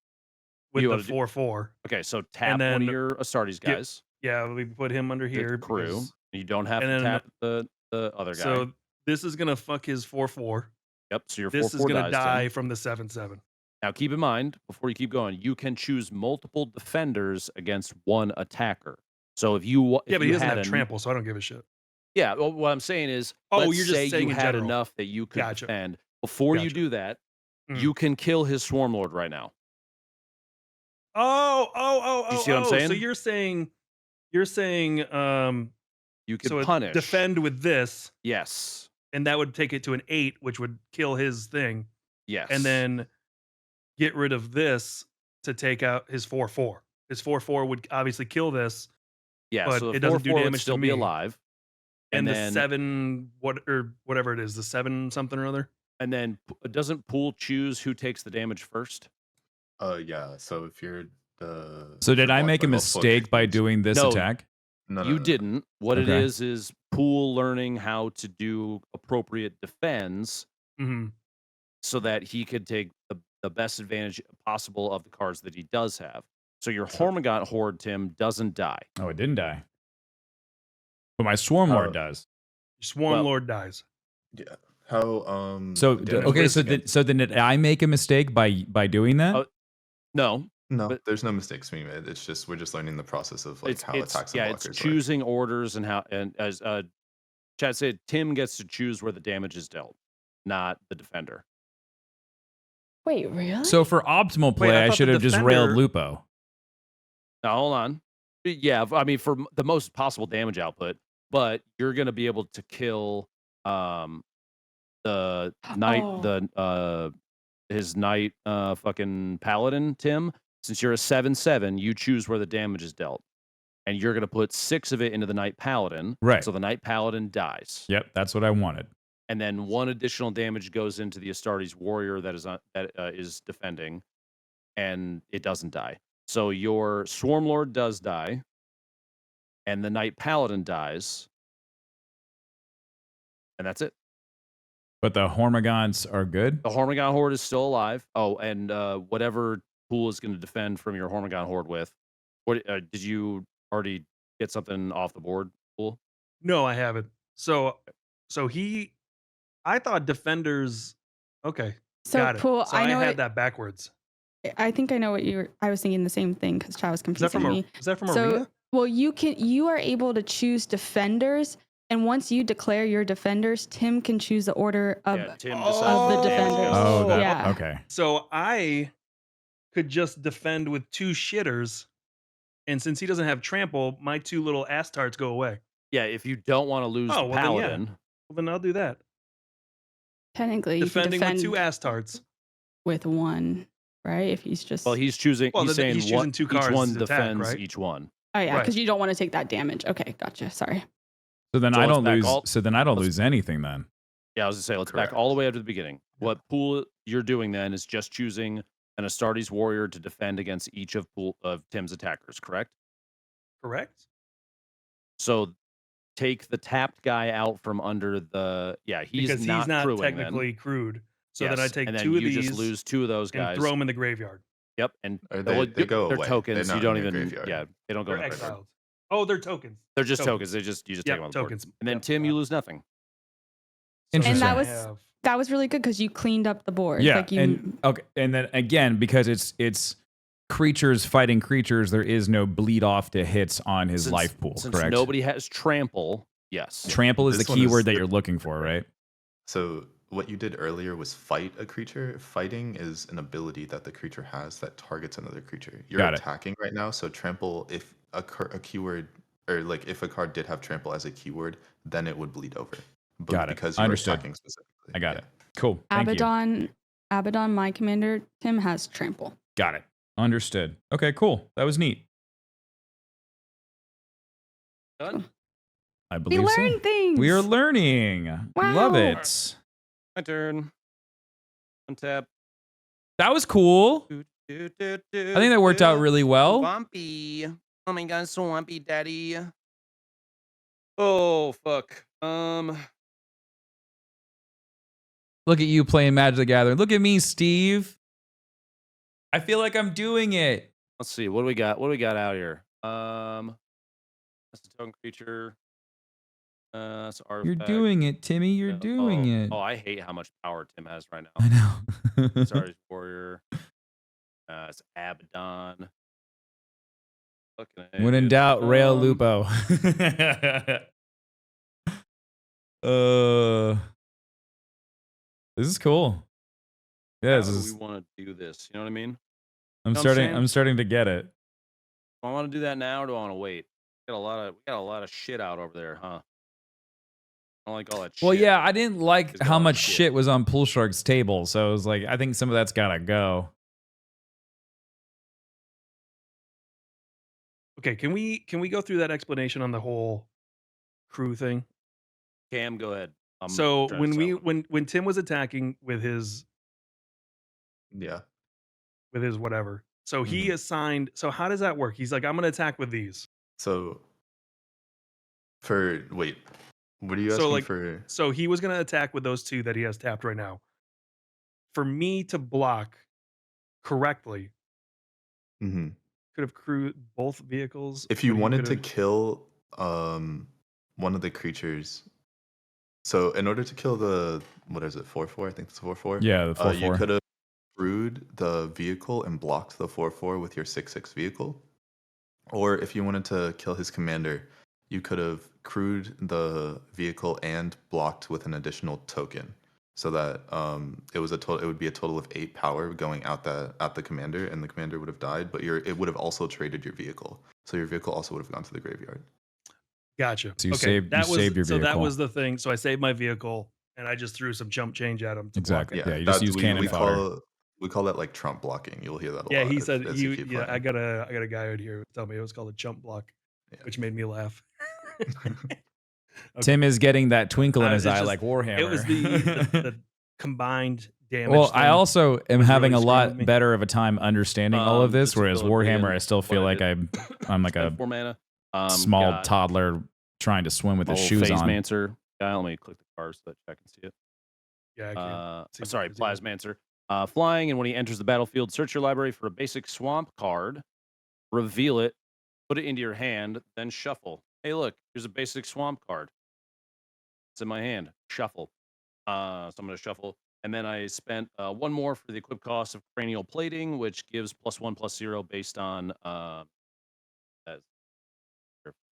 with You the wanna do- 4/4. Okay, so tap one then of your Astartes get- guys. Yeah, we put him under Hit here. the crew. because- You don't have and to then- tap the other guy. So this is going to fuck his 4/4. Yep. So your This is 4/4 going to dies, Tim. die from the 7/7. Now keep in mind, before you keep going, you can choose multiple defenders against one attacker. So if you Yeah, but you he doesn't had have trample, so I don't give a shit. Yeah, well, what I'm saying is, Oh, let's you're just say saying you in had general. enough that you could Gotcha. defend. Before you Gotcha. do that, Mm. you can kill his Swarm Lord right now. Oh. You see what I'm saying? So you're saying You can so punish. defend with this, Yes. and that would take it to an 8, which would kill his thing, Yes. and then get rid of this to take out his 4/4. His 4/4 would obviously kill this, yeah, but so the it doesn't do 4/4 would damage to still be me. alive. and then, the 7 whatever it is, the 7 something or other. And then doesn't Pool choose who takes the damage first? Yeah. So if you're the So did I make a like multiple mistake by creatures- doing this No. attack? No, You didn't. What it Okay. is Pool learning how to do appropriate defense Mm-hmm. so that he could take the best advantage possible of the cards that he does have. So your So- Hormigaunt Horde, Tim, doesn't die. Oh, it didn't die. But my Swarm Lord Oh. does. Swarm Well- Lord dies. Yeah. How So damage okay, works so again- then did I make a mistake by doing that? Oh, No, no, but- there's no mistakes being made. It's just we're just learning the process of like it's how attacks and it's blockers work. choosing orders and how, and as Chad said, Tim gets to choose where the damage is dealt, not the defender. Wait, really? So for optimal play, Wait, I I thought should the have just railed defender- Lupo. Now hold on. Yeah, I mean for the most possible damage output, but you're gonna be able to kill the knight, his knight, fucking paladin, Tim. Since you're a 7/7, you choose where the damage is dealt, and you're gonna put 6 of it into the knight paladin. Right. So the knight paladin dies. Yep, that's what I wanted. And then 1 additional damage goes into the Astartes warrior that is defending, and it doesn't die. So your Swarmlord does die, and the Knight Paladin dies, and that's it. But the Hormagaunts are good? The Hormagon Horde is still alive. Oh, and whatever pool is going to defend from your Hormagon Horde with. What did you already get something off the board, Pool? No, I haven't. So I thought defenders. Okay, So got it. Pool, So I know had it, that backwards. I think I know what you were. I was thinking the same thing because Chad was Is that confusing from me. Arena? So, well, you are able to choose defenders, and once you declare your defenders, Tim can choose the order of Tim Oh, decides the defenders. Oh, that, Yeah. okay. So I could just defend with 2 shitters, and since he doesn't have trample, my 2 little ass tarts go away. Yeah, if you don't want to lose Oh, the well, then, yeah. Paladin. Well, then I'll do that. Technically, Defending you can defend with 2 ass tarts. with 1, right? If he's just Well, he's choosing. Well, he's then saying he's choosing what 2 each cards one to attack, defends right? each one. oh yeah, right. because you don't want to take that damage. Okay, gotcha. Sorry. So then So I let's don't back lose. all- So then I don't let's- lose anything then. Yeah, I was gonna say let's back Correct. all the way up to the beginning. What pool you're doing then is just choosing an Astartes warrior to defend against each of Tim's attackers, correct? Correct? So take the tapped guy out from under the he's Because not he's not crewing technically then. crewed. So then I Yes, take and then 2 of you these just lose 2 of those and guys. throw them in the graveyard. Yep, and Or well, they go they're away. tokens. They're You not don't in your even graveyard. they don't go They're in the graveyard. exiled. Oh, they're tokens. They're just tokens. You just take Yep, them on the board. tokens. And then Yep, Tim, got you it. lose nothing. So Interesting. And that I was have- that was really good because you cleaned up the board. Yeah, like you, and okay, and then again because it's creatures fighting creatures, there is no bleed off to hits on his life pool. Since Correct. nobody has trample, yes. Trample is This the one is keyword that the- you're looking for, right? So what you did earlier was fight a creature. Fighting is an ability that the creature has that targets another creature. You're Got it. attacking right now, so trample, if a keyword, or like if a card did have trample as a keyword, then it would bleed over. But Got it. because you're Understood. attacking specifically. I got Yeah. it. Cool. Thank you. Abaddon, my commander, Tim has trample. Got it. Understood. Okay, cool. That was neat. Done? I We believe so. learn things. We are learning. Love Wow. it. My turn. Untap. That was cool. I I think that worked out really well. Swampy. Oh my god, Swampy Daddy. Oh fuck. Look at you playing Magic the Gathering. Look at me, Steve. I feel like I'm doing it. Let's see. What do we got? What do we got out here? That's a token creature. That's an You're artifact. doing it, Timmy. You're doing it. Oh, I hate how much power Tim has right now. I know. Sorry, Warrior. It's Abaddon. When in doubt, rail Lupo. This is cool. Yeah, How this do is, we want to do this? You know what I mean? I'm know what I'm starting. saying? I'm starting to get it. Do I want to do that now, or do I want to wait? We got a lot of shit out over there, huh? I don't like all that shit. Well, yeah, I didn't like It's a how lot of much shit. shit was on Pool Shark's table, so I was like, I think some of that's gotta go. Okay, can we go through that explanation on the whole crew thing? Cam, go ahead. I'm So trying when to we settle it. when Tim was attacking with his Yeah. whatever, so Mm-hmm. he assigned. So how does that work? He's like, I'm gonna attack with these. So wait, what are you So, asking like, for? So he was gonna attack with those 2 that he has tapped right now. For me to block correctly, Mhm. could have crewed both vehicles. If you but he wanted to could've- kill one of the creatures, so in order to kill the, what is it, 4/4? I think it's 4/4. Yeah, the 4/4. You could have crewed the vehicle and blocked the 4/4 with your 6/6 vehicle. Or if you wanted to kill his commander, you could have crewed the vehicle and blocked with an additional token. so that it was a total. It would be a total of 8 power going out the commander, and the commander would have died. But it would have also traded your vehicle, so your vehicle also would have gone to the graveyard. Gotcha. So you okay, saved your so that vehicle. was the thing. So I saved my vehicle, and I just threw some chump change at him. To Exactly. Block it. Yeah, you just use cannon fodder. We call that like Trump blocking. You'll hear that a Yeah, lot. he said as you he. keep Yeah, I playing. got a guy out here who told me it was called a chump block, Yeah. which made me laugh. Okay. Tim is getting that twinkle in his it's eye just- like Warhammer. It was the combined damage. Well, I thing also am was having really a screwing lot with me. better of a time understanding all of this, just to whereas fill everybody Warhammer, in I still feel what I like did. I'm like a 4 mana. small got toddler trying to swim with my his little shoes Phase on. Mancer guy. Let me click the card so that I can see it. Yeah, I can't. see Sorry, what it is. Plasmancer. Flying, and when he enters the battlefield, search your library for a basic swamp card, reveal it, put it into your hand, then shuffle. Hey, look, here's a basic swamp card. It's in my hand. Shuffle. So I'm going to shuffle. And then I spent 1 more for the equip cost of cranial plating, which gives +1/+0 based on,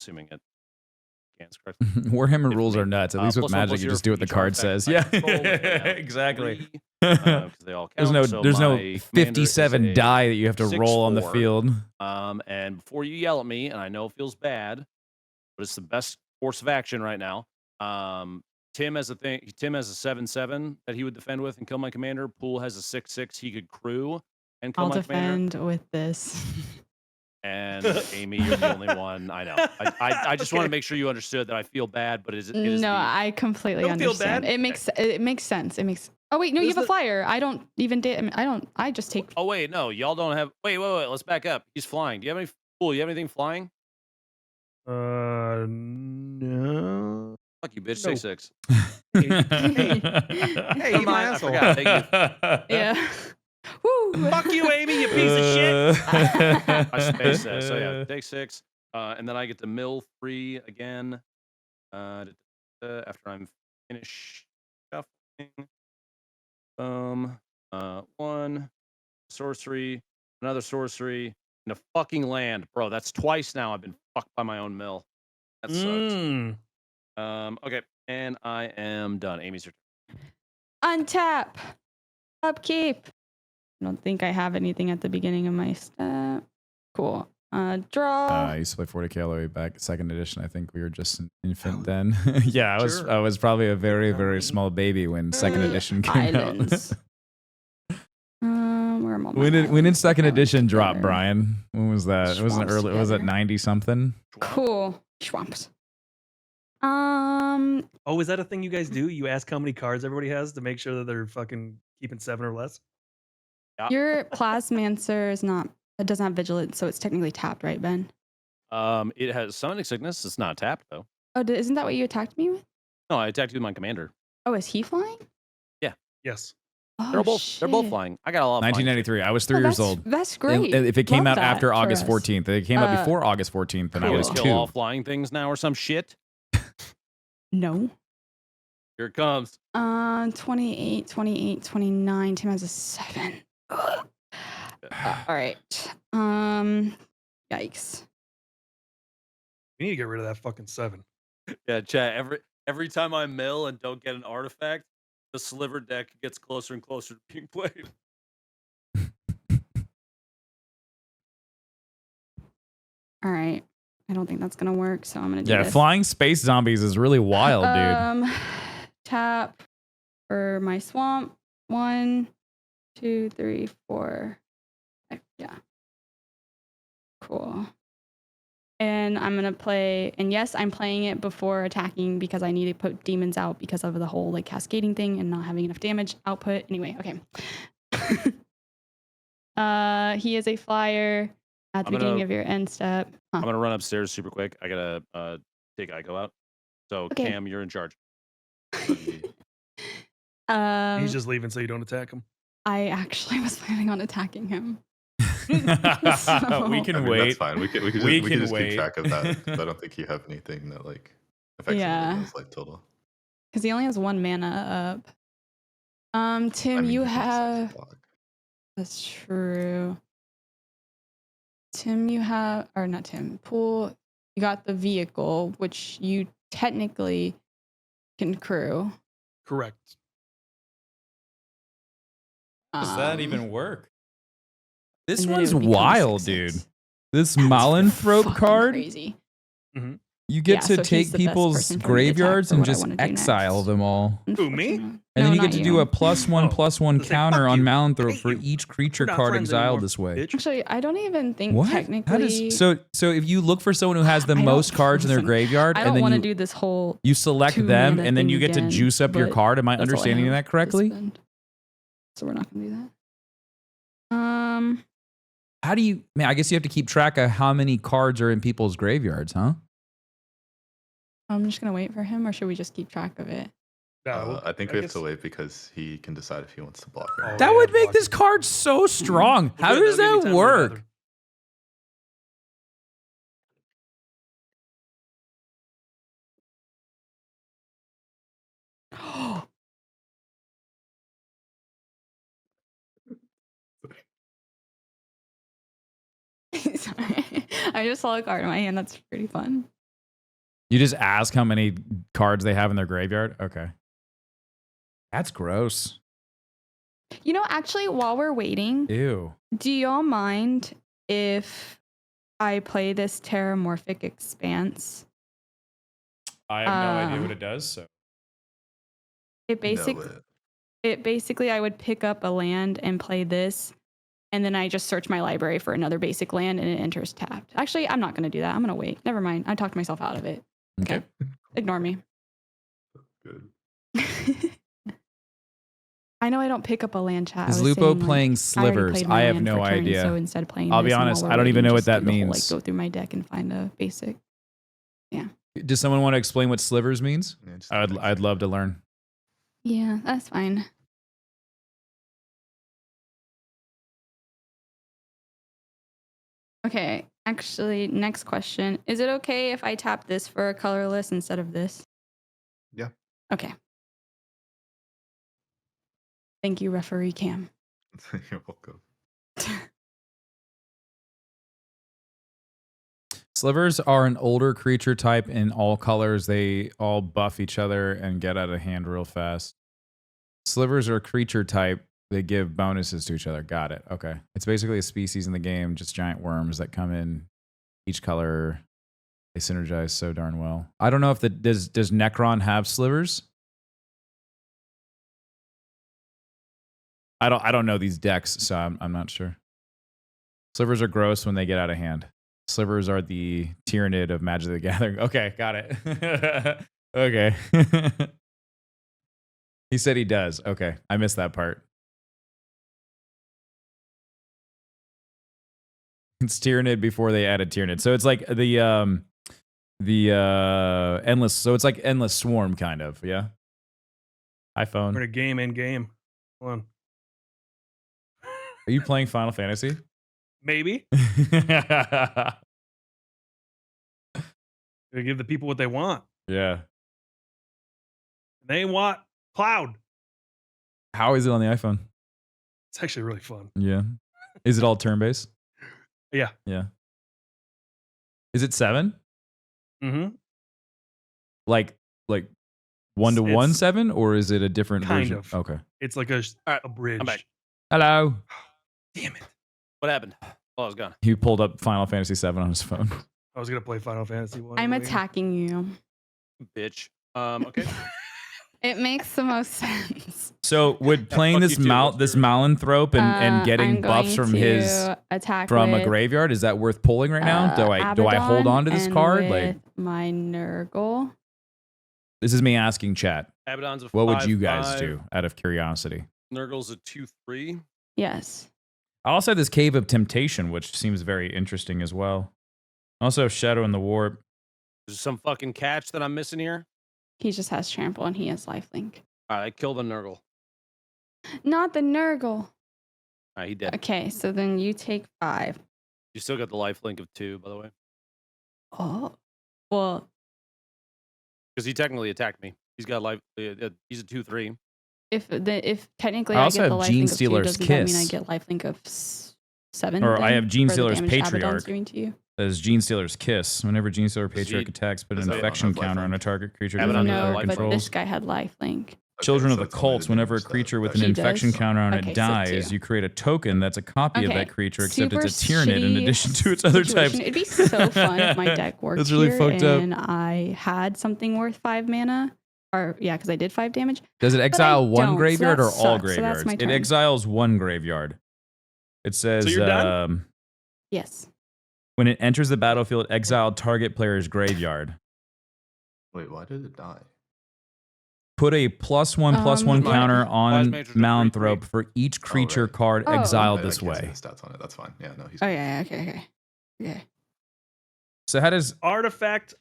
assuming it scans correctly. Warhammer If rules me- are nuts. At least with +1/+0 magic, you just do what the for each card artifact says. Yeah, I control that I have exactly. 3, 'cause they all count. There's So no my commander is 57 a die that you have to roll on the 6/4. field. And before you yell at me, and I know it feels bad, but it's the best course of action right now. Tim has a 7/7 that he would defend with and kill my commander. Pool has a 6/6 he could crew and kill I'll my commander. defend with this. And Amy, you're the only one. I know. I just want to make sure you understood that I feel bad, but it is No, the, I completely Don't feel understand. bad. It makes sense. It makes. Oh wait, no, you This have a is- flyer. I don't even. I just take. Oh wait, no, y'all don't have. Wait. Let's back up. He's flying. Do you have any? Pool, you have anything flying? No. Fuck you, bitch. No. 6/6. Hey, Never eat my mind, I asshole. forgot. Thank you. Yeah. Woo. Fuck you, Amy, you piece of shit. I spaced that. So yeah, take 6. And then I get to mill 3 again. After I'm finished shuffling. 1 sorcery, another sorcery, and a fucking land. Bro, that's twice now I've been fucked by my own mill. That sucks. Mm. Okay, and I am done. Amy's your turn. Untap. Upkeep. I don't think I have anything at the beginning of my step. Cool. Draw. I used to play 40k all the way back, 2nd edition. I think we were just an infant then. Yeah, Sure. I was probably a very, very small baby when 2nd edition came Islands. Where am I? out. When did 2nd edition drop, There. Brian? When was that? It wasn't Swamps early. Was it together. 90 something? Cool. Swamps. Oh, is that a thing you guys do? You ask how many cards everybody has to make sure that they're fucking keeping 7 or less? Your Plasmancer is not. It doesn't have vigilance, so it's technically tapped, right, Ben? It has summoning sickness. It's not tapped though. Oh, isn't that what you attacked me with? No, I attacked you with my commander. Oh, is he flying? Yes. Oh, They're both shit. flying. I got a lot of flying. 1993. I was 3 Oh, years that's- old. That's great. If it came Love out that after for August us. 14th, it came out before August 14th, and I You was guys 2. kill all flying things now or some shit. No. Here it comes. 28, 28, 29. Tim has a 7. Ugh. All right. Yikes. We need to get rid of that fucking 7. Yeah, chat. Every time I mill and don't get an artifact, the sliver deck gets closer and closer to being played. All right. I don't think that's gonna work, so I'm gonna do Yeah, this. flying space zombies is really wild, dude. Tap for my swamp. 1, 2, 3, 4. Yeah. Cool. And I'm gonna play. And yes, I'm playing it before attacking because I need to put demons out because of the whole like cascading thing and not having enough damage output. Anyway, okay. He is a flyer at the I'm beginning gonna- of your end step. I'm gonna run upstairs super quick. I gotta take Ico out. So Okay. Cam, you're in charge. He's just leaving so you don't attack him. I actually was planning on attacking him. we So- can I mean, wait. That's fine. We can We just, can just wait. keep track of that. 'Cause I don't think you have anything that like affects Yeah. anyone's life total. Because he only has 1 mana up. Tim, I mean, you can decide to have. block. That's true. Tim, you have. Or not Tim. Pool, you got the vehicle, which you technically can crew. Correct. Does that even work? This and then it one's would become wild, 6/6. dude. This That's Malenthrope fucking card, Crazy. you get Yeah, to so he's take the best people's person for me to attack graveyards for and what I just wanna do exile next. them all. Who, me? Unfortunately. And then No, you get not to you. do a +1/+1 Let's say, counter "Fuck on you. Malenthrope Hate for you. each creature We're not card friends exiled anymore, this way. bitch." Actually, I don't even think What? technically. That is so if you look for someone who has the I don't- most cards in their listen, graveyard I and don't then want to you do this whole. you select 2 them mana and then thing you get again, to juice up your but card. Am I that's all I understanding have that to correctly? spend. So we're not gonna do that. How do you, man, I guess you have to keep track of how many cards are in people's graveyards, huh? I'm just gonna wait for him, or should we just keep track of it? I think we have to wait because he can decide if he wants to block or not. Oh, That yeah, would make this blocking. card so strong. How Well, good, does that'll give me that time to go to the work? bathroom. Sorry, I just saw a card in my hand. That's pretty fun. You just ask how many cards they have in their graveyard? Okay. That's gross. You know, actually, while we're waiting, Ew. do y'all mind if I play this Terramorphic Expanse? I have no idea what it does, so. It basically I would pick up a land and play this, and then I just search my library for another basic land and it enters tapped. Actually, I'm not going to do that. I'm going to wait. Never mind. I talked myself out of it. Okay. Ignore me. Good. I know I don't pick up a land chat. Is I was Lupo saying, like, playing I already slivers? played my I have land no for turn, idea. So instead of playing I'll be this and honest, while I we're don't even waiting, know what just that do the whole, means. like, go through my deck and find a basic. Yeah. Does someone want to explain what slivers means? Yeah, just I'd love to learn. Yeah, that's fine. Okay, actually, next question. Is it okay if I tap this for a colorless instead of this? Yeah. Okay. Thank you, referee Cam. You're welcome. Slivers are an older creature type in all colors. They all buff each other and get out of hand real fast. Slivers are a creature type. They give bonuses to each other. Got it. Okay. It's basically a species in the game, just giant worms that come in each color. They synergize so darn well. I don't know if does Necron have slivers? I don't know these decks, so I'm not sure. Slivers are gross when they get out of hand. Slivers are the Tyranid of Magic the Gathering. Okay, got it. Okay. He said he does. Okay, I missed that part. It's Tyranid before they added Tyranid. So it's like the endless. So it's like endless swarm kind of. Yeah. iPhone. We're in a game in game. Hold on. Are you playing Final Fantasy? Maybe. Gotta give the people what they want. Yeah. They want cloud. How is it on the iPhone? It's actually really fun. Yeah. Is it all turn based? Yeah. Yeah. Is it 7? Mm-hmm. Like 1-to-1 It's 7, or is it a different kind version? of. Okay. It's like a All right, bridge. I'm back. Hello. Damn it. What happened? Oh, I was gone. He pulled up Final Fantasy 7 on his phone. I was gonna play Final Fantasy 1. I'm later. attacking you. Bitch. Okay. It makes the most sense. So would playing fuck this you too. What's this your- Malenthrope and getting I'm buffs going from his to attack from a with, graveyard, is that worth pulling right now? Do I hold Abaddon on to this and card? with Like, my Nurgle. this is me asking chat. Abaddon's a What would you guys 5/5. do out of curiosity? Nurgle's a 2/3. Yes. I also have this Cave of Temptation, which seems very interesting as well. I also have Shadow in the Warp. There's some fucking catch that I'm missing here. He just has trample and he has lifelink. All right, I killed the Nurgle. Not the Nurgle. All right, he dead. Okay, so then you take 5. You still got the life link of 2, by the way, Oh. Well, because he technically attacked me. He's got life. He's a 2/3. if technically I I, also get the have lifelink Gene of 2, Stealer's doesn't that mean I Kiss. get lifelink of 7? Or I then have Gene for the Stealer's damage Abaddon's Patriarch. doing to you? That is Gene Stealer's Kiss. Whenever Gene Stealer Does Patriarch he- attacks, put does an that infection have counter on a lifelink? target creature Abaddon doesn't doesn't have have No, lifelink. but controls. this guy had lifelink. Children of so the it's only Cults, the whenever a damage creature with that an She infection does? counter on Okay, it so dies, two. you create a token that's a copy of Okay, that creature, except super it's a Tyranid in shitty addition to its other situation. types. It'd be so fun if my deck worked That's really here fucked up. and I had something worth 5 mana. Or yeah, because I did 5 damage. Does it But I exile one don't, so graveyard that or all sucks. So graveyards? that's my It turn. exiles one graveyard. It says, So you're done? Yes. when it enters the battlefield, exile target player's graveyard. Wait, why did it die? Put a +1/+1 What? counter on Mages are 3/3. Malanthrope for each creature right. card Oh. exiled I this can't see way. the stats on it. That's fine. Yeah, no, he's. Oh yeah. Okay. So how does Artifact.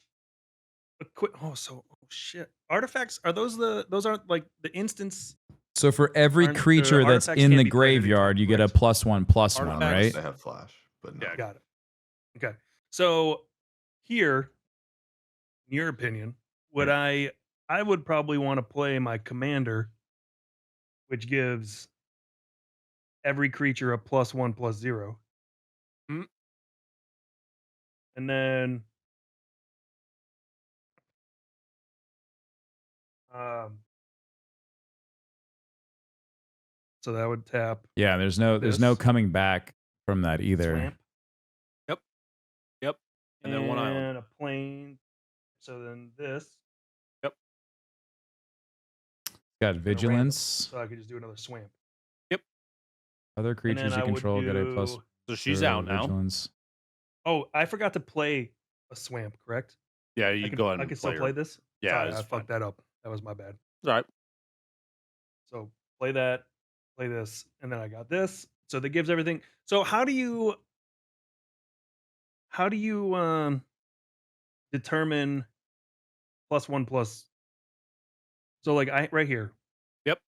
Oh shit. Artifacts are those aren't like the instance. so for every Aren't- creature that's artifacts in can't the be played anytime, graveyard, you get a correct? +1/+1, Artifacts- right? They have flash, but no. Yeah. Got it. Okay. So here, in your opinion, would I would probably want to play my commander, which gives every creature a +1/+0. Hmm. And then so that would tap Yeah, there's no This. coming back from that either. Swamp. Yep. And then one island. And a plane. So then this. Got and a random. vigilance. So I could just do another swamp. Other And creatures then you I would control get a do- plus. So she's 0 out now. vigilance. Oh, I forgot to play a swamp, correct? Yeah, you I can, go ahead I and can still play play her. this? Yeah, Sorry, it's I fine. fucked that up. That was my bad. All right. So play that, play this, and then I got this. So that gives everything. So how do you determine +1+? So like I right here. Yep.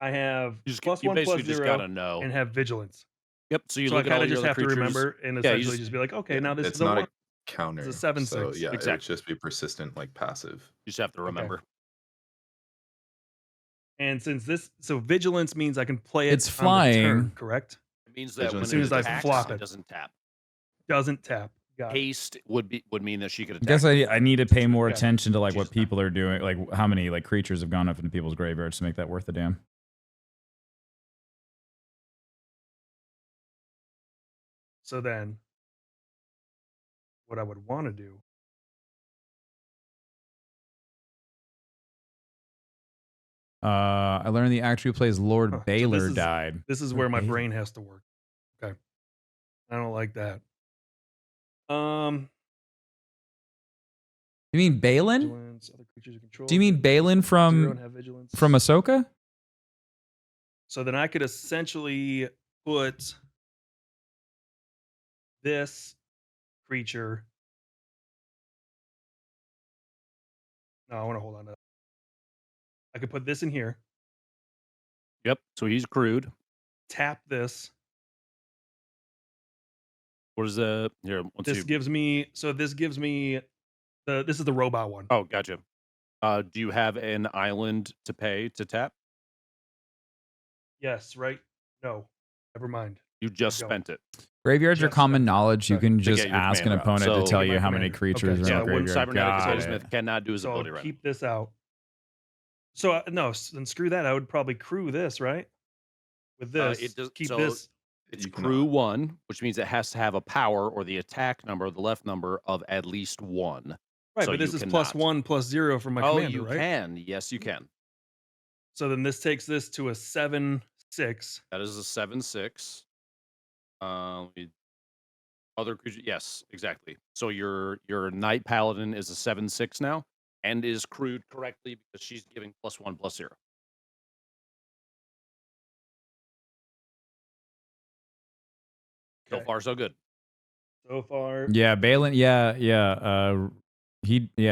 I have You just +1/+0 basically just gotta know. and have vigilance. Yep. So you So I look at kind all of your just other have to creatures. remember and you essentially just- just be like, okay, Yeah, now this it's is a not 1. a counter. It's a 7/6. So yeah, it would Exactly. just be persistent, like passive. You just have to remember. And since this, so vigilance means I can play it. It's on the flying. turn, correct? It means that when As soon it as I attacks, flop it it. doesn't tap. Doesn't tap. Got it. Haste would mean that she could I attack. guess I need to pay more Okay. attention to like what Jesus. people are doing, like how many like creatures have gone up into people's graveyards to make that worth a damn. So then, what I would want to do. I learned the actor who plays Lord Huh, so Baylor this is- died. This is Lord where my Baylor. brain has to work. Okay. I don't like that. You mean Balin? Vigilance, other creatures you control. Do you mean Balin 0 from and have vigilance. Ahsoka? So then I could essentially put this creature. No, I want to hold on to that. I could put this in here, Yep. So he's crude. tap this. What is the here? Once This you, gives me. So this gives me. This is the robot one. oh, gotcha. Do you have an island to pay to tap? Yes, right? No, never mind. You just don't. spent it. Graveyards are Just common spent it. knowledge. You Okay. can To just get your ask an commander out. opponent So- to tell To get you my how many commander. creatures Okay. are Yeah, in what the graveyard. cybernetic Got Soulsmith it. cannot do is So ability I'll right. keep this out. So no, then screw that. I would probably crew this, right? With this, it does- keep so- this. It's You crew cannot. 1, which means it has to have a power or the attack number, the left number of at least 1. Right, so but this you is cannot. +1/+0 for my Oh, commander, you right? can. Yes, you can. So then this takes this to a 7/6. That is a 7/6. Other creature. Yes, exactly. So your Knight Paladin is a 7/6 now and is crewed correctly because she's giving +1/+0. So Okay. far, so good. So far, Yeah, Balin. Yeah.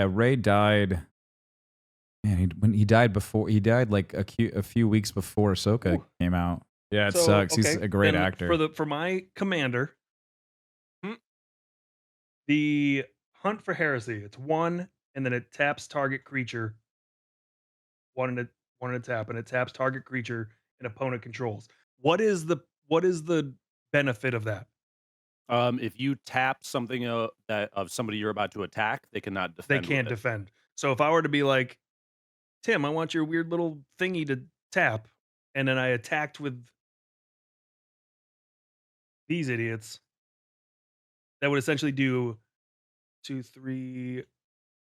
Ray died. Man, when he died like a few weeks before Ahsoka Ooh. came out. Yeah, it So, sucks. He's okay, a great then actor. For my commander, Hmm. the Hunt for Heresy. It's 1, and then it taps target creature. 1 and a tap, and it taps target creature an opponent controls. What is the benefit of that? If you tap something that of somebody you're about to attack, they cannot They defend. can't with it. defend. So if I were to be like, Tim, I want your weird little thingy to tap. And then I attacked with these idiots. That would essentially do 2, 3,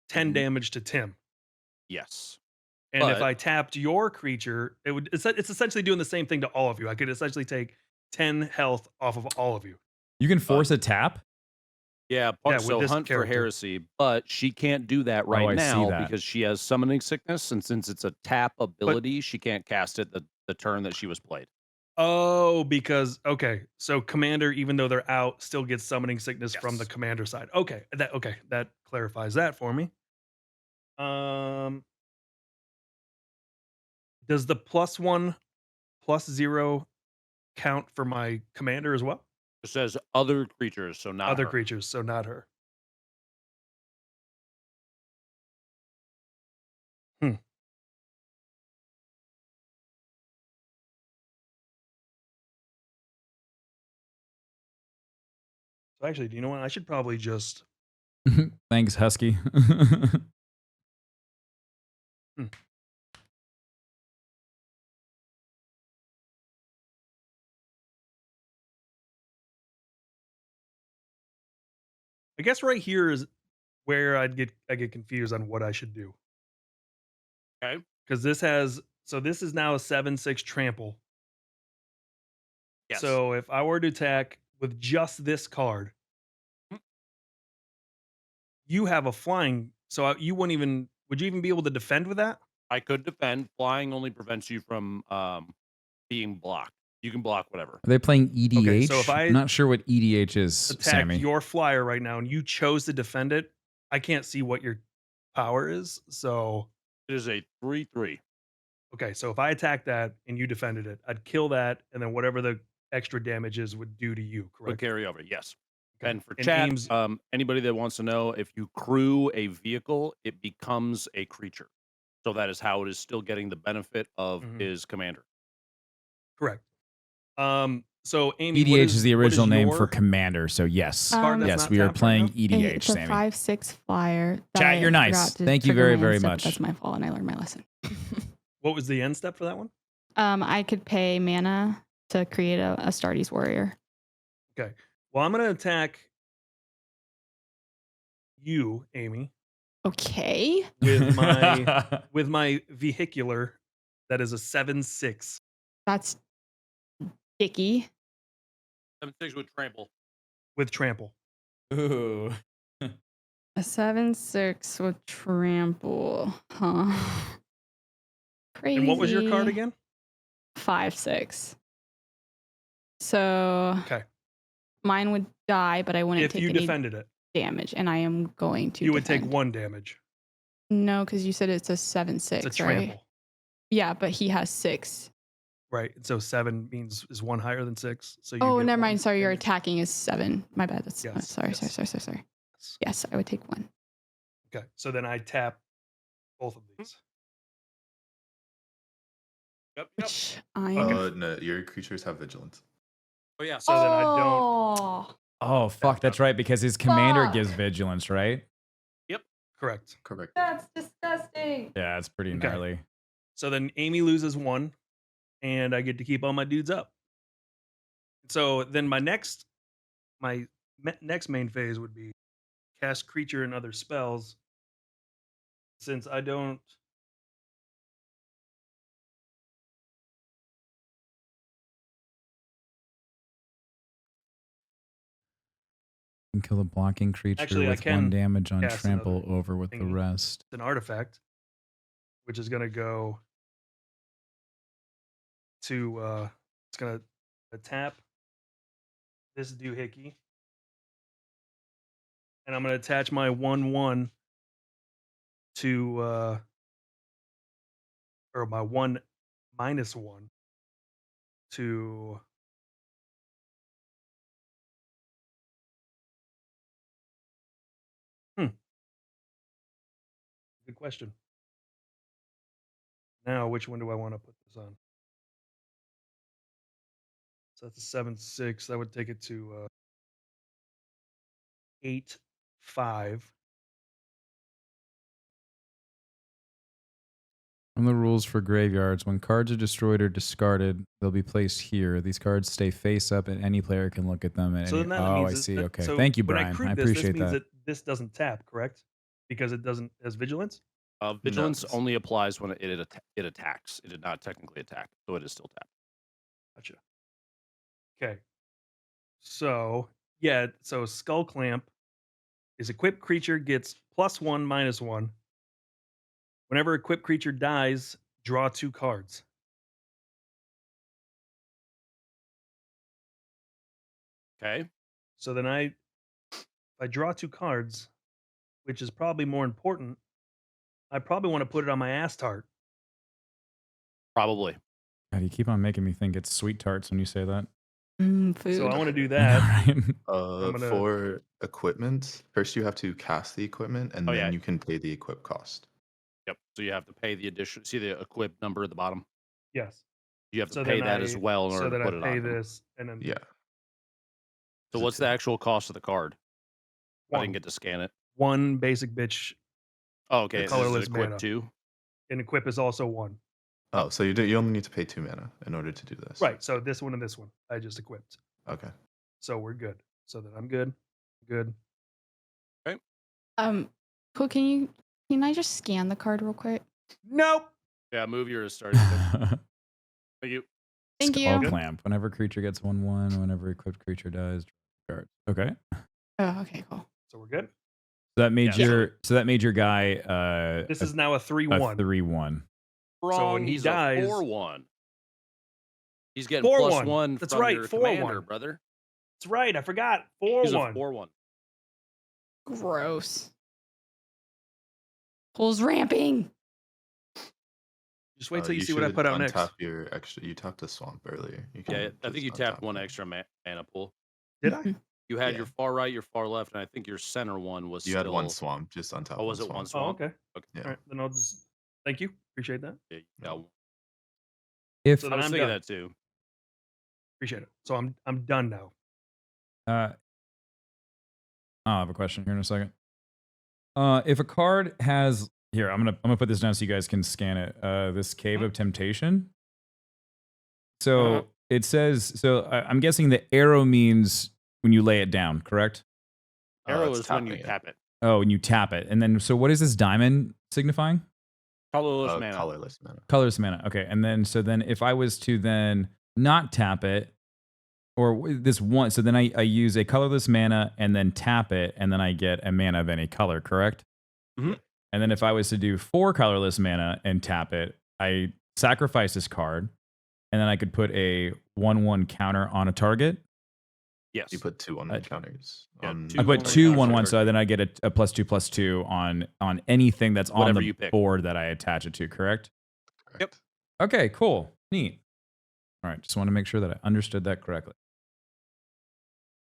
10 Mhm. damage to Tim. Yes. And if But I tapped your creature, it's essentially doing the same thing to all of you. I could essentially take 10 health off of all of you. You can force a tap. yeah, Yeah, with so this Hunt for character. Heresy, but she can't do that right I see now that. because she has summoning sickness, and since it's a tap ability, she can't cast it the turn that she was played. Oh, because okay, so commander, even though they're out, still gets summoning sickness from the Yes. commander side. Okay, that clarifies that for me. Um, does the +1 +0 count for my commander as well? It says other creatures, so not Other her. creatures, so not her. Hmm. So actually, do you know what? I should probably just. Thanks, Husky. Hmm. I guess right here is where I get confused on what I should do. Okay. Because this is now a 7/6 trample. Yes. So if I were to attack with just this card, Mhm. you have a flying. So you wouldn't even. Would you even be able to defend with that? I could defend. Flying only prevents you from being blocked. You can block whatever. Are they playing EDH? Okay, so if I I'm not sure what EDH is, attacked Sammy. your flyer right now and you chose to defend it, I can't see what your power is. So It is a 3/3. okay, so if I attacked that and you defended it, I'd kill that, and then whatever the extra damages would do to you. Would Correct? carry over. Yes. Okay. And for And chat, Ames. anybody that wants to know, if you crew a vehicle, it becomes a creature. So that is how it is still getting the benefit of Mhm. his commander. Correct. So Amy, EDH is the what original name for your commander, so yes. card that's Yes, not we are tapped right playing now? EDH, It's a Sammy. 5/6 flyer. that Chat, I you're nice. forgot to Thank you trigger very, my very end step, but much. That's my fault, and I learned my lesson. What was the end step for that one? I could pay mana to create a Astartes warrior. Okay. Well, I'm gonna attack you, Amy, Okay. with my vehicular. That is a 7/6 That's dicky. 7/6 with trample. with trample. Ooh. A 7/6 with trample. Huh. Crazy. And what was your card again? 5/6. So Okay. mine would die, but I wouldn't If take you any defended it, damage, and I am going to. you would take defend. 1 damage. No, because you said it's a 7/6, It's a right? trample. Yeah, but he has 6. Right. And so 7 means is 1 higher than 6. So you Oh, get never 1 mind. Sorry, your damage. attacking is 7. My bad. That's Yes, sorry. yes. Yes, I would take 1. Okay. So then I tap both of these. Yep. Which I. Okay. No, your creatures have vigilance. Oh yeah. So then I don't. Oh, Oh, fuck, that's right, because his commander Fuck. gives vigilance, right? Correct. Correct. that's disgusting. Yeah, it's pretty Okay. gnarly. So then Amy loses 1, and I get to keep all my dudes up. So then my next main phase would be cast creature and other spells. Since I don't. You can kill a blocking creature Actually, I with can 1 damage on cast trample another over with the thingy. rest. An artifact, which is going to go to it's going to tap this doohickey, and I'm going to attach my 1/1 to or my 1/1 to good question. Now, which one do I want to put this on? So that's a 7/6. That would take it to 8/5. And the rules for graveyards: when cards are destroyed or discarded, they'll be placed here. These cards stay face up, and any player can look at them. At So any... then that Oh, means I see. Okay, so thank you, when Brian. I crude this appreciate means that. this doesn't tap, correct? Because it doesn't as vigilance. Vigilance No. only applies when it attacks. It did not technically attack, so it is still tapped. Gotcha. Okay. So yeah, so Skull Clamp is equipped creature gets +1/-1. Whenever equipped creature dies, draw 2 cards. Okay. So then if I draw 2 cards, which is probably more important, I probably want to put it on my ass tart. Probably. God, you keep on making me think it's sweet tarts when you say that. Food. So I want to do I know, that. right? gonna- For equipment, first you have to cast the equipment, and Oh, then yeah. you can pay the equip cost. Yep. So you have to pay the addition. See the equip number at the bottom? Yes. You have to So pay then that as well in so order that to put I it pay on them. this and then Yeah. So Is it what's the 2? actual cost of the card? I one, didn't get to scan it. 1 basic bitch, Oh, okay. The This colorless is equip mana. 2. and equip is also 1. Oh, so you only need to pay 2 mana in order to do this. Right. So this one and this one, I just equipped. Okay. So we're good. So that I'm good. Good. Cool. Can I just scan the card real quick? Nope. Yeah, move your starting equip. Thank you. Thank Skull you. Clamp. Whenever creature gets 1/1, whenever equipped creature dies, draw cards. Okay. Oh, okay, cool. So we're good. So that made Yeah. your guy This is now a a 3/1. 3/1. Wrong. when he He's dies- a 4/1. He's getting 4/1. +1 That's from right, your 4/1. commander, brother. That's right. I forgot. He's a 4/1. 4/1. Gross. Pulls ramping. Just wait till you see what I should put out next. untap your extra. You tapped the swamp earlier. You can Yeah, I think just you tapped untap one it. extra mana pool. Did I? Mhm. You had Yeah. your far right, your far left, and I think your center one was You still... had one swamp. Just untap. Oh, was it swamp. one Oh, swamp? okay. Okay. Yeah. All right. Then I'll just thank you. Appreciate that. Yeah, you got one. If So I then was I'm thinking done. that too. Appreciate it. So I'm done now. I have a question here in a second. If a card has here, I'm gonna put this down so you guys can scan it. This Cave of Temptation. So it says. So I'm guessing the arrow means when you lay it down, correct? Arrow it's is when you tapping it. tap it. Oh, and you tap it, and then so what is this diamond signifying? Colorless mana. Colorless mana. Colorless mana. Okay, and then so then if I was to then not tap it, or this one, so then I use a colorless mana and then tap it, and then I get a mana of any color, correct? Mhm. And then if I was to do 4 colorless mana and tap it, I sacrifice this card, and then I could put a 1/1 counter on a target. Yes. You put 2 1 counters. yeah, on two I put 1/1 2 counters. 1/1, so then I get a +2/+2 on anything that's on Whatever the you pick. board that I attach it to, correct? Correct. Okay, cool. Neat. All right, just want to make sure that I understood that correctly.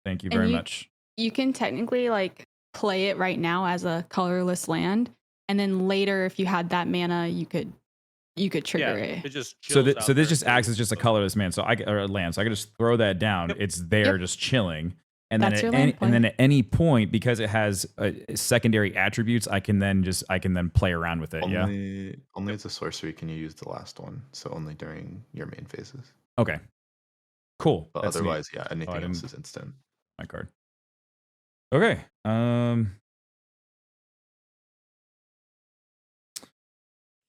Thank you And very much. You can technically like play it right now as a colorless land, and then later, if you had that mana, you could trigger Yeah, it. it just So, chills so out this there just until acts you- as just a colorless man, or a land. So I can just throw that down. Yep. It's there, Yep. just chilling. And then, That's at your any, land and then play. at any point, because it has secondary attributes, I can then play around with it. Yeah. Only as a sorcery can you use the last one. So only during your main phases. Okay. Cool. But That's neat. otherwise, yeah, anything else didn't- is instant. My card. Okay.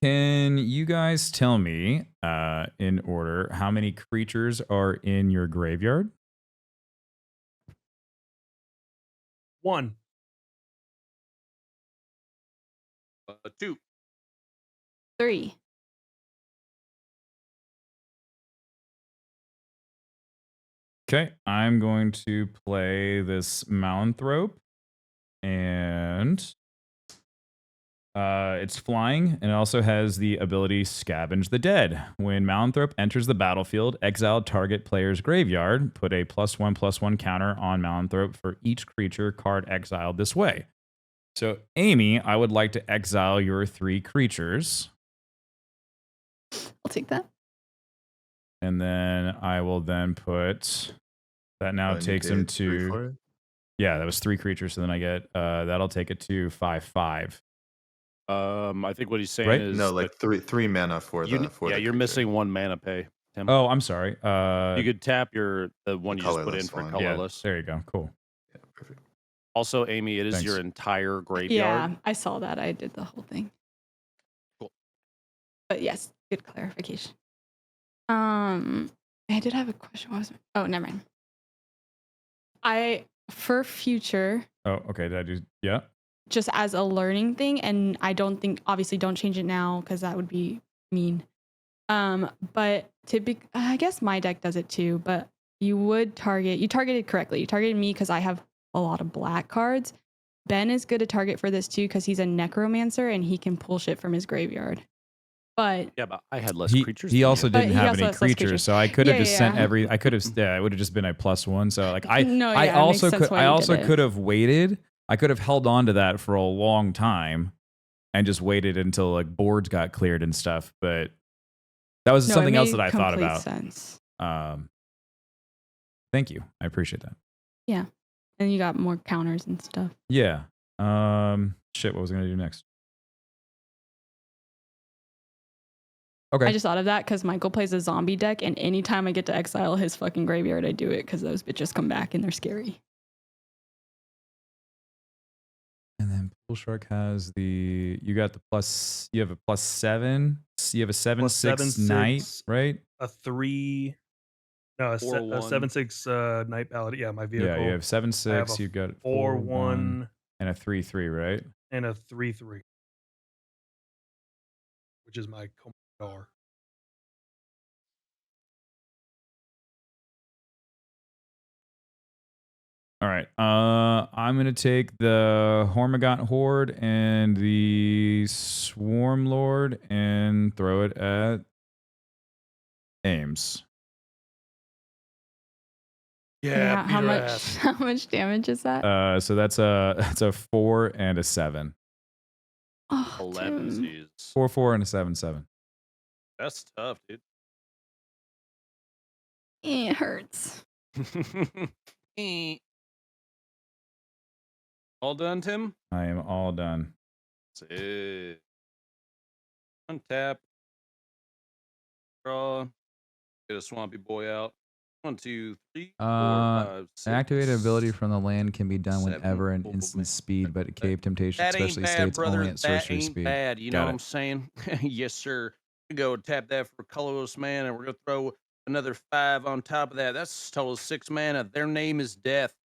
Can you guys tell me, in order, how many creatures are in your graveyard? 1. 2. 3. Okay, I'm going to play this Malanthrope, and it's flying, and it also has the ability Scavenge the Dead. When Malanthrope enters the battlefield, exile target player's graveyard. Put a +1/+1 counter on Malanthrope for each creature card exiled this way. So, Amy, I would like to exile your 3 creatures, I'll take that. and then I will then put that. Now And you takes him did 3 to... for it? Yeah, that was 3 creatures. So then I get that'll take it to 5/5. I think what he's saying Right? is No, like three mana for you, the for yeah, the you're creature. missing 1 mana pay, Tim. Oh, I'm sorry. You could tap the one The you just put colorless in for one. Yeah, colorless. there you go. Cool. Yeah, perfect. Also, Amy, it is Thanks. your entire graveyard. Yeah, I saw that. I did the whole thing. Cool. But yes, good clarification. I did have a question. What was it? Oh, never mind. For future, Oh, okay. Did I do? Yeah. just as a learning thing, and I don't think, obviously don't change it now because that would be mean. But I guess my deck does it too, but you targeted correctly. You targeted me because I have a lot of black cards. Ben is good to target for this too because he's a necromancer and he can pull shit from his graveyard. But Yeah, but I had less He, creatures. he than also you. didn't he have also any has less creatures, creatures. so I could have Yeah, just sent yeah. every. I could have. Yeah, it would have just been a +1. So like No, I yeah, it also makes sense could. why I you also did it. could have waited. I could have held on to that for a long time, and just waited until like boards got cleared and stuff. But that was No, it something else made that I thought complete about. sense. Thank you. I appreciate that. Yeah, and you got more counters and stuff. Yeah. Shit. What was I gonna do next? Okay. I just thought of that because Michael plays a zombie deck, and anytime I get to exile his fucking graveyard, I do it because those bitches come back and they're scary. And then Pool Shark has the. You got the plus. You have a +7. You have a 7/6 knight, 7/6. right? A 3. No, a 4/1. 7/6 Night Paladin. Yeah, my vehicle. Yeah, you have I have 7/6. a You got 4/1 and a 3/3, right? and a 3/3, which is my Commodore. All right. I'm gonna take the Hormigaunt Horde and the Swarm Lord and throw it at Ames. Yeah, how beat her much? ass. How much damage is that? So that's a 4 and a 7. Oh, 11 Tim. Z's. 4, 4, and a 7, 7. That's tough, dude. It hurts. All done, Tim? I am all done. That's it. Untap. Draw. Get a swampy boy out. 1, 2, 3, 4, 5, 6. Activated ability from the land can be done 7. whenever in Boom, boom, instant boom. speed, but Cave Temptation That ain't especially bad, states brother. only at That sorcery ain't speed. bad. You Got know what it. I'm saying? Yes, sir. We go tap that for colorless man, and we're gonna throw another 5 on top of that. That's a total of 6 mana. Their name is Death.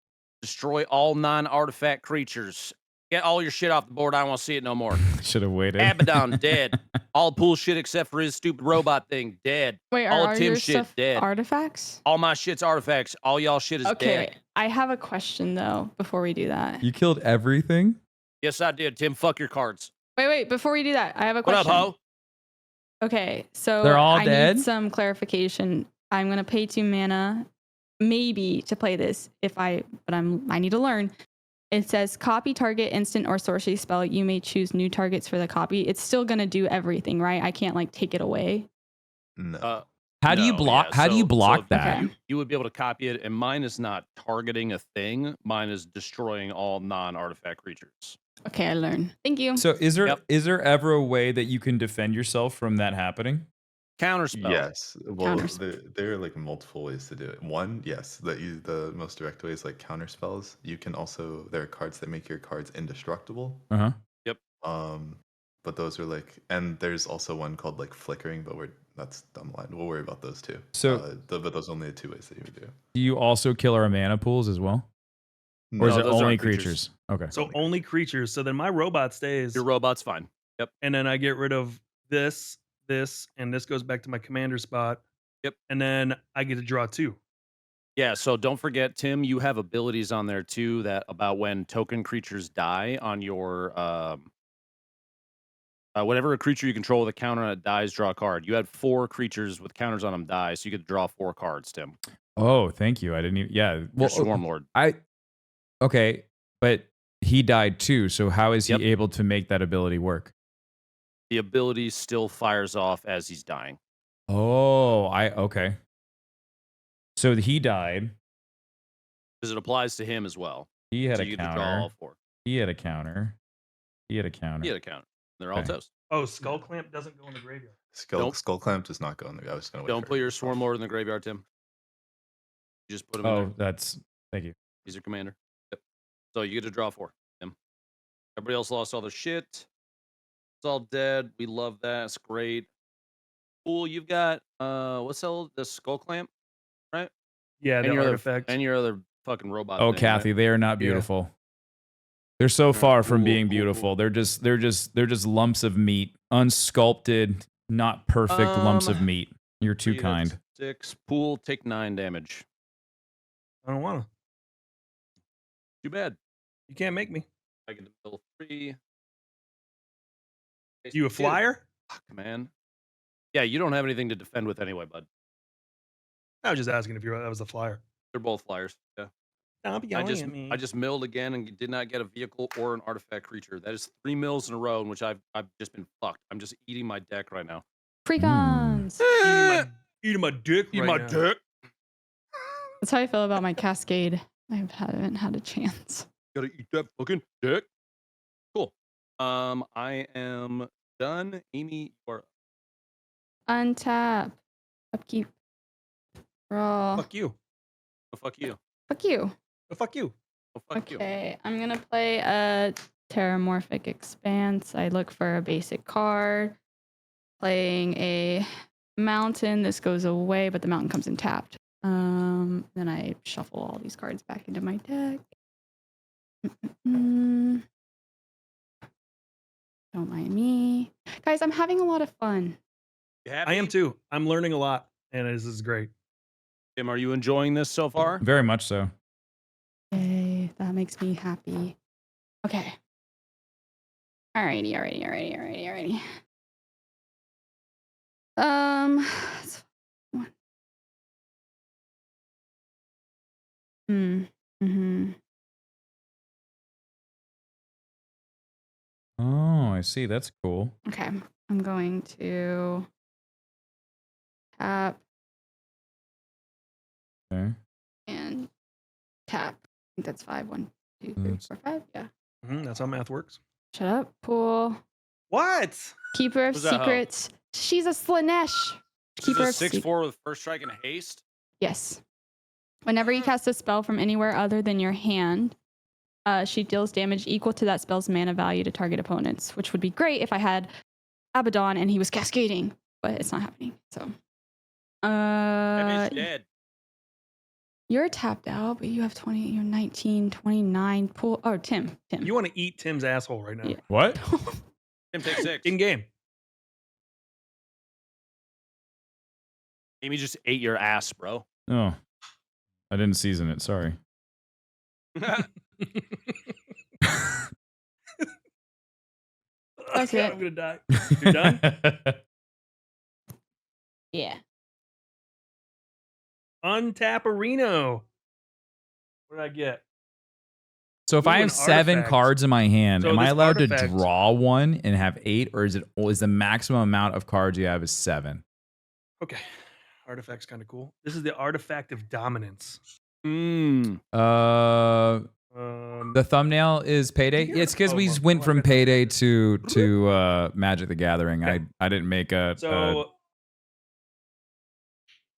Destroy all 9 artifact creatures. Get all your shit off the board. I don't want to see it no more. Should have waited. Abaddon dead. All pool shit except for his stupid robot thing dead. Wait, all are of your Tim's shit stuff dead. artifacts? All my shit's artifacts. All y'all shit is Okay, dead. I have a question though. Before we do that, You killed everything? Yes, I did. Tim, fuck your cards. wait. Before we do that, I have a What up, question. ho? Okay, so They're all I dead? need some clarification. I'm gonna pay 2 mana, maybe, to play this I need to learn. It says copy target instant or sorcery spell. You may choose new targets for the copy. It's still gonna do everything, right? I can't like take it away. No. How do you No, block? yeah, How do you so block if that? Okay. You would be able to copy it, and mine is not targeting a thing. Mine is destroying all non-artifact creatures. Okay, I learned. Thank you. So is Yep. there ever a way that you can defend yourself from that happening? Counterspell. Yes. Well, Counterspell. there are like multiple ways to do it. One, yes, the most direct way is like counter spells. You can also there are cards that make your cards indestructible. Uh-huh. But those are like, and there's also one called like flickering, but that's down the line. We'll worry about those too. So but those are only the 2 ways that you would do. do you also kill our mana pools as well? Or is No, it those only aren't creatures? Okay. So only creatures. So then my robot stays, Your robot's fine. Yep. and then I get rid of this, and this goes back to my commander spot. Yep. And then I get to draw 2. Yeah, so don't forget, Tim, you have abilities on there too that about when token creatures die on your whatever a creature you control with a counter on it dies, draw a card. You had 4 creatures with counters on them die, so you could draw 4 cards, Tim. Oh, thank you. I didn't even. Yeah. Your Well, Swarm Lord. Okay, but he died too. So how is he Yep. able to make that ability work? The ability still fires off as he's dying. Oh, okay. So he died. Because it applies to him as well. He had So a you get to draw counter. all 4. He had a counter. He had a counter. He had a counter. They're all Okay. toast. Oh, Skull Clamp doesn't go in the graveyard. Skull Clamp does not go in there. I was gonna wait. Don't for put it. your Swarm Lord in the graveyard, Tim. You just put him in there. Oh, that's thank you. He's your commander. Yep. So you get to draw 4. Tim. Everybody else lost all their shit. It's all dead. We love that. It's great. Cool. You've got what's the Skull Clamp, right? Yeah, And the your artifact. and your other fucking robot. Oh, thing, Kathy, right? they are not Yeah. beautiful. They're so far from Cool, being cool, beautiful. cool. They're just lumps of meat, unsculpted, not perfect lumps of meat. You're too 3, kind. that's 6. Pool, take 9 damage. I don't want to. Too bad. You can't make me. I get to middle 3. You a flyer? Fuck, man. Yeah, you don't have anything to defend with anyway, bud. I was just asking if that was a flyer. They're both flyers. Yeah. Stop I yelling at me. just milled again and did not get a vehicle or an artifact creature. That is 3 mills in a row in which I've just been fucked. I'm just eating my deck right now. Precons. Eating my dick Eat right my now. dick. That's how I feel about my Cascade. I haven't had a chance. Gotta eat that fucking dick. Cool. I am done. Amy, you are Untap. Upkeep. Draw. Fuck you. oh, fuck you. Fuck you. Oh, fuck you. Oh, fuck you. Okay, I'm gonna play a Terramorphic Expanse. I look for a basic card. Playing a mountain. This goes away, but the mountain comes in tapped. Then I shuffle all these cards back into my deck. Don't mind me. Guys, I'm having a lot of fun. You happy? I am too. I'm learning a lot, and this is great. Tim, are you enjoying this so far? Very much so. Yay, that makes me happy. Okay. Alrighty. That's one. Oh, I see. That's cool. Okay, I'm going to tap Okay. and tap. I think that's 5. 1, 2, 3, 4, 5. Yeah. That's how math works. Shut up, Pool. What? Keeper of Does that help? Secrets. She's a Slanesh. Keeper of This is a Secrets. 6/4 with first strike and haste. Yes. Whenever you cast a spell from anywhere other than your hand, she deals damage equal to that spell's mana value to target opponents, which would be great if I had Abaddon and he was cascading, but it's not happening. So, That bitch dead. you're tapped out, but you have 20. You're 19, 29. Pool. Oh, Tim. You want to eat Tim's asshole right now? Yeah. What? Tim, take 6. In game. Amy just ate your ass, bro. Oh, I didn't season it. Sorry. That's God, it. I'm gonna die. You're done? Yeah. Untap a Reno. What did I get? So if Ooh, I an have 7 artifact. cards in my hand, So am I this allowed to artifact- draw one and have 8, or is the maximum amount of cards you have is 7? Okay. Artifact's kind of cool. This is the Artifact of Dominance. Mm. The thumbnail is Payday. Yeah. It's because Oh, we well, went well, I from got that. Payday to Magic the Gathering. Okay. I didn't make So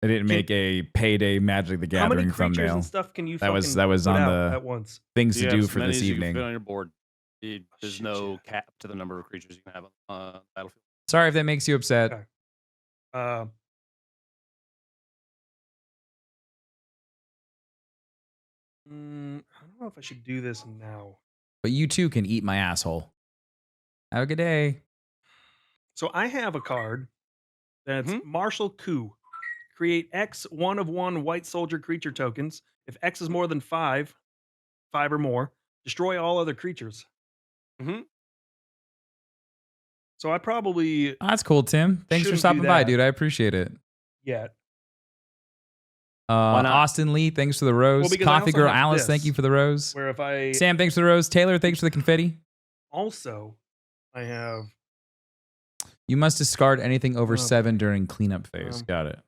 I didn't make a Payday Magic the how many Gathering creatures thumbnail. and stuff can you That was fucking put on out the at once? things to You do have as for many this as you can evening. fit on your board. There's shit, no yeah. cap to the number of creatures you can have on battlefield. Sorry if that makes you upset. Okay. I don't know if I should do this now. But you too can eat my asshole. Have a good day. So I have a card that's Mhm. Martial Coup. Create X 1/1 white soldier creature tokens. If X is more than 5 or more, destroy all other creatures. Mhm. So I probably Oh, that's cool, Tim. Thanks for Shouldn't do stopping by, that. dude. I appreciate it. yet. not? Austin Lee, thanks for the rose. Well, because I Coffee also Girl have Alice, this, thank you for the rose. Where if I Sam, thanks for the rose. Taylor, thanks for the confetti. also I have You must discard anything over Oh, 7 during cleanup phase. Um, Got it.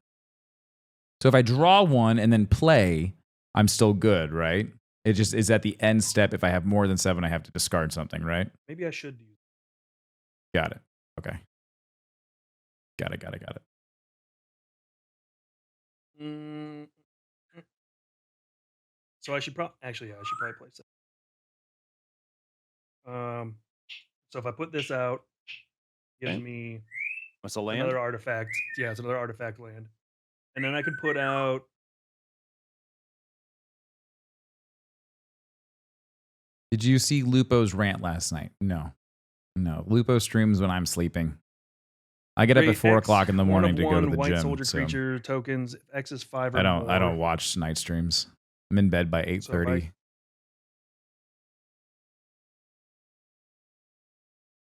So if I draw one and then play, I'm still good, right? It just is at the end step. If I have more than 7, I have to discard something, right? maybe I should do. Got it. Okay. Got it. Mm, so I should probably place that. So if I put this out, gives Okay. me That's a land. another artifact. Yeah, it's another artifact land, and then I can put out. Did you see Lupo's rant last night? No. Lupo streams when I'm sleeping. I get up at 4 o'clock in the morning to go to the white gym. soldier So creature tokens. If X is 5 or I don't more. watch night streams. I'm in bed by 8:30.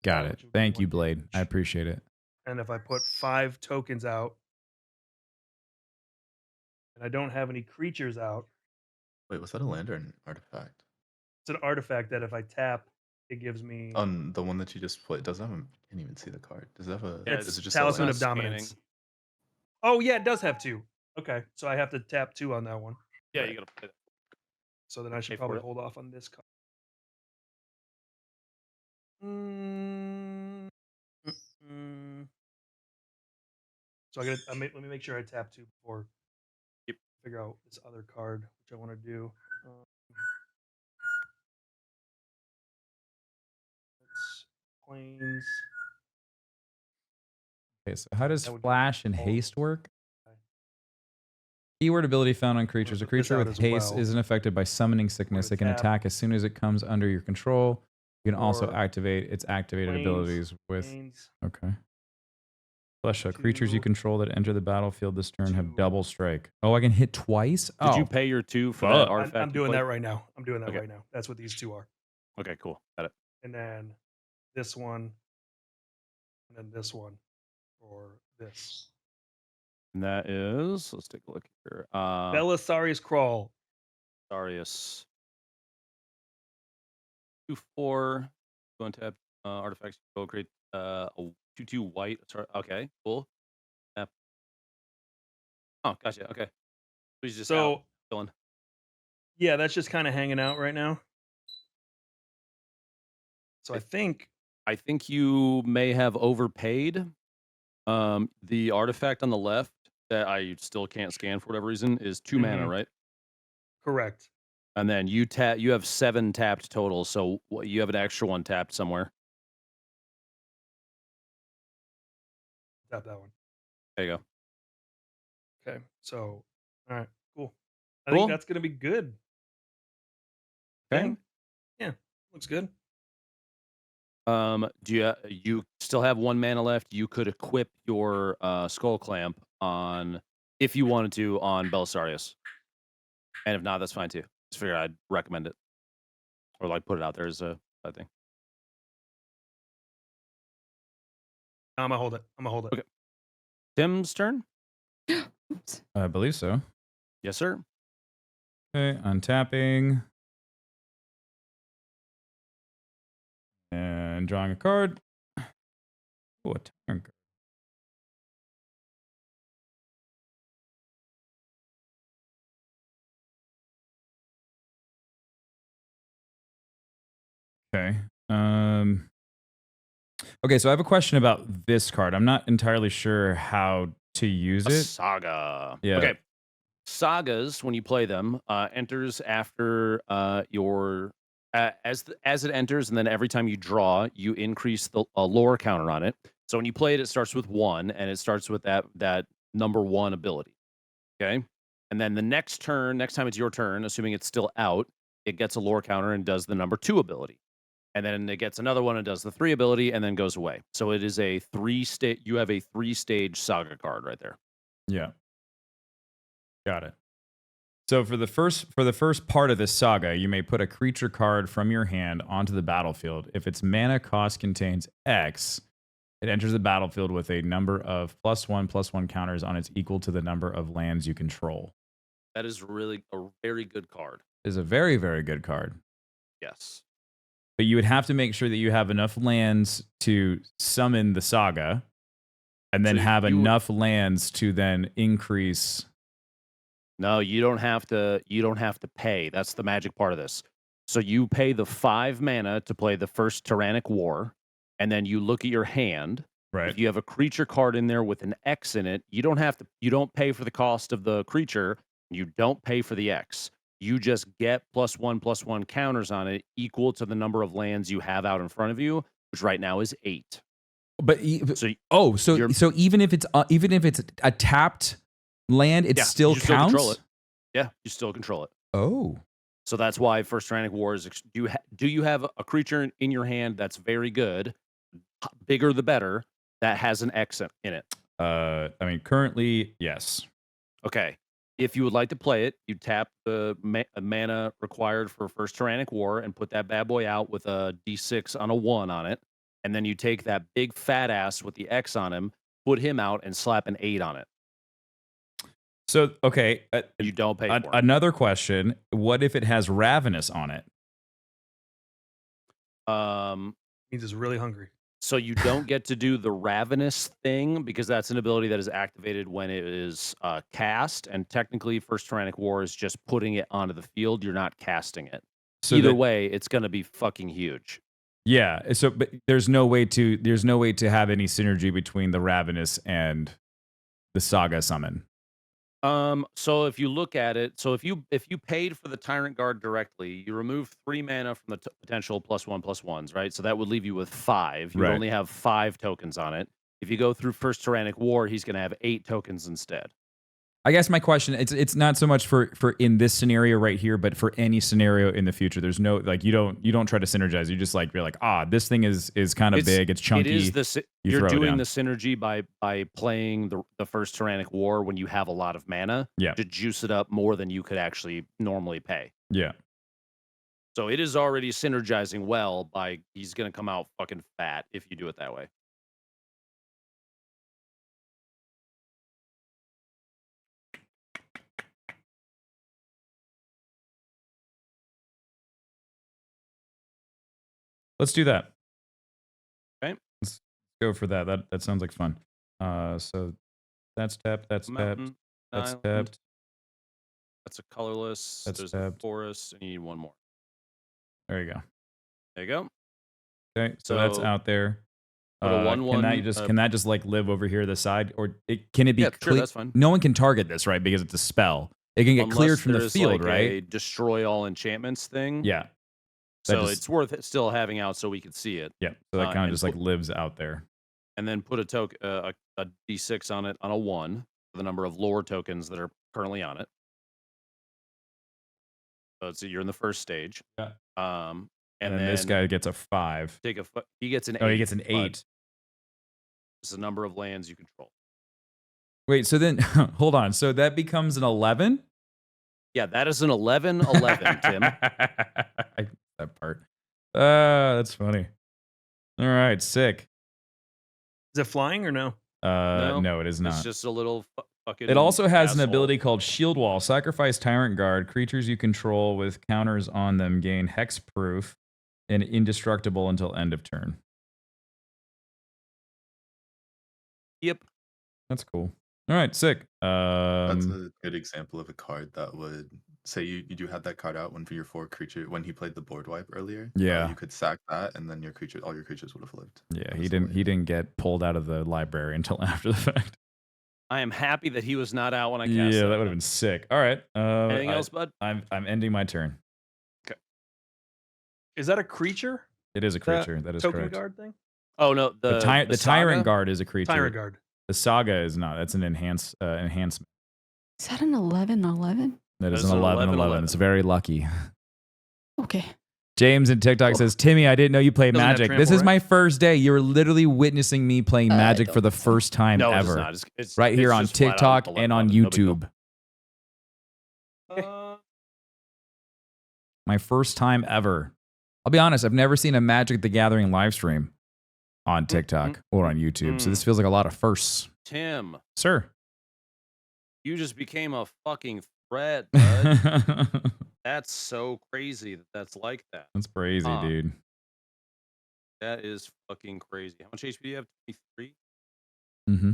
Got it. Thank you, Blade. I appreciate it. And if I put 5 tokens out, and I don't have any creatures out. Wait, was that a land or an artifact? It's an artifact that if I tap, it gives me. On the one that you just played, does it have a, I can't even see the card. Does it have a? Yeah, is it just Talisman a of land? Dominance. Oh yeah, it does have 2. Okay, so I have to tap 2 on that one. Yeah, you gotta play that. So then I should probably hold off on this card. So let me make sure I tap 2 before. Yep. Figure out this other card which I want to do. It's planes. Okay, so how does That would be flash and all. haste work? Keyword ability found on creatures. A put this creature out with as haste well. isn't affected by summoning sickness. It can tap. attack as soon as it comes under your control. You can also Or activate its activated planes, abilities with. planes. Okay. Flesh out. Creatures you 2, control that enter the battlefield this turn have 2. double strike. Oh, I can hit twice? Did you Oh, pay your 2 for fuck. that artifact? I'm you doing played? that right now. I'm doing that Okay. right now. That's what these 2 are. Okay, cool. Got it. And then this one, and then this one, or this. And that is, let's take a look here. Belisarius Crawl. Darius. 2/4. Go and tap artifacts. Go create a 2/2 white. Sorry. Okay, cool. Tap. Oh, gotcha. Okay. He's just So out, chilling. yeah, that's just kind of hanging out right now. So I think you may have overpaid. The artifact on the left that I still can't scan for whatever reason is 2 mana, right? correct. And then you have 7 tapped total, so you have an extra 1 tapped somewhere. Tap that one. There you go. Okay. So all right, cool. I Cool. think that's gonna be good. Okay. Thing. Yeah, looks good. Do you still have 1 mana left? You could equip your skull clamp on, if you wanted to, on Belisarius. And if not, that's fine too. Just figure I'd recommend it. Or like put it out there as a thing. I'm gonna hold it. Okay. Tim's turn? Oops. I believe so. Yes, sir. Okay, untapping. And drawing a card. Oh, a turn card. Okay. Okay, so I have a question about this card. I'm not entirely sure how to use it. Saga. Yeah. Okay. Sagas, when you play them, enters after your as it enters, and then every time you draw, you increase the lore counter on it. So when you play it, it starts with 1, and it starts with that number 1 ability. Okay, and then the next time it's your turn, assuming it's still out, it gets a lore counter and does the number 2 ability, and then it gets another one and does the 3 ability, and then goes away. So it is a 3-stage. You have a 3-stage Saga card right there. Yeah. Got it. So for the first part of this saga, you may put a creature card from your hand onto the battlefield. If its mana cost contains X, it enters the battlefield with a number of +1/+1 counters on its equal to the number of lands you control. That is really a very good card. It is a very, very good card. Yes. But you would have to make sure that you have enough lands to summon the saga, and then So have you would- enough lands to then increase. No, you don't have to. You don't have to pay. That's the magic part of this. So you pay the 5 mana to play the first Tyrannic War, and then you look at your hand. Right. If you have a creature card in there with an X in it, you don't pay for the cost of the creature. You don't pay for the X. You just get +1/+1 counters on it equal to the number of lands you have out in front of you, which right now is 8. But so even if it's a tapped land, it still you counts. still control it. Yeah, you still control it. Oh, So that's why First Tyrannic War is. Do you have a creature in your hand that's very good, bigger the better, that has an X in it? I mean, currently, yes. Okay. If you would like to play it, you tap the mana required for First Tyrannic War and put that bad boy out with a D6 on a 1 on it. And then you take that big fat ass with the X on him, put him out, and slap an 8 on it. So, okay. You don't pay for it. Another question. What if it has Ravenous on it? Means it's really hungry. So you don't get to do the Ravenous thing because that's an ability that is activated when it is cast. And technically, First Tyrannic War is just putting it onto the field. You're not casting it. So either way, it's going to be fucking huge. Yeah. So, but there's no way to have any synergy between the Ravenous and the Saga summon. So if you look at it, so if you paid for the Tyrant Guard directly, you remove 3 mana from the potential +1/+1s, right? So that would leave you with 5. You only have 5 tokens on it. If you go through First Tyrannic War, he's going to have 8 tokens instead. I guess my question, it's not so much for in this scenario right here, but for any scenario in the future. There's no, like, you don't try to synergize. You just you're like, this thing is kind of big, it's chunky. It is you're doing the synergy by playing the First Tyrannic War when you have a lot of mana to juice it up more than you could actually normally pay. Yeah. So it is already synergizing well by he's going to come out fucking fat if you do it that way. Let's do that. Okay. Let's go for that. That sounds like fun. So that's tapped. That's tapped. That's tapped. That's a colorless. That's There's tapped. a forest, and you need one more. There you go. There you go. Okay, so that's out there. Put a 1/1. Can that just like live over here to the side, or can it be? Yeah, sure, that's fine. No one can target this, right? Because it's a spell. It can get cleared from the field, like right? A destroy all enchantments thing. Yeah. So it's worth it still having out so we can see it. Yeah. So that kind of just like lives out there. And then put a token, a D6 on it on a 1 for the number of lore tokens that are currently on it. So you're in the first stage. Yeah. And then this guy gets a 5. He gets an 8. Oh, he gets an 8. It's the number of lands you control. Wait, so then hold on. So that becomes an 11? Yeah, that is an 11/11, Tim. That part. That's funny. All right, sick. Is it flying or no? No, it is not. It's just a little fucking. It also has asshole. an ability called Shield Wall. Sacrifice Tyrant Guard. Creatures you control with counters on them gain hexproof and indestructible until end of turn. Yep. That's cool. All right, sick. That's a good example of a card that would say you do have that card out when for your 4 creature when he played the board wipe earlier. Yeah, you could sack that and then all your creatures would have lived. Yeah, he didn't get pulled out of the library until after the fact. I am happy that he was not out when I cast. Yeah, that would have been sick. All right. Anything else, bud? I'm ending my turn. Okay. Is that a creature? It is a creature. That is token correct. guard thing? Oh no, the Tyrant Guard is a creature. Tyrant Guard. The Saga is not. That's an enhancement. Is that an 11/11? That is an 11/11. It's very lucky. Okay. James in TikTok says, Timmy, I didn't know you played Doesn't have Magic. trample, This is right? my first day. You're literally witnessing me playing Magic don't for the think so. first time No, ever. it's not. It's right here it's on just flat out TikTok 11, and on 11. No big deal. YouTube. My first time ever. I'll be honest, I've never seen a Magic the Gathering live stream on TikTok or on YouTube. So this feels like a lot of firsts. Tim, Sir. you just became a fucking threat, bud. That's so crazy that's like that. That's crazy, dude. That is fucking crazy. How much HP do you have? 23? Mm-hmm.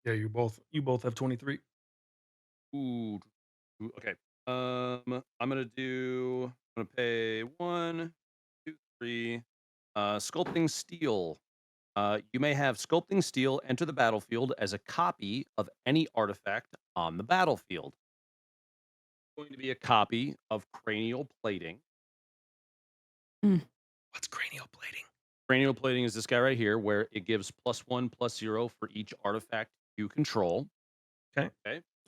Yeah, you both have 23. Ooh. Okay. I'm gonna pay 1, 2, 3, Sculpting Steel. You may have Sculpting Steel enter the battlefield as a copy of any artifact on the battlefield. It's going to be a copy of Cranial Plating. What's cranial plating? Cranial Plating is this guy right here, where it gives +1/+0 for each artifact you control. Okay.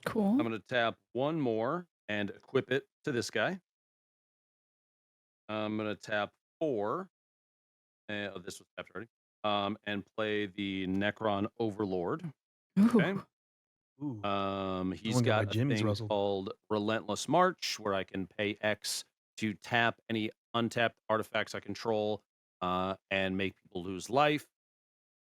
Cool. I'm going to tap one more and equip it to this guy. I'm going to tap 4. Oh, this was tapped already. And play the Necron Overlord. Okay. Ooh. He's got a thing called Relentless March, where I can pay X to tap any untapped artifacts I control and make people lose life.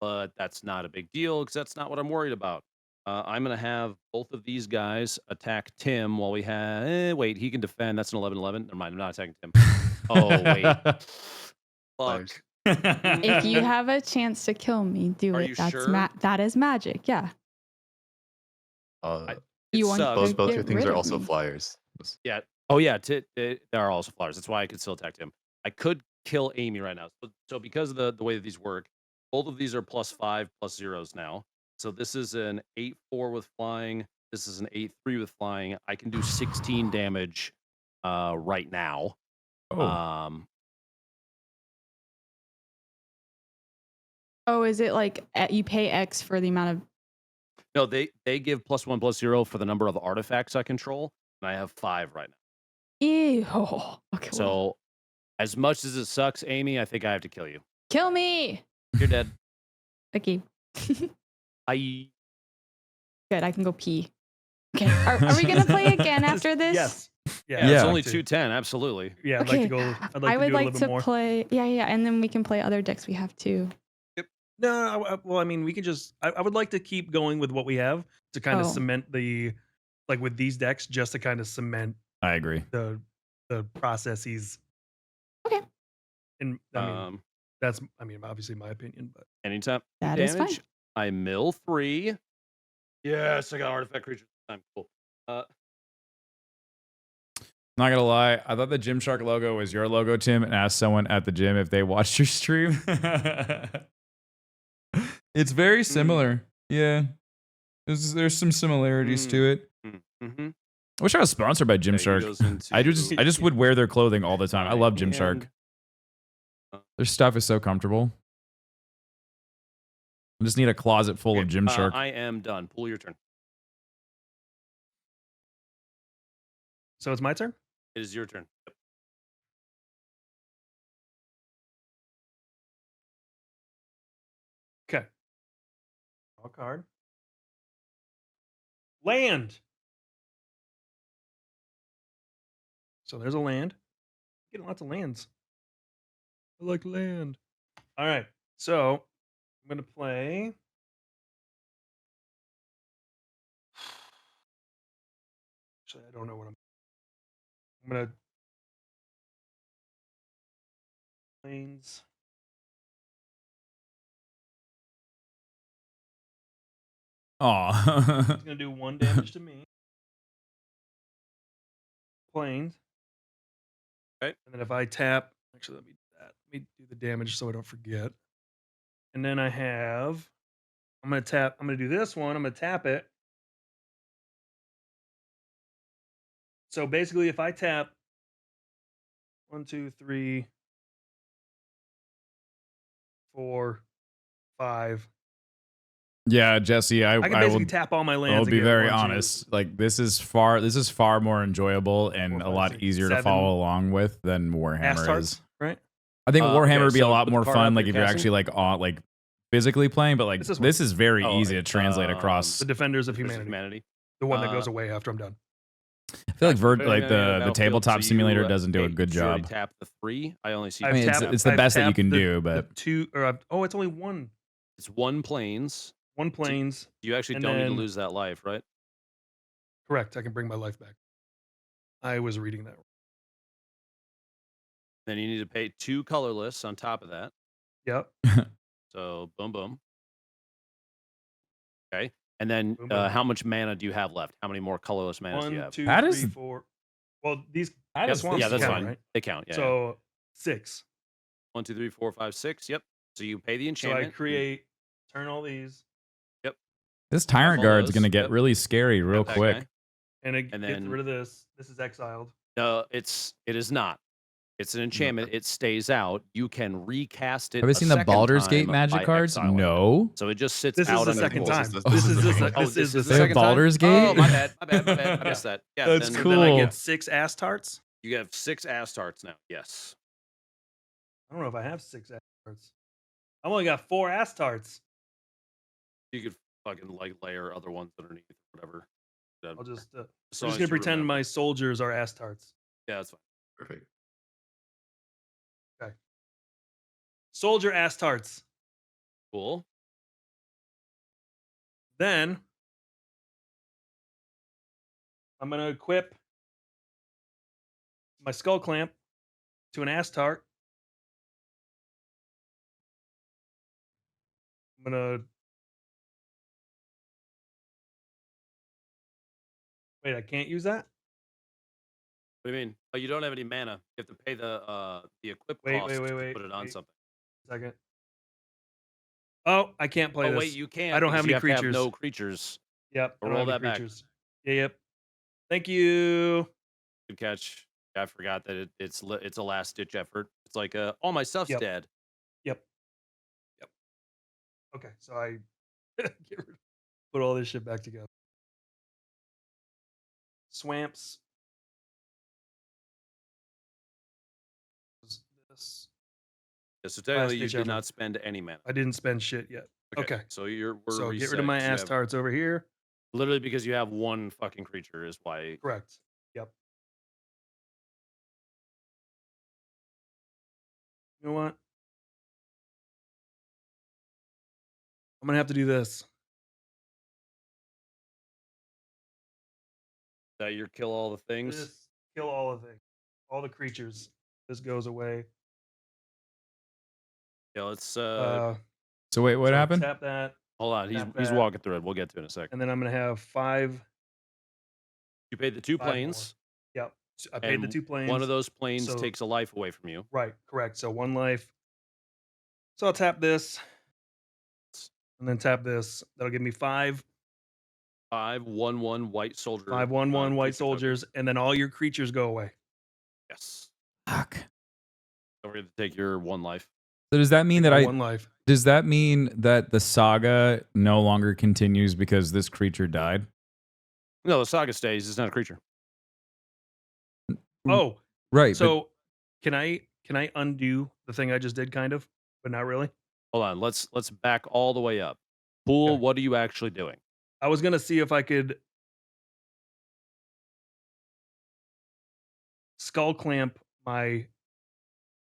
But that's not a big deal because that's not what I'm worried about. I'm going to have both of these guys attack Tim while we have... wait, he can defend. That's an 11/11. Never mind, I'm not attacking Tim. Oh, wait. Fuck. If you have a chance to kill me, do Are it. you That's sure? that is magic. Yeah. You want sucks. to both get your things rid are of also me. flyers. Yeah. Oh, yeah. They are also flyers. That's why I could still attack Tim. I could kill Amy right now. So because of the way that these work, both of these are +5/+0s now. So this is an 8/4 with flying. This is an 8/3 with flying. I can do 16 damage right now. Oh. Oh, is it like you pay X for the amount of? No, they give +1/+0 for the number of artifacts I control, and I have 5 right now. Ew. Oh, okay. So as much as it sucks, Amy, I think I have to kill you. Kill me. You're dead. Okay. I Good. I can go pee. Okay. Are we gonna play again after this? Yes. Yeah, Yeah. it's only 210. Absolutely. Yeah, I'd Okay. like to go. I'd like I to would do a like little bit to more. play. Yeah, and then we can play other decks we have too. No, well, I mean, we can just. I would like to keep going with what we have to kind of Oh. cement the, like with these decks, just to kind of cement I agree. the processes. Okay. And I mean, that's obviously my opinion, but Anytime That is damage, fine. I mill 3. Yes, I got artifact creature this time. Cool. Not gonna lie, I thought the Gymshark logo was your logo, Tim, and asked someone at the gym if they watched your stream. It's very similar. Yeah. There's some similarities to it. Mm-hmm. I wish I was sponsored by Gymshark. I just would wear their clothing all the time. I love Gymshark. Their stuff is so comfortable. I just need a closet full of Gymshark. I am done. Pull your turn. so it's my turn. It is your turn. Yep. Okay. Draw a card. Land. So there's a land. Getting lots of lands. I like land. All right. So I'm gonna play. Actually, I don't know what I'm gonna planes. Aw. He's gonna do 1 damage to me. Planes. Okay. And then if I tap, actually let me do that. Let me do the damage so I don't forget. And then I have. I'm gonna do this one. I'm gonna tap it. So basically, if I tap 1, 2, 3, 4, 5. Yeah, Jesse, I can will basically tap all my lands. I'll and be get very 1, 2, honest. Like this is far more enjoyable and 4, a 5, lot 6, easier 7 to follow along with than ass Warhammer tarts, is. right? I think Warhammer okay, would be a so lot put the more card fun, up like you're if you're casting? actually like physically playing, but like It's this one. this is very Oh, easy to translate across. The Defenders of Defenders of Humanity. The one that goes Uh, away after I'm done. I feel like the Battlefield, tabletop so simulator you, doesn't do a hey, good did you already job. tap the 3. I only see. I mean, I've it's the I've best that you tapped can the- do, the but 2 or it's only one. It's 1 planes. One planes. You actually And don't need to then- lose that life, right? Correct. I can bring my life back. I was reading that. Then you need to pay 2 colorless on top of that. Yep. So boom, boom. Okay. And then Boom, boom. how much mana do you have left? How many more colorless mana do you 1, have? 2, How 3, does- 4. Well, these How does swamps Yeah, that's count, fine. right? They count. Yeah. So 6. 1, 2, 3, 4, 5, 6. Yep. So you pay the So I enchantment. create, turn all these, Yep. This Tyrant all Guard's those, gonna get yep. really scary real that quick. guy. and it And gets then- rid of this. This is exiled. No, it is not. It's an enchantment. It stays out. You can recast it. Have you seen the Baldur's Gate magic cards? No. So it just sits This is out the on your second board. time. This This is is the the second this is the They have second time. Baldur's Oh, Gate? my bad. I missed that. Yeah, That's then cool. Then I get 6 ass tarts. You have 6 ass tarts now. Yes. I don't know if I have 6 ass tarts. I've only got 4 ass tarts. You could fucking like layer other ones underneath, whatever. I'll just As I'm long just as gonna you pretend remember. my soldiers are ass tarts. Yeah, that's fine. Perfect. Soldier ass tarts. Cool. Then I'm gonna equip my skull clamp to an ass tart. I'm gonna wait. I can't use that. What do you mean? Oh, you don't have any mana. You have to pay the equip Wait, cost wait, to wait, put it on wait. something. Second. Oh, I can't play Oh this. wait, you can't. I don't have because you any to have creatures. no creatures. Yep. I don't Roll have any that back. creatures. Yeah, yep. Thank you. Good catch. I forgot that it's a last ditch effort. It's like all my stuff's Yep. dead. Yep. Okay, so I put all this shit back together. Swamps. This. Yeah, so technically, you ditch did effort. not spend any mana. I didn't spend shit yet. Okay. So we're So get rid reset of my 'cause you ass have- tarts over here. Literally because you have one fucking creature is why. Correct. Yep. You know what? I'm gonna have to do this. That you kill all the things. Just kill all of it. All the creatures. This goes away. Yeah, let's So wait, what so happened? Tap that, hold on. He's tap that. walking through it. We'll get to it in a second. and then I'm gonna have 5. You paid the 2 5 more. planes. Yep. So I paid the and 2 planes. One of those planes so- takes a life away from you. Right, correct. So 1 life. So I'll tap this. And then tap this. That'll give me 5. 5/1/1 white soldier. 5/1/1 white creature token. soldiers, and then all your creatures go away. Yes. Fuck. Don't forget to take your 1 life. So does that mean that For 1 life. does that mean that the saga no longer continues because this creature died? No, the saga stays. It's not a creature. Oh, Right. so can I undo the thing I just did, kind of, but not really? Hold on. Let's back all the way up. Pool, Okay. what are you actually doing? I was gonna see if I could skull clamp my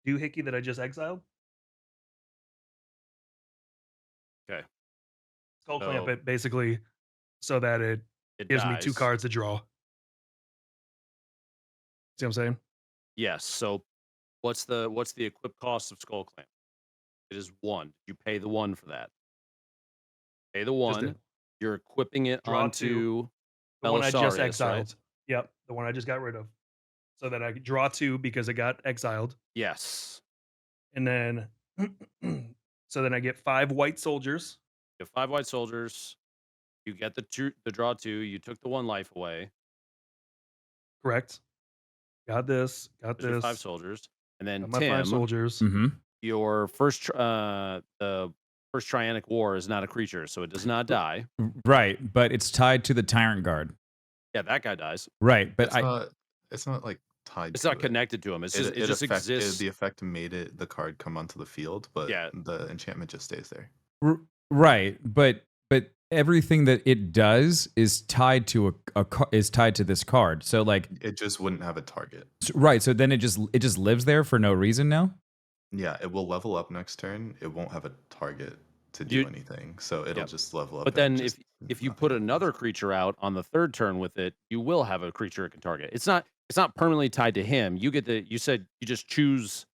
doohickey that I just exiled. Okay. Skull clamp So- it basically so that it It gives me 2 dies. cards to draw. See what I'm saying? Yes. So what's the equip cost of Skull Clamp? It is 1. You pay the 1 for that. Pay the Just 1. did. You're equipping it Draw onto The one I just Belisarius, right? exiled. Yep, the one I just got rid of. So that I could draw 2 because it got exiled. Yes. And then so then I get 5 white soldiers. You have 5 white soldiers. You get the draw 2. You took the 1 life away. Correct. Got this. Got There's your 5 this. soldiers. And then Got my Tim, 5 soldiers. Mm-hmm. your the first Trianic War is not a creature, so it does not die. Right, but it's tied to the Tyrant Guard. Yeah, that guy dies. Right, but It's not like tied. It's to not it. connected to him. It's just it just exists. The effect made the card come onto the field, but Yeah. the enchantment just stays there. right, but everything that it does is tied to is tied to this card. So like It just wouldn't have a target. right, so then it just lives there for no reason now. Yeah, it will level up next turn. It won't have a target to do You- anything, so it'll Yep. just level up. But and then just if you nothing put happens. another creature out on the 3rd turn with it, you will have a creature it can target. It's not permanently tied to him. You said you just choose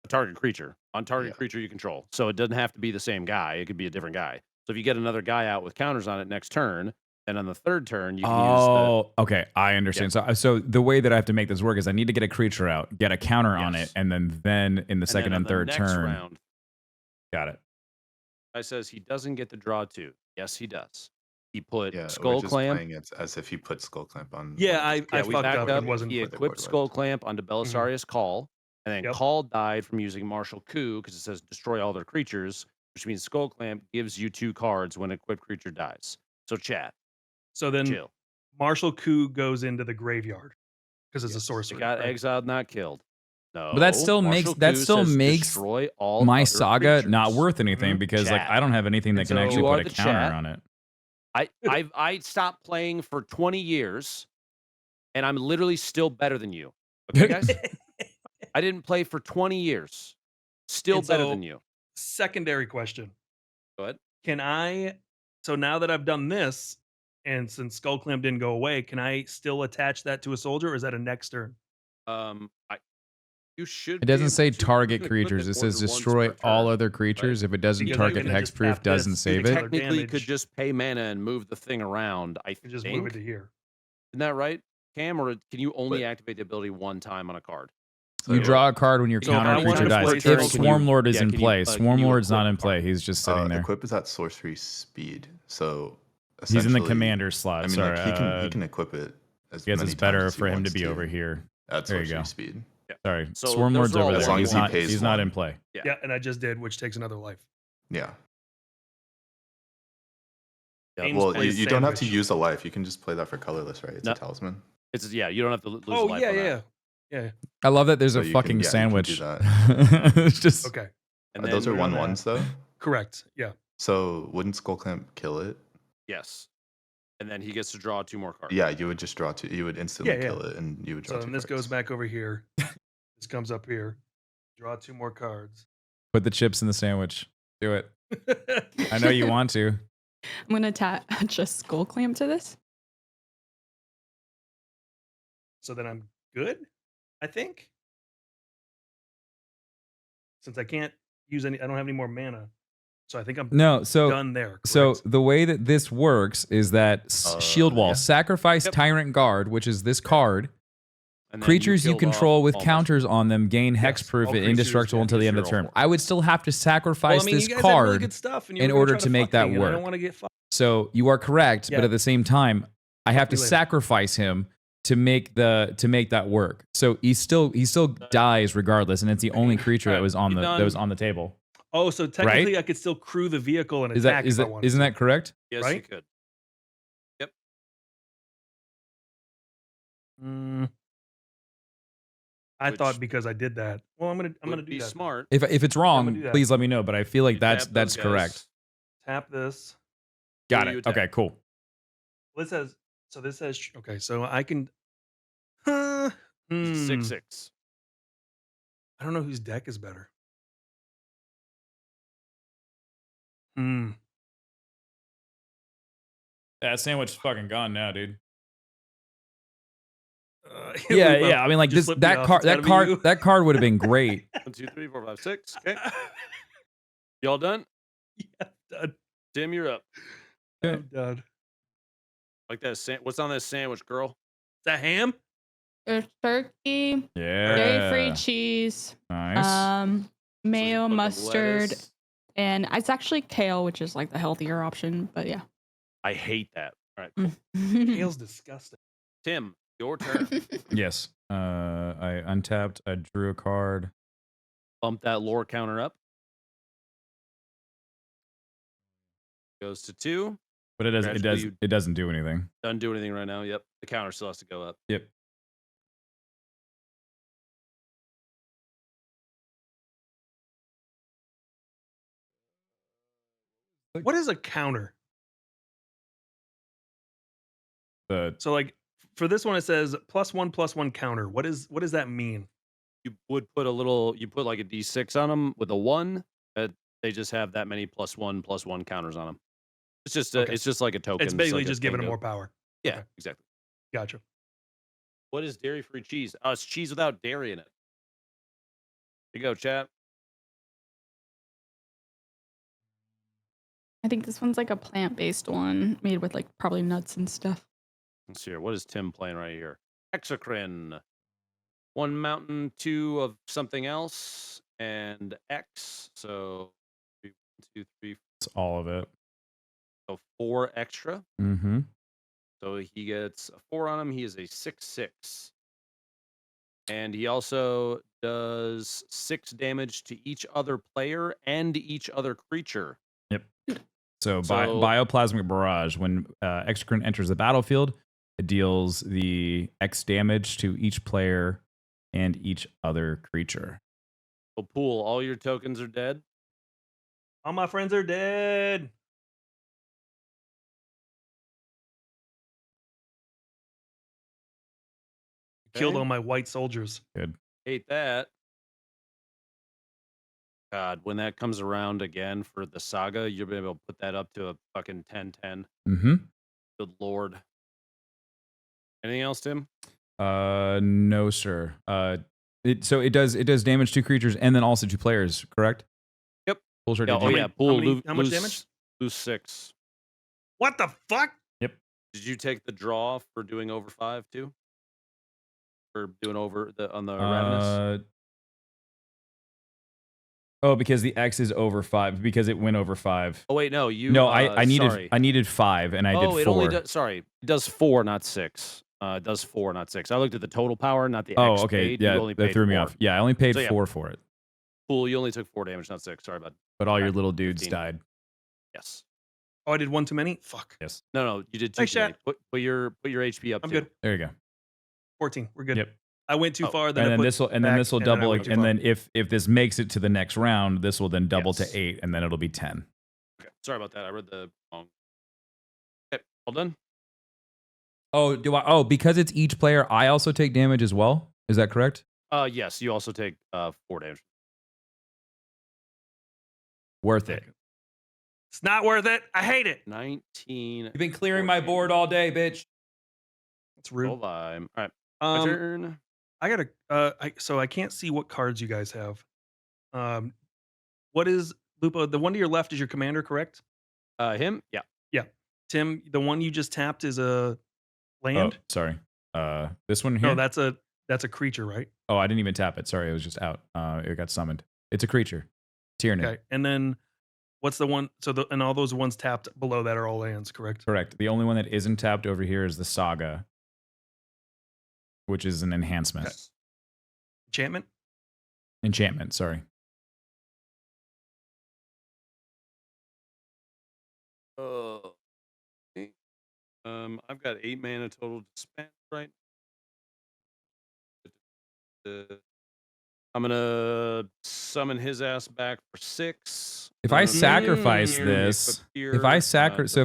a target creature on target Yeah. creature you control. So it doesn't have to be the same guy. It could be a different guy. So if you get another guy out with counters on it next turn, And on the third turn, you can use the. Oh, okay. I understand. So the way that I have to make this work is I need to get a creature out, get a counter on it, Yes. and then in the second and third next turn. round, Got it. guy says he doesn't get to draw 2. Yes, he does. He put Yeah, Skull we're just Clamp. playing it as if he put Skull Clamp on. Yeah, one of I his we fucked backed up up. and wasn't. He for the equipped board Skull wiped. Clamp onto Belisarius Call, and then Yep. Call died from using Martial Coup because it says destroy all their creatures, which means Skull Clamp gives you 2 cards when an equipped creature dies. So chat, So then chill. Martial Coup goes into the graveyard because it's a Yes, sorcery. It got right? exiled, not killed. No, But that still Martial makes Coup says destroy all my other saga not creatures. worth anything because like Chat. I don't have anything that And can so- actually You are put a the counter chat. on it. I stopped playing for 20 years, and I'm literally still better than you. Okay, guys? I didn't play for 20 years. Still And better so- than you. Secondary question. Go ahead. Can I? So now that I've done this, and since Skull Clamp didn't go away, can I still attach that to a soldier, or is that a next turn? You should. It be doesn't able say to. target You can equip creatures. It more says than once destroy per all turn. other creatures. If it doesn't Because target you can just hexproof, tap doesn't this, save do it. the Technically, you could damage. just pay mana and move the thing around. I You think. just move it to here. Isn't that right, Cam? Or can you only But- activate the ability one time on a card? So- You draw a card when your So if counter I wanted creature to dies. play If turn, can Swarm you- Lord is yeah, in can you, play, can Swarm you Lord's not equip in a play. card? He's just sitting there. Equip is at sorcery speed, so He's in the essentially- commander slot. I mean, Sorry, like he can equip it as I guess many it's better times as he for him to wants be over here. at There you sorcery go. speed. Sorry, So Swarm those Lord's are all over as there. long He's as he not. pays He's not one. in play. Yeah. Yeah, and I just did, which takes another life. Yeah. Yeah, Ames Well, plays you don't have to sandwich. use a life. You can just play that for colorless, right? It's No. a talisman. It's you don't have to lose Oh life yeah, on yeah, that. yeah. I love that there's So a you fucking can- yeah, you can sandwich. do that. It's just Okay, And Those then are you're on 1/1s though. correct. Yeah. So wouldn't Skull Clamp kill it? Yes. And then he gets to draw 2 more cards. Yeah, you would just draw 2. You would instantly Yeah, yeah. kill it, and you would draw So 2 then this cards. goes back over here. This comes up here. Draw 2 more cards. put the chips in the sandwich. Do it. I know you want to. I'm gonna attach a skull clamp to this. So then I'm good, I think. Since I can't use any, I don't have any more mana. So I think I'm No, so done there. So correct? the way that this works is that Shield Wall, yeah. sacrifice Yep. Tyrant Guard, which is this card. And then Creatures you killed off control with all counters on them gain Yes, hexproof all and creatures indestructible get until the end of the zero turn. more. I would still have to Well, sacrifice I mean, this you guys had really card. good stuff, and you in were gonna order try to make fuck that me, and I work. don't want to get fucked. So you are correct, but Yeah. at the same time, I have to me later. sacrifice him to make that work. So he still dies regardless, and it's the only creature that was on You're the done. table. Oh, so technically I could still crew the vehicle and Is attack that is if I that wanted isn't to. that correct? Yes, you right? could. I Which thought because I did that. Well, I'm gonna Would do be that. smart. If it's do wrong, that. please let me know. But I feel like You that's tap those correct. guys. Tap this. Got Who do you it. attack? Okay, cool. This says so. This says okay. So I can. 6/6. I don't know whose deck is better. Hmm. That sandwich is fucking gone now, dude. Yeah, Yeah. I mean, like Just this flip me off. It's gotta be you. that card would have been great. 1, 2, 3, 4, 5, 6. Okay. Y'all done? Yeah, done. Tim, you're up. I'm done. Like that. What's on that sandwich, girl? Is that ham? There's turkey, Yeah. dairy-free cheese, Nice. mayo, Fucking mustard, lettuce. and it's actually kale, which is like the healthier option. But yeah. I hate that. All right. Kale's disgusting. Tim, your turn. Yes. I untapped. I drew a card. Bump that lore counter up. Goes to 2. But Gradually it doesn't do anything. Doesn't do anything right now. Yep. The counter still has to go up. Yep. What is a counter? So like for this one, it says +1/+1 counter. What does that mean? You would put you put like a D6 on them with a 1. They just have that many +1/+1 counters on them. It's just Okay. it's just like a token. It's basically like a just giving thing it to- more power. Yeah, Okay. exactly. Gotcha. What is dairy-free cheese? Oh, it's cheese without dairy in it. Here you go, chat. I think this one's like a plant-based one made with like probably nuts and stuff. Let's see here. What is Tim playing right here? Exocrine. 1 mountain, 2 of something else, and X. So 1, 2, 3, It's all of it. so 4 extra. Mm-hmm. So he gets a 4 on him. He is a 6/6. And he also does 6 damage to each other player and each other creature. Yep. So, So- Bioplasmic Barrage. When Exocrine enters the battlefield, it deals the X damage to each player and each other creature. So Pool, all your tokens are dead. All my friends are dead. Killed Okay. all my white soldiers. Good. Hate that. God, when that comes around again for the saga, you'll be able to put that up to a fucking 10/10. Mm-hmm. Good lord. Anything else, Tim? No, sir. So it does damage to creatures and then also to players, correct? Yep. Full short Yeah, did oh you- yeah, Pool. how much damage? Lose 6. What the fuck? Did you take the draw for doing over 5 too? For doing over on the Ravenous? Oh, because the X is over 5 because it went over 5. Oh wait, no, you. No, I needed sorry. I needed 5 and I did 4. It only does. Sorry, it does 4, not 6. It does 4, not 6. I looked at the total power, not the Oh, X okay. paid. Yeah, You only that paid threw me 4. off. Yeah, I only paid So, yeah. 4 for it. Pool, you only took 4 damage, not 6. Sorry about. But all your Back little to dudes 15. died. Yes. Oh, I did one too many? Fuck. Yes. No, you did 2 Thanks, too many. chat. Put your HP up. I'm too. good. There you go. 14. We're good. Yep. I went too Oh, far. Then And I then put this will back, double and then I and went too far. then if this makes it to the next round, this will then double Yes. to 8 and then it'll be 10. Okay. Sorry about that. I read the wrong. Okay, all done. Oh, because it's each player, I also take damage as well. Is that correct? Yes, you also take 4 damage. Worth it. It's not worth it. I hate it. 19. You've been clearing my board all day, bitch. It's rude. Hold on. All right, my turn. I gotta. So I can't see what cards you guys have. What is Lupo? The one to your left is your commander, correct? Him? Yeah. Tim, the one you just tapped is a Oh, land. sorry. This one here. No, that's a creature, right? Oh, I didn't even tap it. Sorry, it was just out. It got summoned. It's a creature. Tyranid. Okay. And then what's the one? So and all those ones tapped below that are all lands, correct? Correct. The only one that isn't tapped over here is the Saga, which is an enhancement. Okay. Enchantment. Enchantment, sorry. Okay. I've got 8 mana total to spend right. I'm gonna summon his ass back for 6. If I sacrifice this, if I sacrifice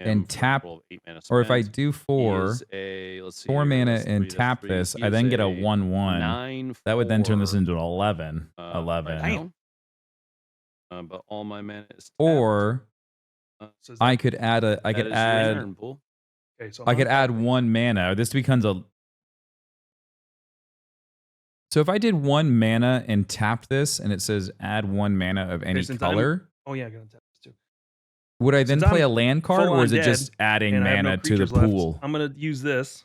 and tap, or if I do 4 mana and tap this, I then get a 1/1. That would then turn this into an 11. 11. Damn. But all my mana is tapped. Or So is I could add a. I That could is your add. turn, Pool. okay, so I could add 1 mana. This becomes a. So if I did 1 mana and tapped this, and it says add 1 mana of any since I'm- color, Oh yeah, I gotta tap this too. would I then since play I'm a land card, or full is it on just adding And I have no mana to the creatures left. pool? I'm gonna use this.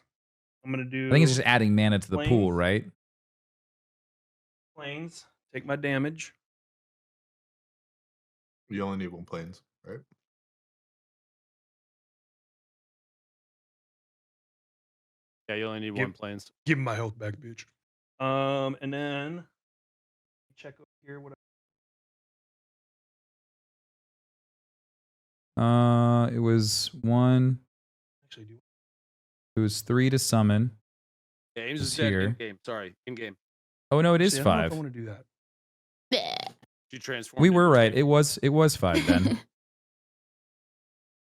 I'm gonna do. I think it's just adding mana to the pool, Plains. right? planes. Take my damage. You only need 1 planes, right? Yeah, you only need Give- 1 planes. Give me my health back, bitch. And then check over here. What? It was 1. Actually, do It was 3 to summon. Yeah, Ames It's is dead here. in game. Sorry, in game. Oh no, it is Actually, I don't know if 5. I want to do that. Did you transform? We into were a right. game? It was 5 then.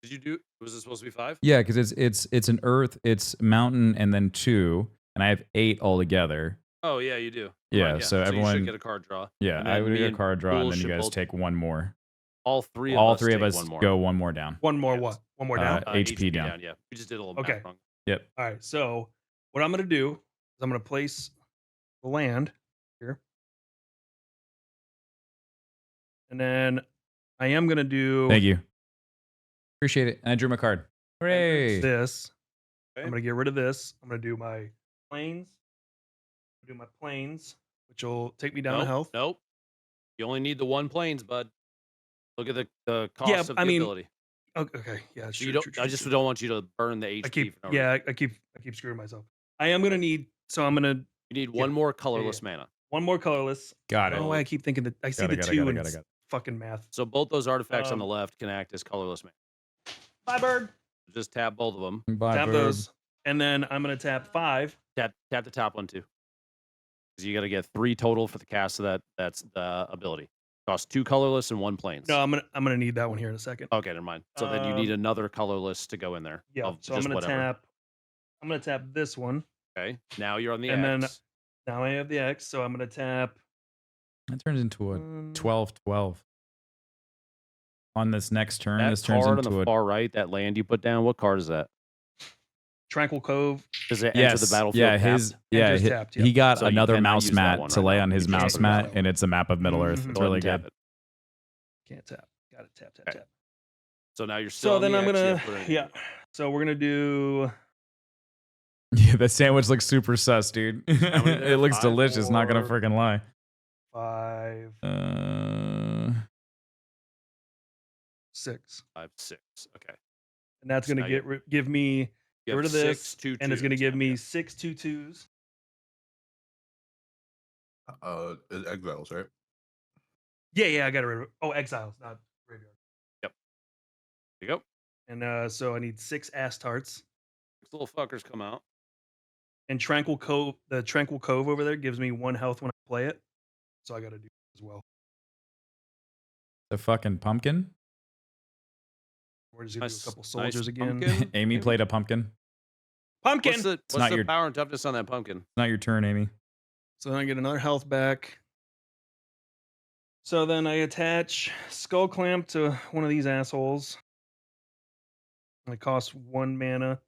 Did you do? Was it supposed to be 5? Yeah, because it's an earth, it's mountain, and then 2, and I have 8 altogether. Oh yeah, you do. Yeah, Right, so you everyone- should get a card draw. Yeah, And I then would me get a and card draw, and Pool then you should guys both- take 1 more. All three All of us. 3 of take us one more. go 1 more down. One more Yes. what? One more down. HP down. Yeah, we just did a little Okay. math wrong. Yep. All right. So what I'm gonna do is I'm gonna place the land here, and then I am gonna do. Thank you. Appreciate it. I drew my card. Hooray! This. Okay. I'm gonna get rid of this. I'm gonna do my planes. Do my planes, which will take me down to health. Nope. You only need the one planes, bud. Look at the cost Yeah, of the I mean, ability. Okay, yeah, So true, you don't. true, true, I just true. don't want you to burn the HP. I keep, for no reason. I keep screwing myself. I am gonna need, so I'm gonna You need one more colorless mana. one more colorless. Got I it. don't know why I keep thinking that I see the two and it's fucking math. So both those artifacts on the Um, left can act as colorless mana. Bye, bird. Just tap both of them. Bye, Tap bird. those, and then I'm gonna tap 5. Tap the top one too. Because you got to get 3 total for the cast of that. That's the ability. Costs 2 colorless and 1 planes. No, I'm gonna need that one here in a second. Okay, never mind. So then you need another colorless to go in there. Yeah, of so I'm just gonna whatever. tap. I'm gonna tap this one, Okay. Now you're on the and then X. now I have the X, so I'm gonna tap. That turns into a 12-12. On this next turn, That this turns card on into the a far right, that land you put down. What card is that? Tranquil Cove. Does it enter the battlefield? Yeah, tapped? Enters he, tapped, he got So you another cannot mouse use that mat one to right lay now. on his You can't mouse use mat, that one. and it's a map of Middle Earth. Mhm. It's Go ahead really and tap good. it. Can't tap. Got to tap. Okay. Tap. So now you're still So on then the I'm X, you gonna, have to put it in. yeah. So we're gonna do. Yeah, that sandwich looks super sus, dude. many It there? looks 5, delicious. Not gonna 4, freaking lie. 5, 6, 5, 6. Okay. and that's So gonna now you- give me You get have rid of this, 6 2 and it's gonna 2s. give Yeah, me yeah. 6 2/2s. Exiles, right? Yeah, I got rid of. Oh, exiles, not graveyard. There you go. And so I need 6 ass tarts. 6 little fuckers come out. And Tranquil Cove, the Tranquil Cove over there gives me 1 health when I play it, so I got to do it as well. The fucking pumpkin. We're just gonna do a Nice- couple nice soldiers again. pumpkin. Amy played a pumpkin. Pumpkin. What's the not your- power and toughness on that pumpkin? It's not your turn, Amy. So then I get another health back. So then I attach Skull Clamp to one of these assholes. And it costs 1 mana.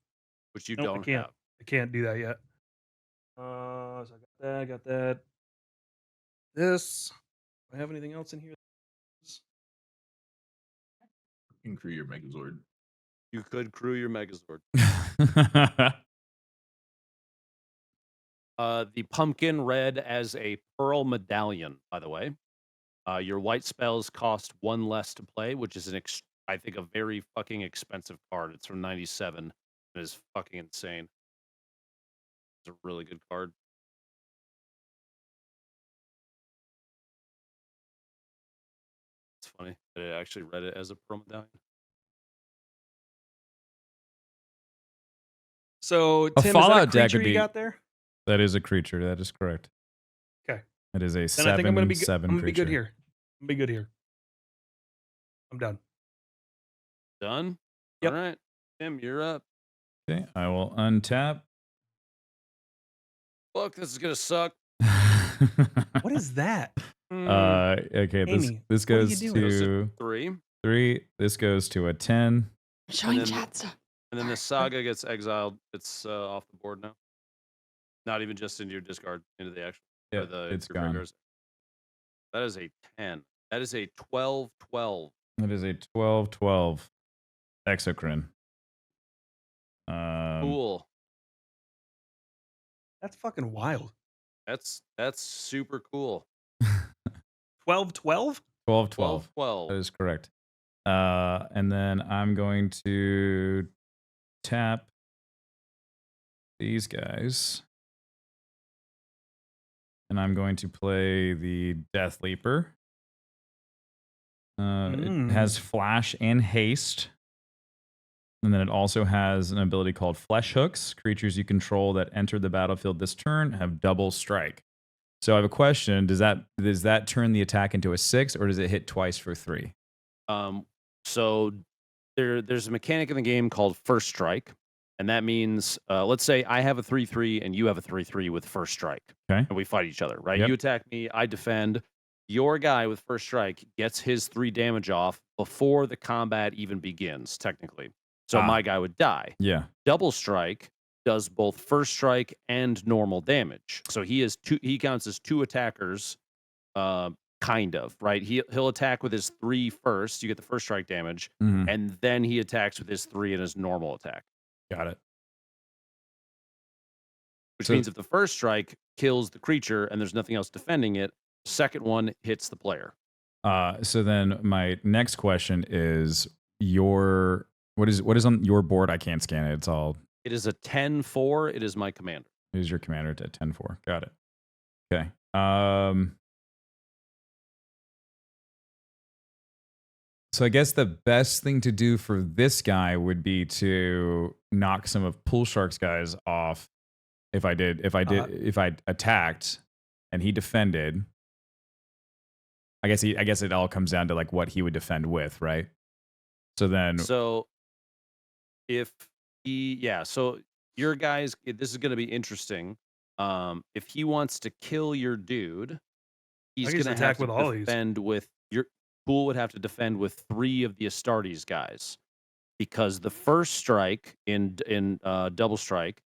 Which you Nope, don't I can't. have. I can't do that yet. So I got that. This. Do I have anything else in here? You can create your Megazord. You could crew your Megazord. The pumpkin read as a pearl medallion, by the way. Your white spells cost 1 less to play, which is I think a very fucking expensive card. It's from 97. It is fucking insane. It's a really good card. It's funny that I actually read it as a pearl medallion. So Tim, Fallout is that a deck creature would you be- got there? That is a creature. That is correct. Okay. It is a Then I think I'm gonna be 7/7 I'm gonna be creature. good here. I'm gonna be good here. I'm done. Done? Yep. All right. Tim, you're up. Okay, I will untap. Look, this is going to suck. What is that? Okay, Amy, this what are you goes doing? Goes to to 3. 3. This goes to a 10. I'm showing then- chat stuff. And then the saga gets exiled. It's off the board now. Not even just into your discard, into the actual. Yeah, or the it's your gone. graveyards. That is a 10. That is a 12/12. That is a 12/12 exocrine. Cool. That's fucking wild. That's super cool. 12/12? 12/12. 12/12. That is correct. And then I'm going to tap these guys. And I'm going to play the Death Leaper. It has Flash and Haste. And then it also has an ability called Flesh Hooks. Creatures you control that enter the battlefield this turn have double strike. So I have a question. Does that turn the attack into a 6, or does it hit twice for 3? So there's a mechanic in the game called First Strike. And that means, let's say I have a 3/3 and you have a 3/3 with First Strike. Okay. And we fight each other, right? Yep. You attack me, I defend. Your guy with First Strike gets his 3 damage off before the combat even begins, technically. So my guy would die. Yeah. Double Strike does both First Strike and normal damage. So he counts as 2 attackers kind of, right? He'll attack with his 3 first. You get the first strike damage, and then he attacks with his 3 in his normal attack. Got it. Which means if the first strike kills the creature and there's nothing else defending it, the second one hits the player. So then my next question is what is on your board? I can't scan it. It is a 10-4. It is my commander. It is your commander at 10-4. Got it. Okay. So I guess the best thing to do for this guy would be to knock some of Pool Shark's guys off. If I attacked and he defended, I guess it all comes down to like what he would defend with, right? So if so your guys, this is going to be interesting. If he wants to kill your dude, he's going to attack have with to all these. defend with your Pool would have to defend with 3 of the Astartes guys, because the first strike in double strike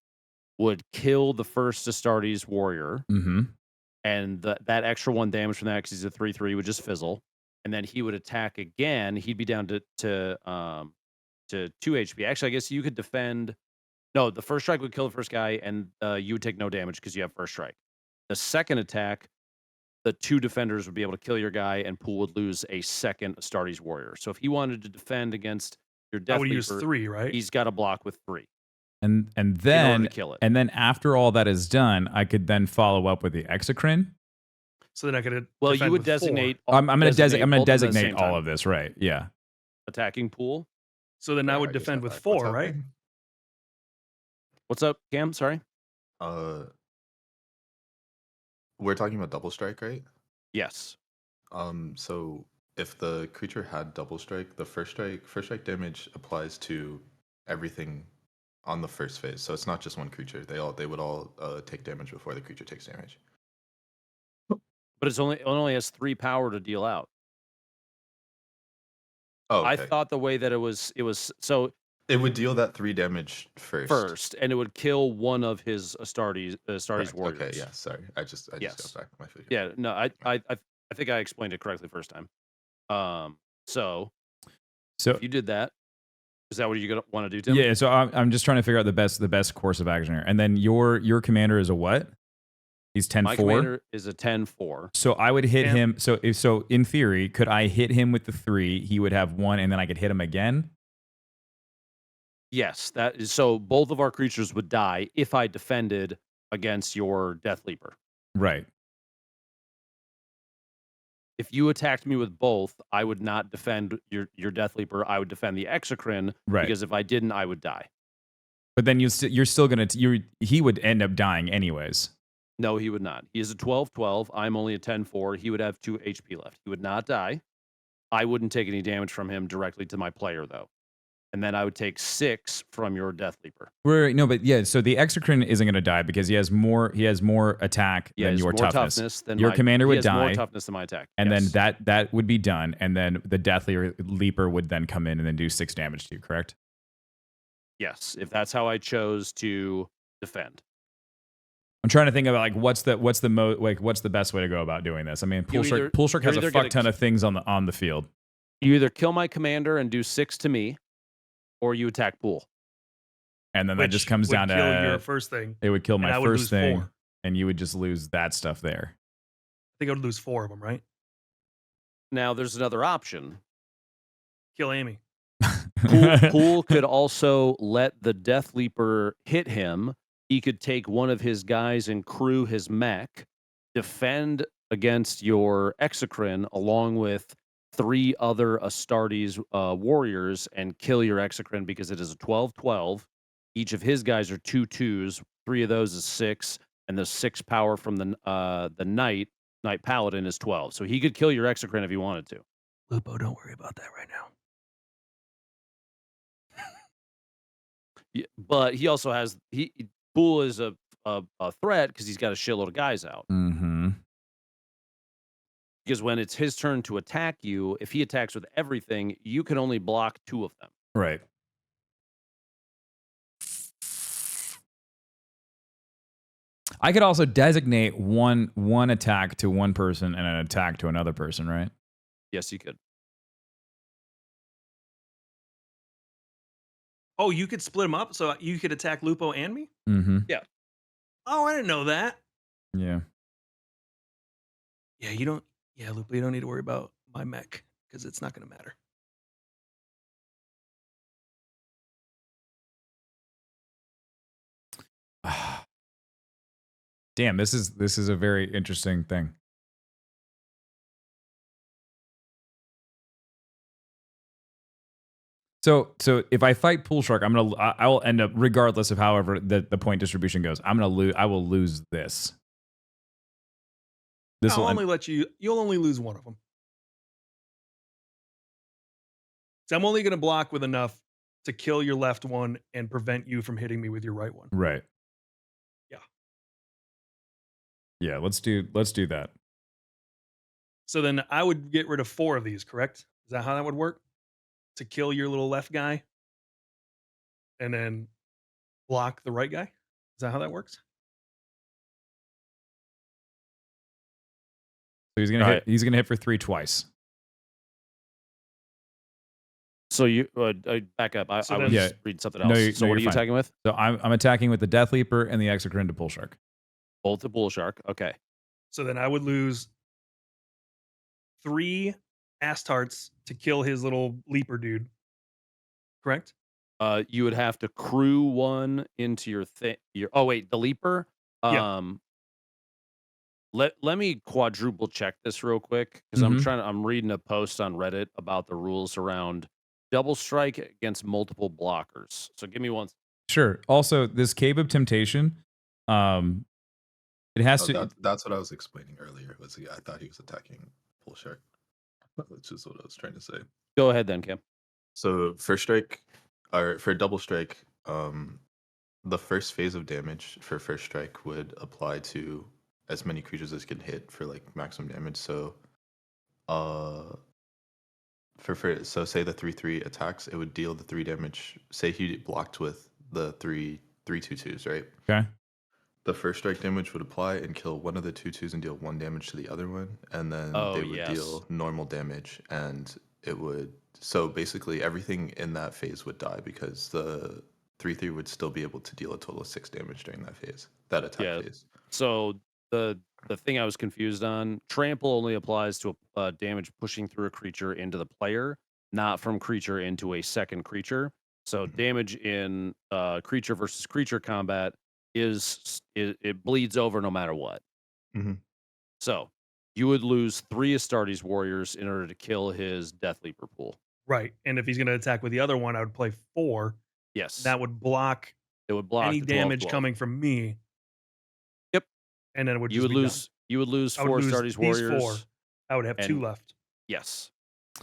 would kill the first Astartes warrior, and that extra 1 damage from that, because he's a 3/3, would just fizzle, and then he would attack again. He'd be down to 2 HP. Actually, I guess you could defend. No, the first strike would kill the first guy, and you would take no damage because you have first strike. The second attack, the 2 defenders would be able to kill your guy, and Pool would lose a second Astartes warrior. So if he wanted to defend against your Death I would Leaper, use 3, right? he's got to block with 3 and in order then to kill it. and then after all that is done, I could then follow up with the Exocrine. So then I could. Well, you would designate. I'm going to designate designate all of this, right? Yeah. Attacking Pool. So then I would defend with 4, right? What's up, Cam? Sorry. We're talking about double strike, right? Yes. So if the creature had double strike, the first strike damage applies to everything on the first phase. So it's not just one creature. They would all take damage before the creature takes damage. But it only has 3 power to deal out. Oh, okay. I thought the way that it was so it would deal that 3 damage first, and it would kill one of his Astartes warriors. Okay, yeah, sorry. I just got back my food. Yeah, no, I think I explained it correctly first time. So if you did that, is that what you're gonna want to do, Tim? Yeah. So I'm just trying to figure out the best course of action here. And then your commander is a what? He's 10-4. My commander is a 10-4. So I would hit him. So in theory, could I hit him with the 3? He would have 1, and then I could hit him again. Yes, that is. So both of our creatures would die if I defended against your Death Leaper. Right. If you attacked me with both, I would not defend your Death Leaper. I would defend the Exocrine, right? Because if I didn't, I would die. But then you're still gonna he would end up dying anyways. No, he would not. He is a 12/12. I'm only a 10/4. He would have 2 HP left. He would not die. I wouldn't take any damage from him directly to my player, though. And then I would take 6 from your Death Leaper. No, but yeah, so the Exocrine isn't going to die because he has more attack than your toughness. Your commander would die. He has more toughness than my attack. And then that would be done. And then the Death Leaper would then come in and then do 6 damage to you, correct? Yes, if that's how I chose to defend. I'm trying to think about like what's the best way to go about doing this. I mean, Pool Shark has a fuck ton of things on the field. You either kill my commander and do 6 to me, or you attack Pool. And then that just comes down to your first thing. It would kill my first thing, 4. And you would just lose that stuff there. I think I would lose 4 of them, right? Now there's another option. Kill Amy. Pool could also let the Death Leaper hit him. He could take one of his guys and crew his mech, defend against your Exocrine along with 3 other Astartes warriors, and kill your Exocrine because it is a 12/12. Each of his guys are 2/2s. 3 of those is 6, and the 6 power from the Knight Paladin is 12. So he could kill your Exocrine if he wanted to. Lupo, don't worry about that right now. Yeah, but he also has Pool is a threat because he's got a shitload of guys out. Mm-hmm. Because when it's his turn to attack you, if he attacks with everything, you can only block 2 of them. Right. I could also designate one attack to one person and an attack to another person, right? Yes, you could. Oh, you could split them up, so you could attack Lupo and me. Mm-hmm. Yeah. Oh, I didn't know that. Yeah. Yeah, you don't. Yeah, Lupo, you don't need to worry about my mech because it's not going to matter. Damn, this is a very interesting thing. So if I fight Pool Shark, I will end up, regardless of however the point distribution goes, I will lose this. I'll only let you. You'll only lose one of them. So I'm only going to block with enough to kill your left one and prevent you from hitting me with your right one. Right. Yeah. Yeah, let's do that. So then I would get rid of 4 of these, correct? Is that how that would work? To kill your little left guy and then block the right guy? Is that how that works? So he's gonna hit for 3 twice. So you back up. I was then- reading something else. So what are you fine. attacking with? So I'm attacking with the Death Leaper and the Exocrine to Pool Shark. Both the bull shark. Okay. So then I would lose 3 Astartes to kill his little leaper dude. Correct? You would have to crew one into your thing. Oh wait, the leaper. Yeah. Let me quadruple check this real quick because I'm reading a post on Reddit about the rules around double strike against multiple blockers. So give me one. Sure. Also, this Cave of Temptation, it has to. That's what I was explaining earlier. I thought he was attacking Pool Shark, which is what I was trying to say. Go ahead then, Cam. So first strike, or for double strike, the first phase of damage for first strike would apply to as many creatures as can hit for like maximum damage. So, so say the 3/3 attacks, it would deal the 3 damage. Say he blocked with the 3/2/2s, right? Okay. The first strike damage would apply and kill one of the 2/2s and deal 1 damage to the other one, and then they would deal normal damage, and it would. So basically, everything in that phase would die because the 3/3 would still be able to deal a total of 6 damage during that phase, that attack phase. So the thing I was confused on, trample only applies to damage pushing through a creature into the player, not from creature into a second creature. So damage in creature versus creature combat it bleeds over no matter what. So you would lose 3 Astartes warriors in order to kill his Death Leaper pool. Right. And if he's going to attack with the other one, I would play 4. Yes. That would block It would block any the damage 12. coming from me. Yep. And then it would You just would be lose. done. You would lose I would 4 lose Astartes these warriors. 4. I would have 2 left. Yes.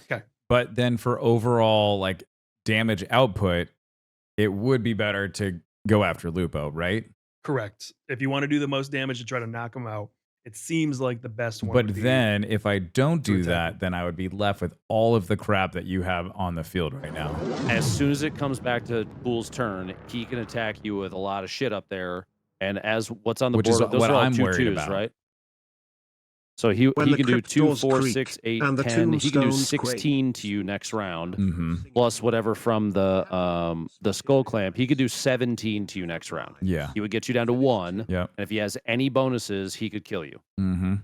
Okay. But then for overall like damage output, it would be better to go after Lupo, right? Correct. If you want to do the most damage to try to knock him out, it seems like the best one. But would be then if I don't do attack that, him. then I would be left with all of the crap that you have on the field right now. As soon as it comes back to Pool's turn, he can attack you with a lot of shit up there. And as what's on the Which board, is those what are all I'm 2 worried 2s, about. right? So he When can the do crypt 2, doors 4, creak 6, 8, and the 10. He can do tombstones 16 to you next round, Mm-hmm. plus whatever from the skull clamp. He could do 17 to you next round. Yeah. He would get you down to 1. Yep. And if he has any bonuses, he could kill you. Mm-hmm.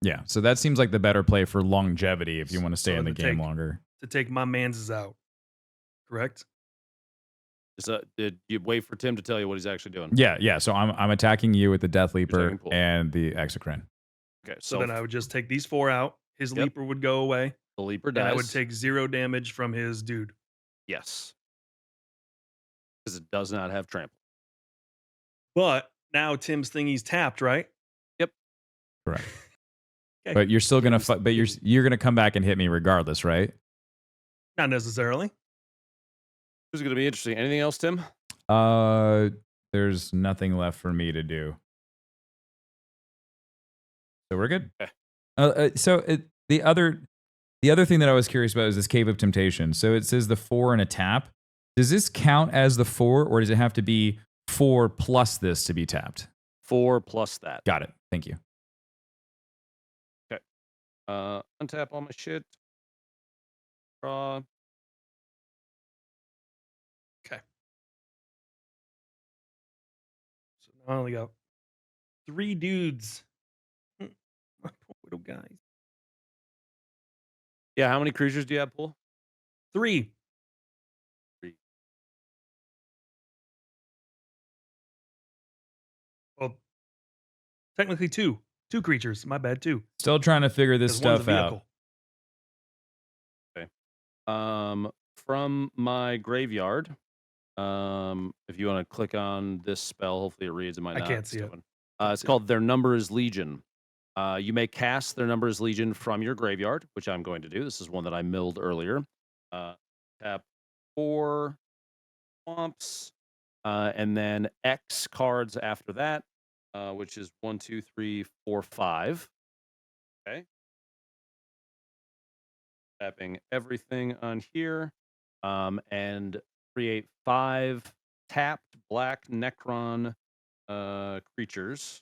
Yeah. So that seems like the better play for longevity if you want to stay So in the to game take- longer. to take my man's out. Correct? So did you wait for Tim to tell you what he's actually doing? Yeah, yeah. So I'm attacking you with the Death Leaper attacking Pool. and the Exocrine. Okay, So then I would just take these 4 out. His leaper would go away. the Leaper And dies. I would take 0 damage from his dude. Yes. Because it does not have trample. But now Tim's thingy's tapped, right? Correct. Okay. But you're still gonna Tim's but you're gonna come back and hit me regardless, right? Not necessarily. This is going to be interesting. Anything else, Tim? There's nothing left for me to do. So we're good. Okay. The other thing that I was curious about is this Cave of Temptation. So it says the 4 and a tap. Does this count as the 4, or does it have to be 4 plus this to be tapped. 4 plus that. Got it. Thank you. Untap all my shit. Draw. Okay. So now I only got 3 dudes. My poor little guys. Yeah, how many creatures do you have, Pool? 3. 3. Well, technically 2. 2 creatures. My bad, 2. Still trying to figure this 'Cause one's a stuff out. vehicle. From my graveyard, if you want to click on this spell, hopefully it reads. It might I not. can't see it. It's called Their Number is Legion. You may cast Their Number is Legion from your graveyard, which I'm going to do. This is one that I milled earlier. Tap 4 swamps, and then X cards after that, which is 1, 2, 3, 4, 5. Okay. Tapping everything on here, and create 5 tapped black Necron creatures.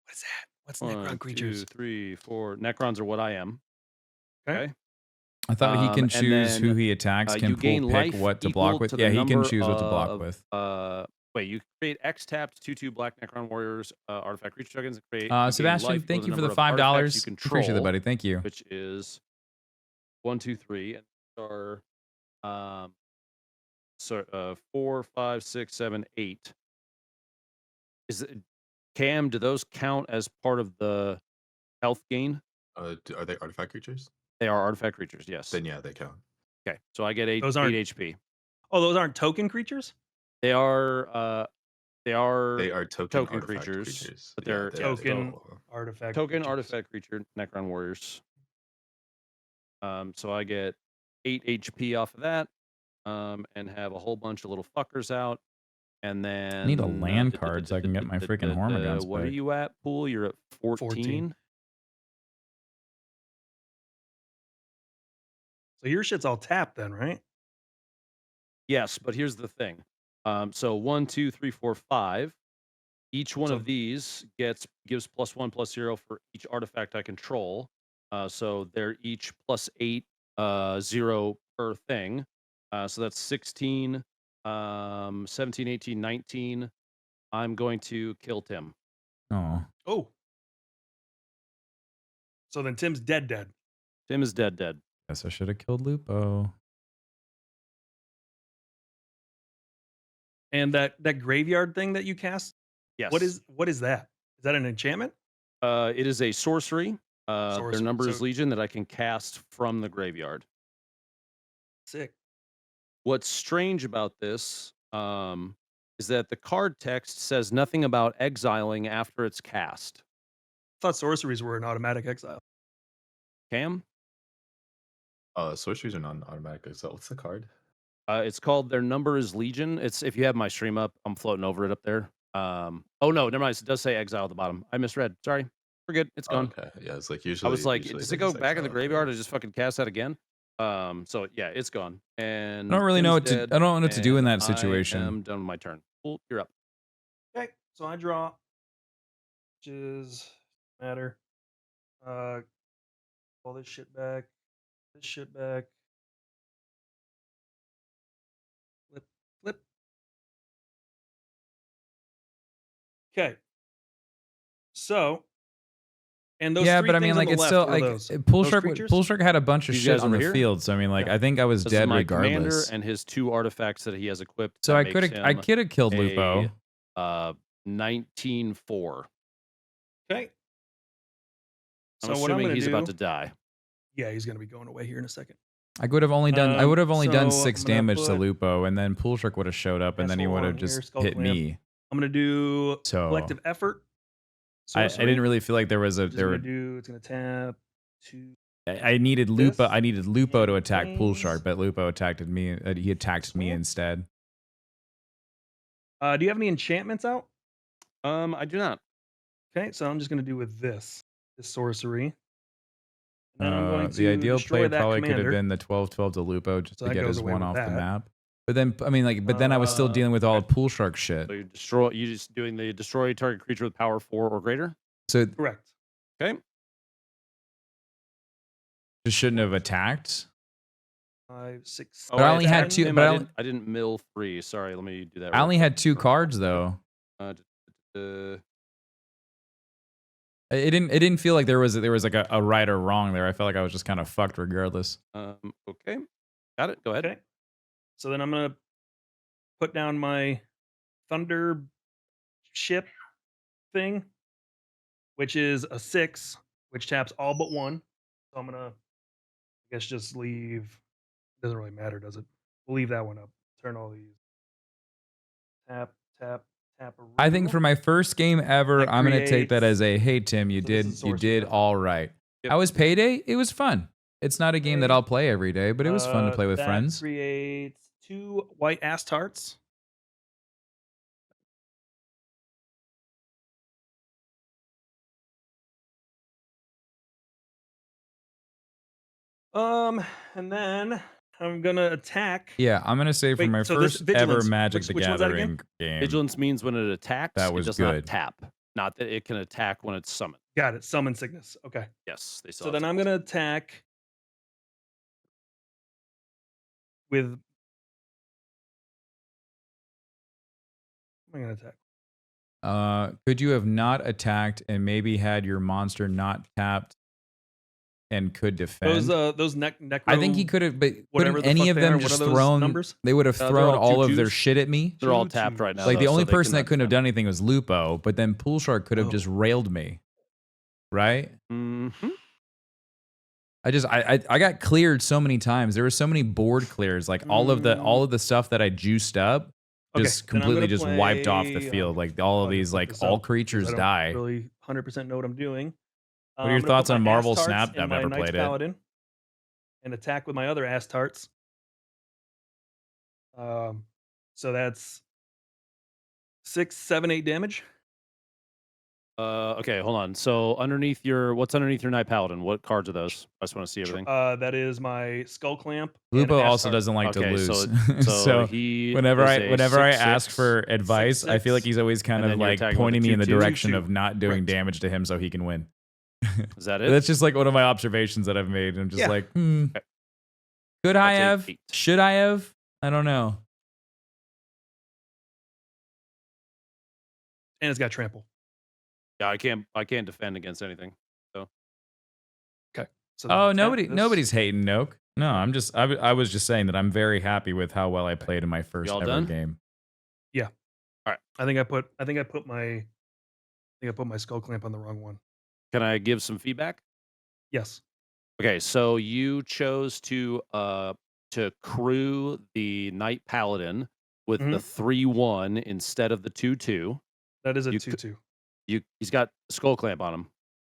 What is that? What's 1, Necron creatures? 2, 3, 4. Necrons are what I am. Okay. I thought he can and choose who then, he attacks, you can gain pick life what to equal block with. to the Yeah, he can number choose what to block of, with. Wait, you create X tapped 2/2 black Necron warriors artifact creature tokens. And create. You gain Sebastian, life thank equal you to for the the number of artifacts $5. you Appreciate it, control, buddy. Thank you. which is 1, 2, 3, and are 4, 5, 6, 7, 8. Is it, Cam? Do those count as part of the health gain? Are they artifact creatures? They are artifact creatures. Yes. Then yeah, they count. Okay, so I get 8 Those aren't- HP. Oh, those aren't token creatures? They are. They are. They are token artifact creatures, but Yeah, they're they are token still- artifact. token creatures. artifact creature Necron warriors. So I get 8 HP off of that, and have a whole bunch of little fuckers out, and then I need a land card so I can get my freaking Hormagaunts What are back. you at, Pool? You're at 14. So your shit's all tapped then, right? Yes, but here's the thing. So 1, 2, 3, 4, 5. Each one So- of these gives +1/+0 for each artifact I control. So they're each +8, 0 per thing. So that's 16, 17, 18, 19. I'm going to kill Tim. Oh, Oh. So then Tim's dead. Tim is dead. guess I should have killed Lupo. And that graveyard thing that you cast, Yes. what is that? Is that an enchantment? It is a sorcery. Their Sorcery. number is So- Legion that I can cast from the graveyard. Sick. What's strange about this is that the card text says nothing about exiling after it's cast. I thought sorceries were an automatic exile. Cam? Sorceries are non-automatic. So what's the card? It's called Their Number is Legion. It's if you have my stream up, I'm floating over it up there. Oh no, never mind. It does say exile at the bottom. I misread. Sorry. We're good. It's gone. Okay. Yeah, it's like usually. I was like, usually does they it go just back in the exile graveyard or just fucking cast that again? So yeah, it's gone. And I don't really know Tim's what to. dead, I don't know what to do in that and situation. I am done with my turn. Cool, you're up. Okay, so I draw, which is matter. All this shit back. This shit back. Flip. Okay. So, and those Yeah, three but I mean, things on like the it's left still were like those. Pool Those Shark. creatures? Pool Shark had a bunch of These shit guys on over the here? field, so I mean, like Yeah. I think I was This is dead my commander regardless. and his 2 artifacts that he has equipped. So that I makes could have killed Lupo. 19-4. Okay. I'm So what I'm assuming gonna he's do? about to die. Yeah, he's gonna be going away here in a second. I would have only done. I would have only done so 6 I'm gonna damage to put Lupo, and then Pool Shark would have showed up, and then he Castle would have on here, just Skull hit Clamp. me. I'm gonna do So collective effort. I Sorcery. didn't really feel like there was a Just there. gonna Were, do. It's gonna tap 2. I needed Lupo. this, I needed Lupo to and attack Pool things. Shark, but Lupo attacked me. He attacked me Swamp. instead. Do you have any enchantments out? I do not. Okay, so I'm just gonna do with this sorcery. And then I'm going to The ideal destroy play that probably could have commander. been the 12/12 to Lupo just So to that get goes his away one with off the that. map. But then, I mean, like, but then I was still dealing with all the pool shark shit. So you just doing the destroy target creature with power 4 or greater. So Correct. Okay. just shouldn't have attacked. 5, 6. But I only had attacked 2. him. But I didn't mill 3. Sorry, let me do that. I only had 2 cards though. It didn't feel like there was like a right or wrong there. I felt like I was just kind of fucked regardless. Okay, got it. Go ahead. Okay. So then I'm gonna put down my thunder ship thing, which is a 6, which taps all but 1. So I'm gonna, I guess, just leave. Doesn't really matter, does it? We'll leave that one up. Turn all these. Tap, tap, tap. I think for my first game ever, That I'm gonna take that creates- as a hey Tim, you So this is did sorcery, right? all right. Yep. How was Payday? It was fun. It's not a game that Okay. I'll play every day, but it was fun to play with that friends. Creates 2 white ass tarts. And then I'm gonna attack. Yeah, I'm gonna say for Wait, my so this first ever Vigilance, Magic the which one's that again? Gathering game. Vigilance means when it attacks, That was it does good. not tap. Not that it can attack when it's summoned. Got it. Summon sickness. Okay. Yes, they still. So have then I'm sickness. gonna attack with. I'm gonna attack. Could you have not attacked and maybe had your monster not tapped and could defend? Those necro. I think he could have, but whatever couldn't the any fuck of they them are, what just are those thrown? numbers? They would have They're thrown all all of their 2/2s. shit at me. They're all Two tapped twos. right now. Like the though, only so they person that cannot couldn't have defend. done anything was Lupo, but then Pool Shark could have Oh. just railed me, right? Mhm. I got cleared so many times. There were so many board clears. Like all of the stuff that I juiced up Okay, just then I'm completely gonna just wiped off the play, field. Like all of I'll these, just look like this all up, 'cause creatures I don't die. Really, 100% know what I'm doing. What are your I'm gonna thoughts put on my ass Marvel tarts Snap? in I've my never Knights played it. Paladin and attack with my other ass tarts. So that's 6, 7, 8 damage. Okay, hold on. So what's underneath your Knight Paladin? What cards are those? I just want to see everything. That is my skull clamp. and Lupo ass also tart. doesn't like to Okay, lose. so So he whenever is I a whenever I 6/6, ask for advice, I feel like 6/6, he's always kind and of then you're like attacking with pointing a me in the 2/2. direction 2/2. of not doing Correct. damage to him so he can win. Is that it? That's just like one of my observations that I've made. I'm just Yeah. like, Okay. could I take have? 8. Should I have? I don't know. And it's got trample. Yeah, I can't defend against anything. So then Oh, tap this. nobody's hating Noak. No, I was just saying that I'm very happy with how well I played in my first all ever done? game. I think I put my skull clamp on the wrong one. Can I give some feedback? Yes. Okay, so you chose to crew the Knight Paladin with the 3/1 instead of the 2/2. That is a You 2/2. He's got Skull Clamp on him,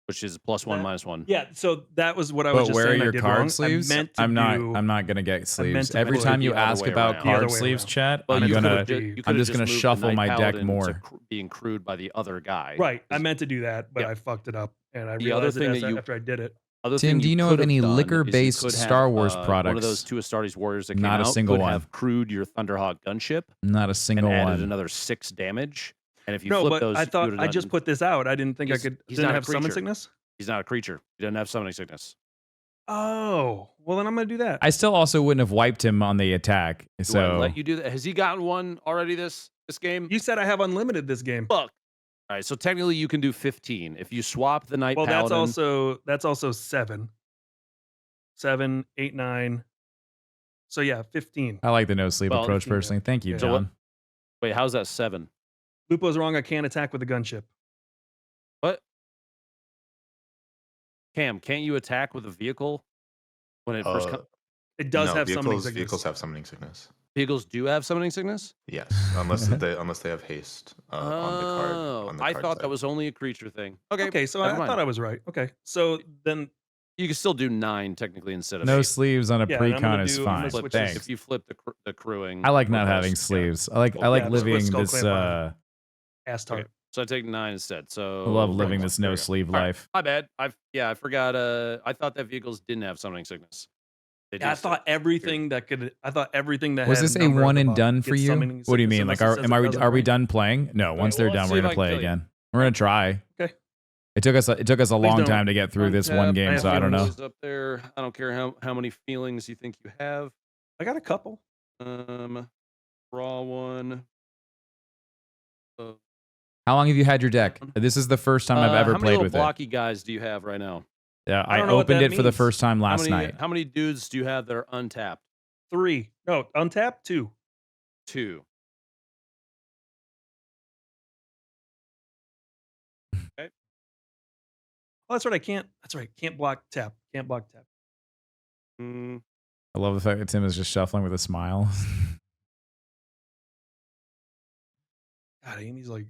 which is +1 That- -1. Yeah, so that was what I was But just where are saying. I your did card wrong. sleeves? I meant to I'm do, not gonna get sleeves. to Every put time it you the other ask way about around. The other card way sleeves, around. chat, Well, I'm you gonna could've I'm just just gonna moved the shuffle Knight my deck Paladin to more. being crewed by the other guy. Right. I meant to do that, but Yeah. I fucked it up, and I The other realized thing it that you- after I did it. Other Tim, thing do you know could of have any done is you liquor-based could have, Star Wars one of products? those two Astartes warriors that came Not a out single could one. have crewed your Thunderhawk gunship Not a single and added one. another 6 damage. And if you No, flip but those, I you thought would've I done- just put this out. I didn't think I He's- could. he's Didn't not a have summon creature. sickness. He's not a creature. He doesn't have summoning sickness. Oh, well then I'm gonna do that. I still also wouldn't have wiped him on the attack. Do I So let you do that? Has he gotten one already this game? You said I have unlimited this game. Fuck. All right, so technically you can do 15 if you swap the Knight Well, Paladin. that's also 7, 7, 8, 9. So yeah, 15. I like the no sleep Well, approach 15, yeah. personally. Thank you, Yeah. So what- John. Wait, how's that 7? Lupo's wrong. I can't attack with the gunship. What? Cam, can't you attack with a vehicle when it first comes? It does have summoning vehicles. sickness. Vehicles have summoning sickness. Vehicles do have summoning sickness? Yes, unless they have haste on the card. On the I card thought that side. was only a creature thing. Okay, Okay, so I never mind. thought I was right. Okay, so then You can still do 9 technically instead of No 8. sleeves on a Yeah, and I'm pre-con gonna is do- I'm gonna fine. switch Thanks. this- If you flip the crewing. I like not reverse, having yeah. sleeves. I like Yeah, just put living skull this. clamp on. ass tart. Okay. So I take 9 instead. So I love living Right, this there no we go. sleeve All right, life. My bad. I forgot. I thought that vehicles didn't have summoning sickness. They Yeah, I do thought everything that could. I thought everything that Was had this a number at one the and bottom done for gets you? summoning What do you sickness mean? Like, unless it says it doesn't, are we right? done playing? No. Once they're well, let's done, see we're if I gonna can play kill you. again. We're gonna try. Okay. It took us a long don't. time to get through this one Untap, game, have so I don't know. feelings. Up there. I don't care how many feelings you think you have. I got a couple. Draw one. How long have you had your deck? This is the first time I've ever how many played little with blocky guys do you have right now? it. Yeah, I don't know what opened that it for the means. first time last night. How many dudes do you have that are untapped? 3. No, untapped 2. 2. Okay. Oh, that's right. I can't. That's right. Can't block tap. Can't block tap. Mm, I love the fact that Tim is just shuffling with a smile. God, Amy's like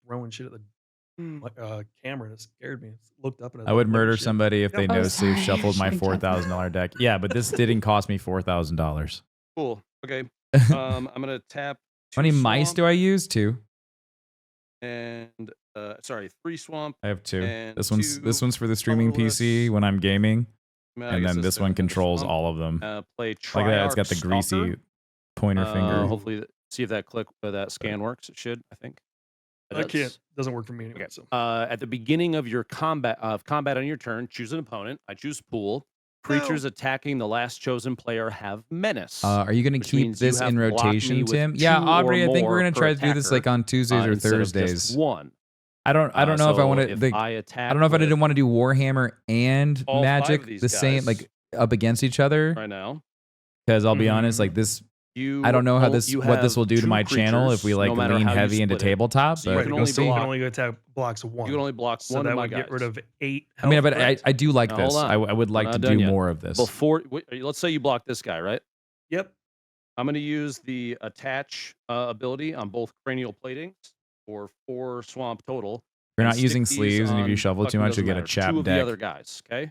throwing shit at the camera. It scared me. It looked up and I would murder somebody if they Yep. Oh, noticed they've sorry. shuffled my Shouldn't have. $4,000 deck. Yeah, but this didn't cost me $4,000. cool. Okay. I'm gonna tap. How many mice do I use? 2. And sorry, 3 swamp. I have 2. And This one's for the streaming colorless. PC when I'm gaming, I and guess then that's this one another controls swamp. all of them. Play Like Triarch that, it's got the greasy Stalker. pointer finger. Hopefully, see if that that scan works. It should, I think. I can't. Doesn't work for me anyway. Okay. So At the beginning of your combat on your turn, choose an opponent. I choose pool. Creatures attacking the last chosen player have menace. Are you going to which keep means you this have in blocked me rotation, with Tim? 2 Yeah, or Aubrey, I think we're more going to per try to do this like on Tuesdays or instead of just Thursdays. 1. I don't know if I So want if to. I attack. I don't know if I with didn't want to do Warhammer and all 5 of Magic these the same, guys like up against each other. right now. Because I'll be honest, like this, I don't know how what this will do to my channel if we like lean heavy into tabletop. So you But can we'll only you can see. only go attack blocks 1. You can only block so one that of my would guys. get rid of 8. I mean, health, but correct? I do like Now, this. hold on. I would like We're to not do done yet. more of this. Let's say you block this guy, right? Yep. I'm going to use the attach ability on both cranial platings for 4 swamp total. You're and not using stick these sleeves, and if you on shuffle too fucking much, you doesn't get a matter, chapped 2 of the deck. other guys. Okay.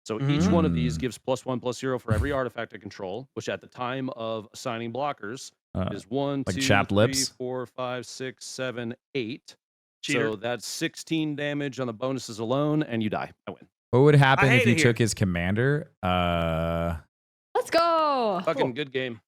So each one of these Mm. gives +1/+0 for every artifact I control, which at the time of assigning blockers is 1, like 2, chapped 3, lips? 4, 5, 6, 7, 8. Cheater. So that's 16 damage on the bonuses alone, and you die. I win. What would happen if hate you it took here. his commander? Let's go. Fucking good game.